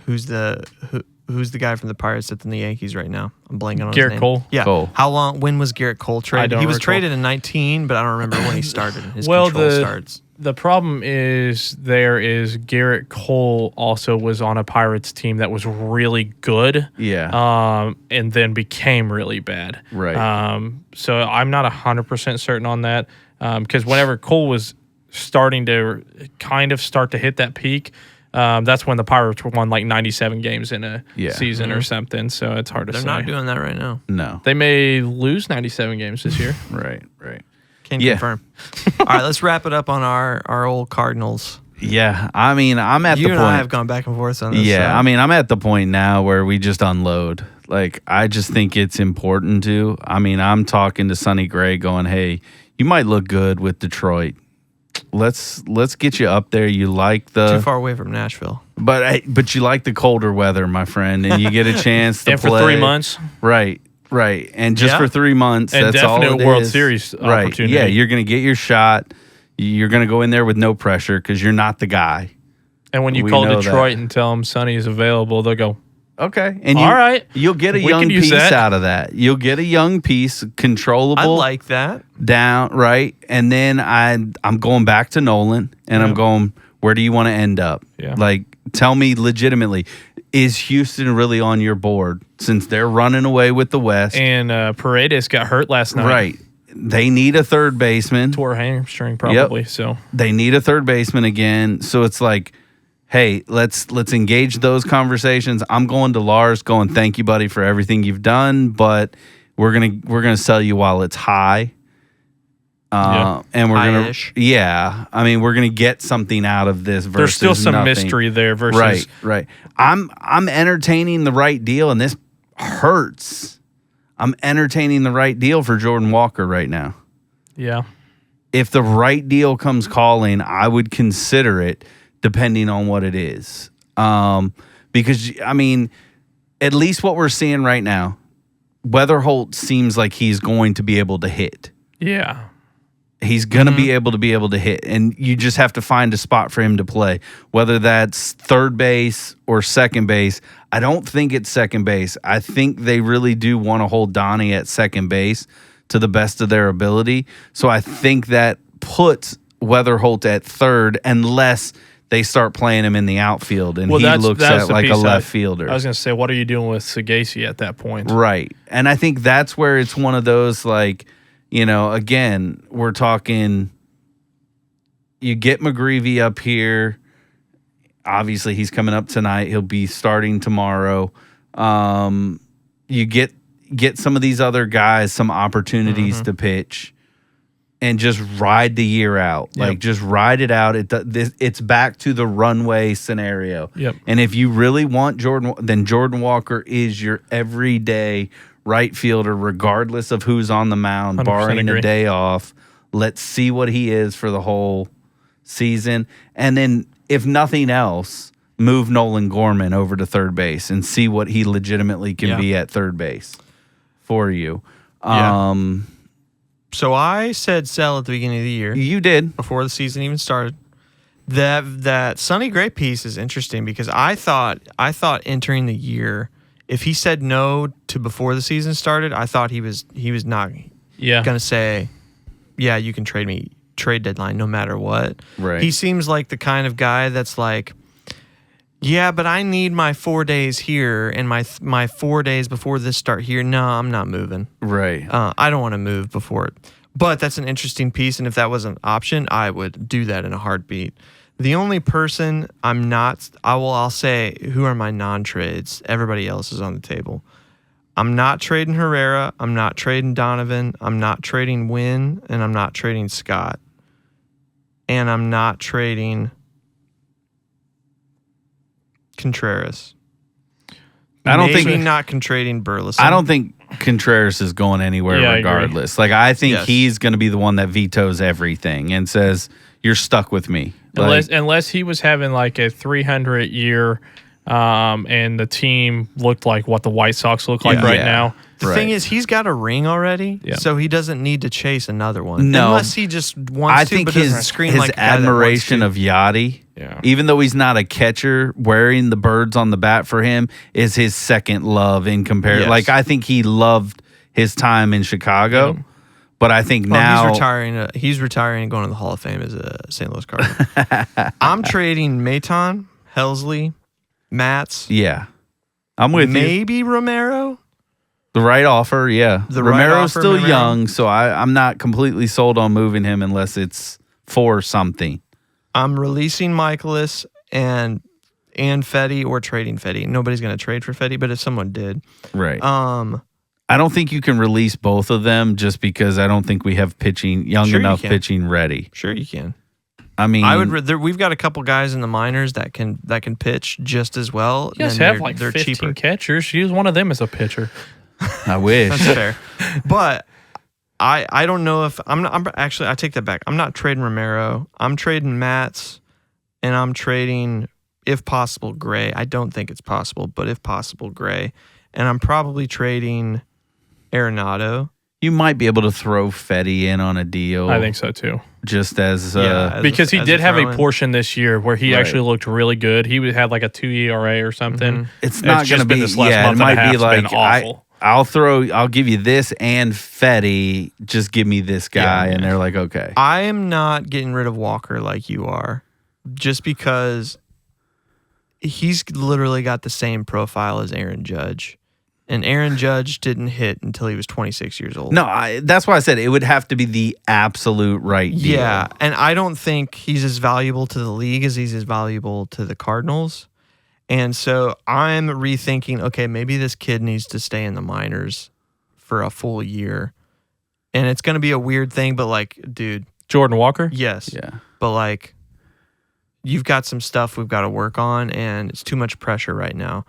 Who's the guy from the Pirates that's in the Yankees right now? I'm blanking on his Garrett name. Cole? Yeah. Cole. How long? When was Garrett Cole traded? He was recall. traded in 19, but I don't remember when he started. His Well, control starts. The problem is Garrett Cole also was on a Pirates team that was really good. Yeah. And then became really bad. Right. So I'm not 100% certain on that because whenever Cole was starting to kind of start to hit that peak, That's when the Pirates won like 97 games in a season Mm-hmm. or something. So it's hard to They're say. not doing that right now. No. They may lose 97 games this year. Right. Can Yeah. confirm. All right, let's wrap it up on our old Cardinals. Yeah. I mean, I'm at You the and point. I have gone back and forth on this. Yeah, I mean, I'm at the point now where we just unload. Like, I just think it's important to. I mean, I'm talking to Sonny Gray going, hey, you might look good with Detroit. Let's get you up there. You like too the far away from Nashville. but you like the colder weather, my friend, and you get a chance to And play. for 3 months. Right. And just Yeah. for 3 months, And that's all definite it World is. Series Right. opportunity. Yeah, you're going to get your shot. You're going to go in there with no pressure because you're not the guy. And when you We call know Detroit that. and tell them Sonny is available, they'll go, Okay. And all right. You'll get a We young can use piece that. out of that. You'll get a young piece, controllable. I like that. Down, right? And then I'm going back to Nolan, and I'm Yeah. going, where do you want to end up? Yeah. Like, tell me legitimately, is Houston really on your board since they're running away with the West? And Paredes got hurt last night. Right. They need a third baseman. Tore a hamstring probably. So They need a third baseman again. So it's like, hey, let's engage those conversations. I'm going to Lars, going, thank you, buddy, for everything you've done, but we're gonna sell you while it's high. And we're High-ish. I mean, we're gonna get something out of this. Versus there's still some nothing. mystery there versus Right. I'm entertaining the right deal, and this hurts. I'm entertaining the right deal for Jordan Walker right now. Yeah. If the right deal comes calling, I would consider it, depending on what it is. Because, I mean, at least what we're seeing right now, Weatherholt seems like he's going to be able to hit. Yeah. He's going to be able to hit, and you just have to find a spot for him to play, whether that's third base or second base. I don't think it's second base. I think they really do want to hold Donnie at second base to the best of their ability. So I think that puts Weatherholt at third unless they start playing him in the outfield and he looks at the like a piece left fielder. I was going to say, what are you doing with Sagasi at that point? Right. And I think that's where it's one of those, like, you know, again, we're talking, you get McGreevy up here. Obviously, he's coming up tonight. He'll be starting tomorrow. You get some of these other guys some opportunities to pitch and just ride the year out. Yep. Like, just ride it out. It's back to the runway scenario. Yep. And if you really want Jordan, then Jordan Walker is your everyday right fielder, regardless of who's on the mound, 100% barring agree. a day off. Let's see what he is for the whole season. And then, if nothing else, move Nolan Gorman over to third base and see what he legitimately can be at third base for you. Yeah. So I said sell at the beginning of the year, You did. before the season even started. That Sonny Gray piece is interesting because I thought entering the year, if he said no to before the season started, I thought he was not Yeah. gonna say, yeah, you can trade me trade deadline no matter what. Right. He seems like the kind of guy that's like, yeah, but I need my 4 days here and my 4 days before this start here. No, I'm not moving. Right. I don't want to move before it. But that's an interesting piece, and if that was an option, I would do that in a heartbeat. The only person I'll say, who are my non-trades? Everybody else is on the table. I'm not trading Herrera. I'm not trading Donovan. I'm not trading Wynn, and I'm not trading Scott. And I'm not trading Contreras. I don't Maybe think not trading Burleson. I don't think Contreras is going anywhere Yeah, I agree. regardless. Like, I think Yes. he's going to be the one that vetoes everything and says, "You're stuck with me." Like, Unless he was having like a 300 year, and the team looked like what the White Sox look like right Yeah. now. The Right. thing is, he's got a ring already, Yeah. so he doesn't need to chase another one. No. Unless he just wants I to, think but doesn't his scream like a guy that admiration wants of Yachty, Yeah. even though he's not a catcher, wearing the birds on the bat for him is his second love in comparison. Yes. Like, I think he loved his time in Chicago, but I think to. Well, now he's retiring. He's retiring and going to the Hall of Fame as a St. Louis Cardinal. I'm trading Maton, Helsley, Matz, yeah, I'm with you. maybe Romero. The right offer, yeah. The right Romero's offer, still Romero. young, so I'm not completely sold on moving him unless it's for something. I'm releasing Michaelis and and Fetty or trading Fetty. Nobody's going to trade for Fetty, but if someone did. Right. I don't think you can release both of them just because I don't think we have young enough pitching ready. Sure you can. I mean, we've got a couple guys in the minors that can pitch just as well. You guys have like 15 cheaper catchers. Use one of them as a pitcher. I wish. That's fair. But I don't know if I'm actually I take that back. I'm not trading Romero. I'm trading Matz, and I'm trading, if possible, Gray. I don't think it's possible, but if possible, Gray. And I'm probably trading Arenado. You might be able to throw Fetty in on a deal. I think so too. Just as because he did have a portion this year where he actually looked really good. He had like a 2 ERA or something. It's not going to be this last month. It might be like awful. I'll give you this and Fetty. Just give me this guy, and they're like, okay. I am not getting rid of Walker like you are, just because he's literally got the same profile as Aaron Judge. And Aaron Judge didn't hit until he was 26 years old. No, that's why I said it would have to be the absolute right deal. Yeah, and I don't think he's as valuable to the league as he's as valuable to the Cardinals. And so I'm rethinking, okay, maybe this kid needs to stay in the minors for a full year. And it's going to be a weird thing, but like, dude. Jordan Walker? Yes. Yeah. But like, you've got some stuff we've got to work on, and it's too much pressure right now.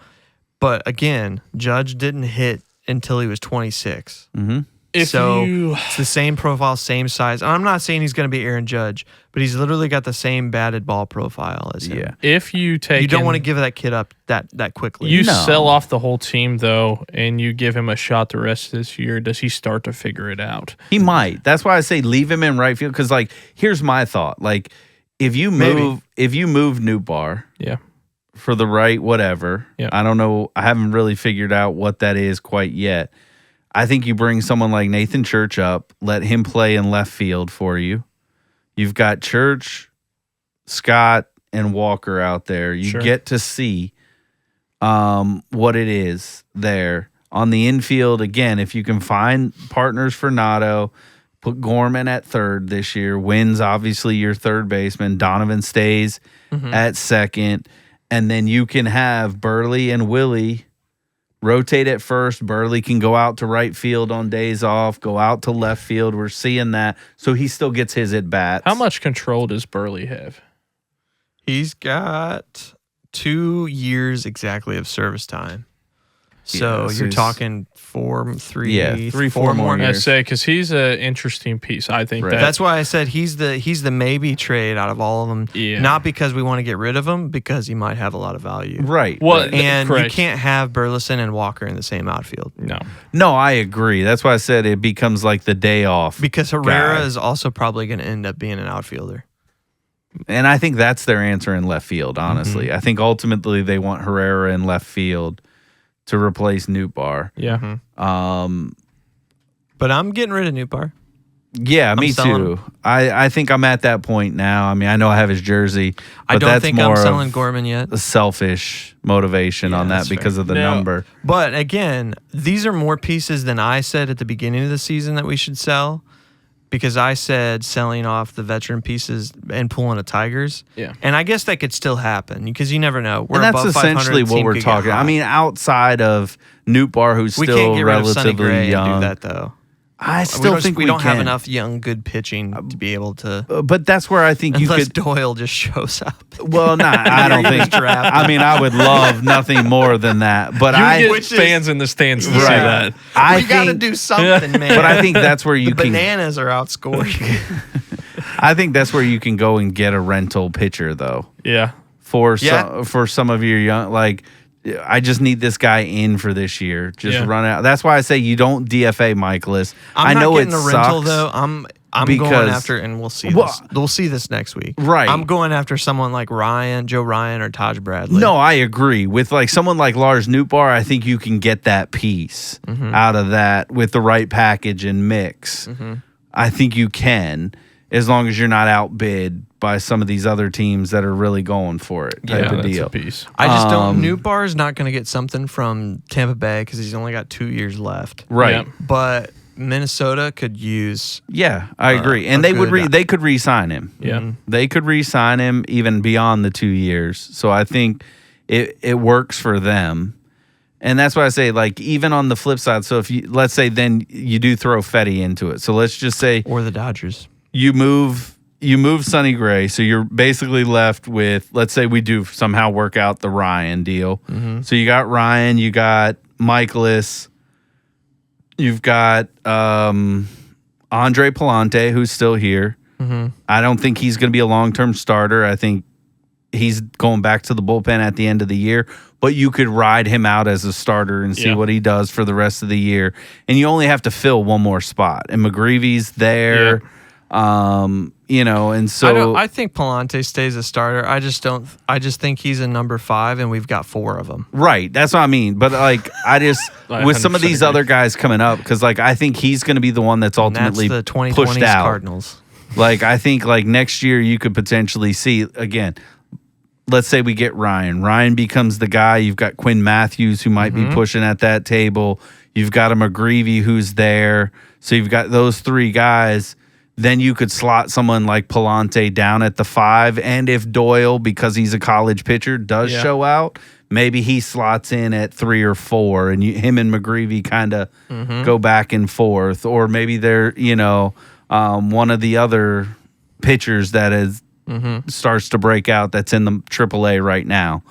But again, Judge didn't hit until he was 26. Mm-hmm. It's the same profile, same size. And I'm not saying he's going to be Aaron Judge, but he's literally got the same batted ball profile as him. Yeah. If you don't want to give that kid up that quickly. You sell off the whole team though, and you give him a shot the rest of this year. Does he start to figure it out? He might. That's why I say leave him in right field. Because like, here's my thought: like, if you move Newbar, for the right whatever. Yeah. I don't know. I haven't really figured out what that is quite yet. I think you bring someone like Nathan Church up, let him play in left field for you. You've got Church, Scott, and Walker out there. You get to see what it is there. On the infield, again, if you can find partners for Nato, put Gorman at third this year. Wins, obviously, your third baseman. Donovan stays at second. And then you can have Burley and Willie rotate at first. Burley can go out to right field on days off, go out to left field. We're seeing that. So he still gets his at-bats. How much control does Burley have? He's got 2 years exactly of service time. So you're talking 4 more years. I say because he's an interesting piece. I think that's why I said he's the maybe trade out of all of them. Yeah. Not because we want to get rid of him, because he might have a lot of value. Right. Well, and you can't have Burleson and Walker in the same outfield. No, I agree. That's why I said it becomes like the day off. Because Herrera is also probably going to end up being an outfielder. And I think that's their answer in left field, honestly. I think ultimately they want Herrera in left field to replace Newbar. Yeah. But I'm getting rid of Newbar. Yeah, me too. I think I'm at that point now. I mean, I know I have his jersey, but I don't that's think more I'm selling Gorman yet. A selfish motivation on that because of the number. But again, these are more pieces than I said at the beginning of the season that we should sell. Because I said selling off the veteran pieces and pulling a Tigers. Yeah. And I guess that could still happen because you never know. And that's essentially what we're talking. I mean, outside of Newbar, who's still relatively young. Do that, though. I still think we don't have enough young, good pitching to be able to. But that's where I think unless you could. Doyle just shows up. Well, I don't think. I mean, I would love nothing more than that. But get fans in the stands to see that. We got to do something, man. But I think that's where you can. Bananas are outscoring. I think that's where you can go and get a rental pitcher, though. Yeah. For some of your young, like. I just need this guy in for this year. Just run out. That's why I say you don't DFA Michaelis. I know it's a rental though. I'm going after, and we'll see this. We'll see this next week. Right. I'm going after someone like Joe Ryan, or Taj Bradley. No, I agree. With like someone like Lars Nootbaar, I think you can get that piece out of that with the right package and mix. I think you can, as long as you're not outbid by some of these other teams that are really going for it type of deal. I just don't. Nootbaar is not going to get something from Tampa Bay because he's only got 2 years left. Right. Yeah. But Minnesota could use. Yeah, I agree. And they could re-sign him. Yeah. They could re-sign him even beyond the 2 years. So I think it works for them. And that's why I say, like, even on the flip side, so if you, let's say then you do throw Fetty into it. So let's just say Or the Dodgers. you move Sonny Gray, so you're basically left with, let's say we do somehow work out the Ryan deal. So you got Ryan, you got Michaelis, you've got Andre Palante, who's still here. I don't think he's going to be a long-term starter. I think he's going back to the bullpen at the end of the year, but you could ride him out as a starter and see what he does for the rest of the year. And you only have to fill one more spot. And McGreevy's there. You know, and so I think Palante stays a starter. I just think he's a number 5 and we've got 4 of them. right, that's what I mean. But like I just with some of these 100% other guys coming up, because like I think he's going to be the one that's And that's ultimately the 2020s pushed out. Cardinals. Like I think like next year you could potentially see again. Let's say we get Ryan. Ryan becomes the guy. You've got Quinn Matthews who might be pushing at that table. You've got a McGreevy who's there. So you've got those 3 guys. Then you could slot someone like Palante down at the 5. And if Doyle, because he's a college pitcher, does show out, maybe he slots in at 3 or 4, and him and McGreevy kind of go back and forth. Or maybe they're, you know, one of the other pitchers that is starts to break out that's in the AAA right now.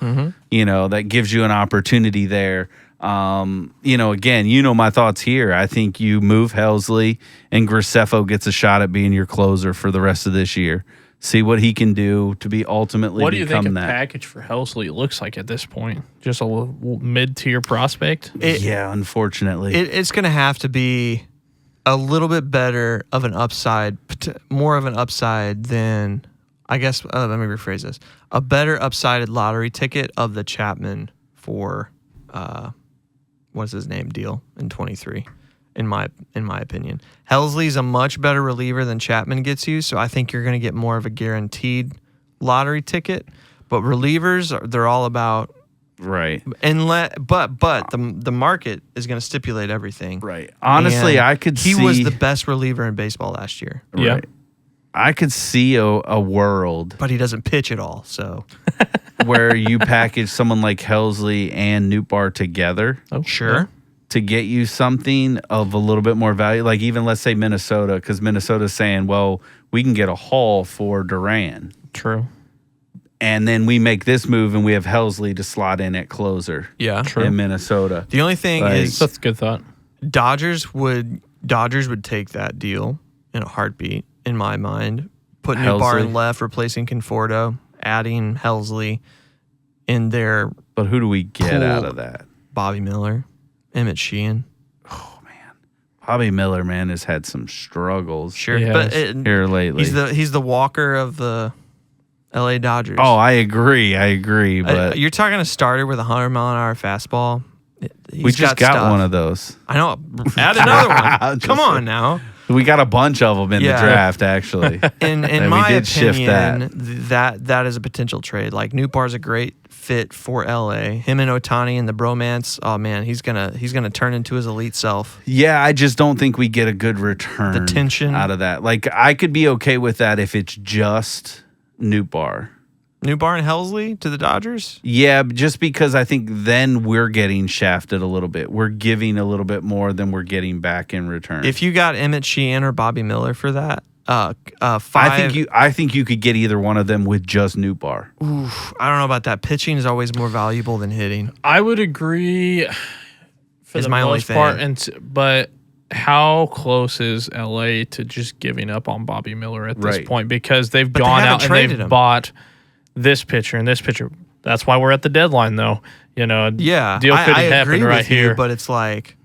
You know, that gives you an opportunity there. You know, again, you know my thoughts here. I think you move Helsley and Graceffo gets a shot at being your closer for the rest of this year. See what he can do to be ultimately What do you think a that. package for Helsley looks like at this point? Just a little mid-tier prospect? Yeah, unfortunately. It's going to have to be a little bit better of an upside, more of an upside than, I guess, let me rephrase this. A better upsided lottery ticket of the Chapman for, what's his name, deal in 23, in my opinion. Helsley's a much better reliever than Chapman gets you, so I think you're going to get more of a guaranteed lottery ticket. But relievers, they're all about... right. But the market is going to stipulate everything. Right. Honestly, And I could see... He was the best reliever in baseball last year. Yeah. Right. I could see a world But he doesn't pitch at all, so... where you package someone like Helsley and Nootbaar together Sure. to get you something of a little bit more value. Like even let's say Minnesota, because Minnesota's saying, well, we can get a haul for Duran. True. And then we make this move and we have Helsley to slot in at closer Yeah. in Minnesota. The only thing Like- is That's a good thought. Dodgers would take that deal in a heartbeat, in my mind. Put Nootbaar Helsley. in left, replacing Conforto, adding Helsley in there, But who do we get Pool. out of that? Bobby Miller, Emmett Sheehan. Bobby Miller, man, has had some struggles Sure. He But has. here lately. he's the Walker of the LA Dodgers. Oh, I agree. But You're talking a starter with a 100-mile-an-hour fastball. we just got one of those. I know. Add another one. Just Come on now. We got a bunch of them in Yeah. the draft, actually. In we my did shift opinion, that is a potential trade. Like Nootbaar's a great fit for LA. Him and Ohtani and the bromance. Oh man, he's gonna turn into his elite self. Yeah, I just don't think we get a good return The tension. out of that. Like I could be okay with that if it's just Nootbaar. Nootbaar and Helsley to the Dodgers. Yeah, just because I think then we're getting shafted a little bit. We're giving a little bit more than we're getting back in return. If you got Emmett Sheehan or Bobby Miller for that, I think you could get either one of them with just Nootbaar. I don't know about that. Pitching is always more valuable than hitting. I would agree for Is the my only most part, thing. but how close is LA to just giving up on Bobby Miller at this Right. point? Because they've But they gone haven't out and traded they've him. bought this pitcher and this pitcher. That's why we're at the deadline, though. You know, Yeah, deal could I happen agree right with you, here. but it's like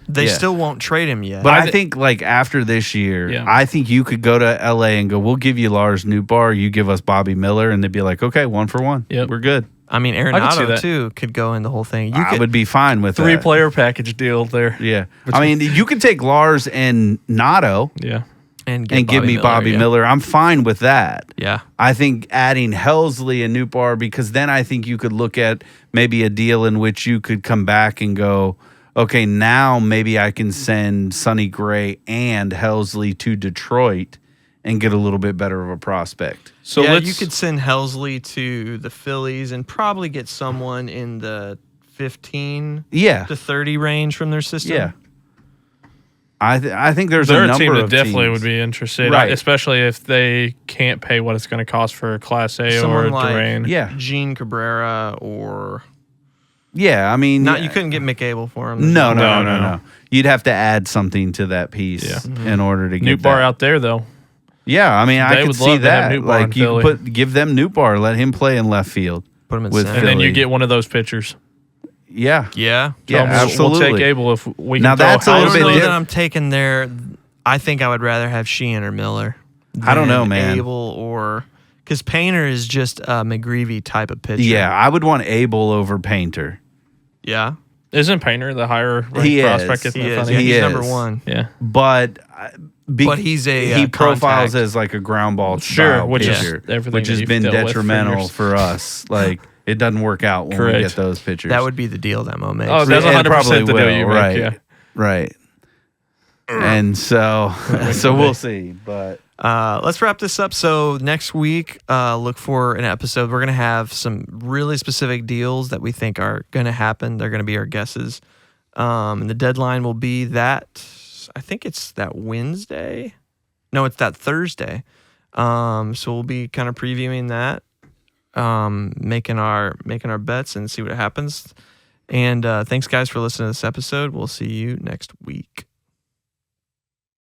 they Yeah. still won't trade him yet. But I think like after this year, Yeah. I think you could go to LA and go, we'll give you Lars Nootbaar, you give us Bobby Miller, and they'd be like, okay, 1 for 1. Yep. We're good. I mean, I could see Arenado that. too could go in the whole thing. I would be fine with that. 3-player package deal there. Yeah. I mean, you could take Lars and Nato Yeah. and give me Bobby yeah. Miller. I'm fine with that. Yeah, I think adding Helsley and Nootbaar, because then I think you could look at maybe a deal in which you could come back and go, okay, now maybe I can send Sonny Gray and Helsley to Detroit and get a little bit better of a prospect. So yeah, let's, you could send Helsley to the Phillies and probably get someone in the 15 Yeah. to 30 range from their system. Yeah. I think there's they're a a number team that of definitely teams. would be interested, Right. especially if they can't pay what it's going to cost for a Class A Someone or a like Duran. Yeah. Gene Cabrera or Yeah, I mean, not. You couldn't get McAble for him. No. No. You'd have to add something to that piece Yeah. in order to get Newt Bar that. out there, though. Yeah, I mean, I They could would see love to have that. Newt Bar in Like you Philly. give them Newt Bar, let him play in left field. Put him in with center. And then you Philly. get one of those pitchers. Yeah, Yeah. yeah, We'll absolutely. take Abel if we can Now throw that's a I little don't bit know diff- that I'm taking there. I think I would rather have Sheehan or Miller. I don't know, than man. Abel or because Painter is just a McGreevy type of pitcher. Yeah, I would want Abel over Painter. Yeah. Isn't Painter the higher He ranked prospect? is. Isn't He that is. funny? Yeah, He he's is. number one. Yeah. But He's a he profiles contact. as like a ground ball Sure, style which is pitcher, everything which that has you've been dealt with for detrimental years. for us. Like it doesn't work out when we Correct. get those pitchers. That would be the deal that Mo makes. Oh, that's It 100% probably the deal will, you make. right? Yeah. Right. And so we'll see. But Let's wrap this up. So next week, look for an episode. We're gonna have some really specific deals that we think are gonna happen. They're gonna be our guesses. And the deadline will be that I think it's that Wednesday. No, it's that Thursday. So we'll be kind of previewing that, making our bets and see what happens. And thanks guys for listening to this episode. We'll see you next week.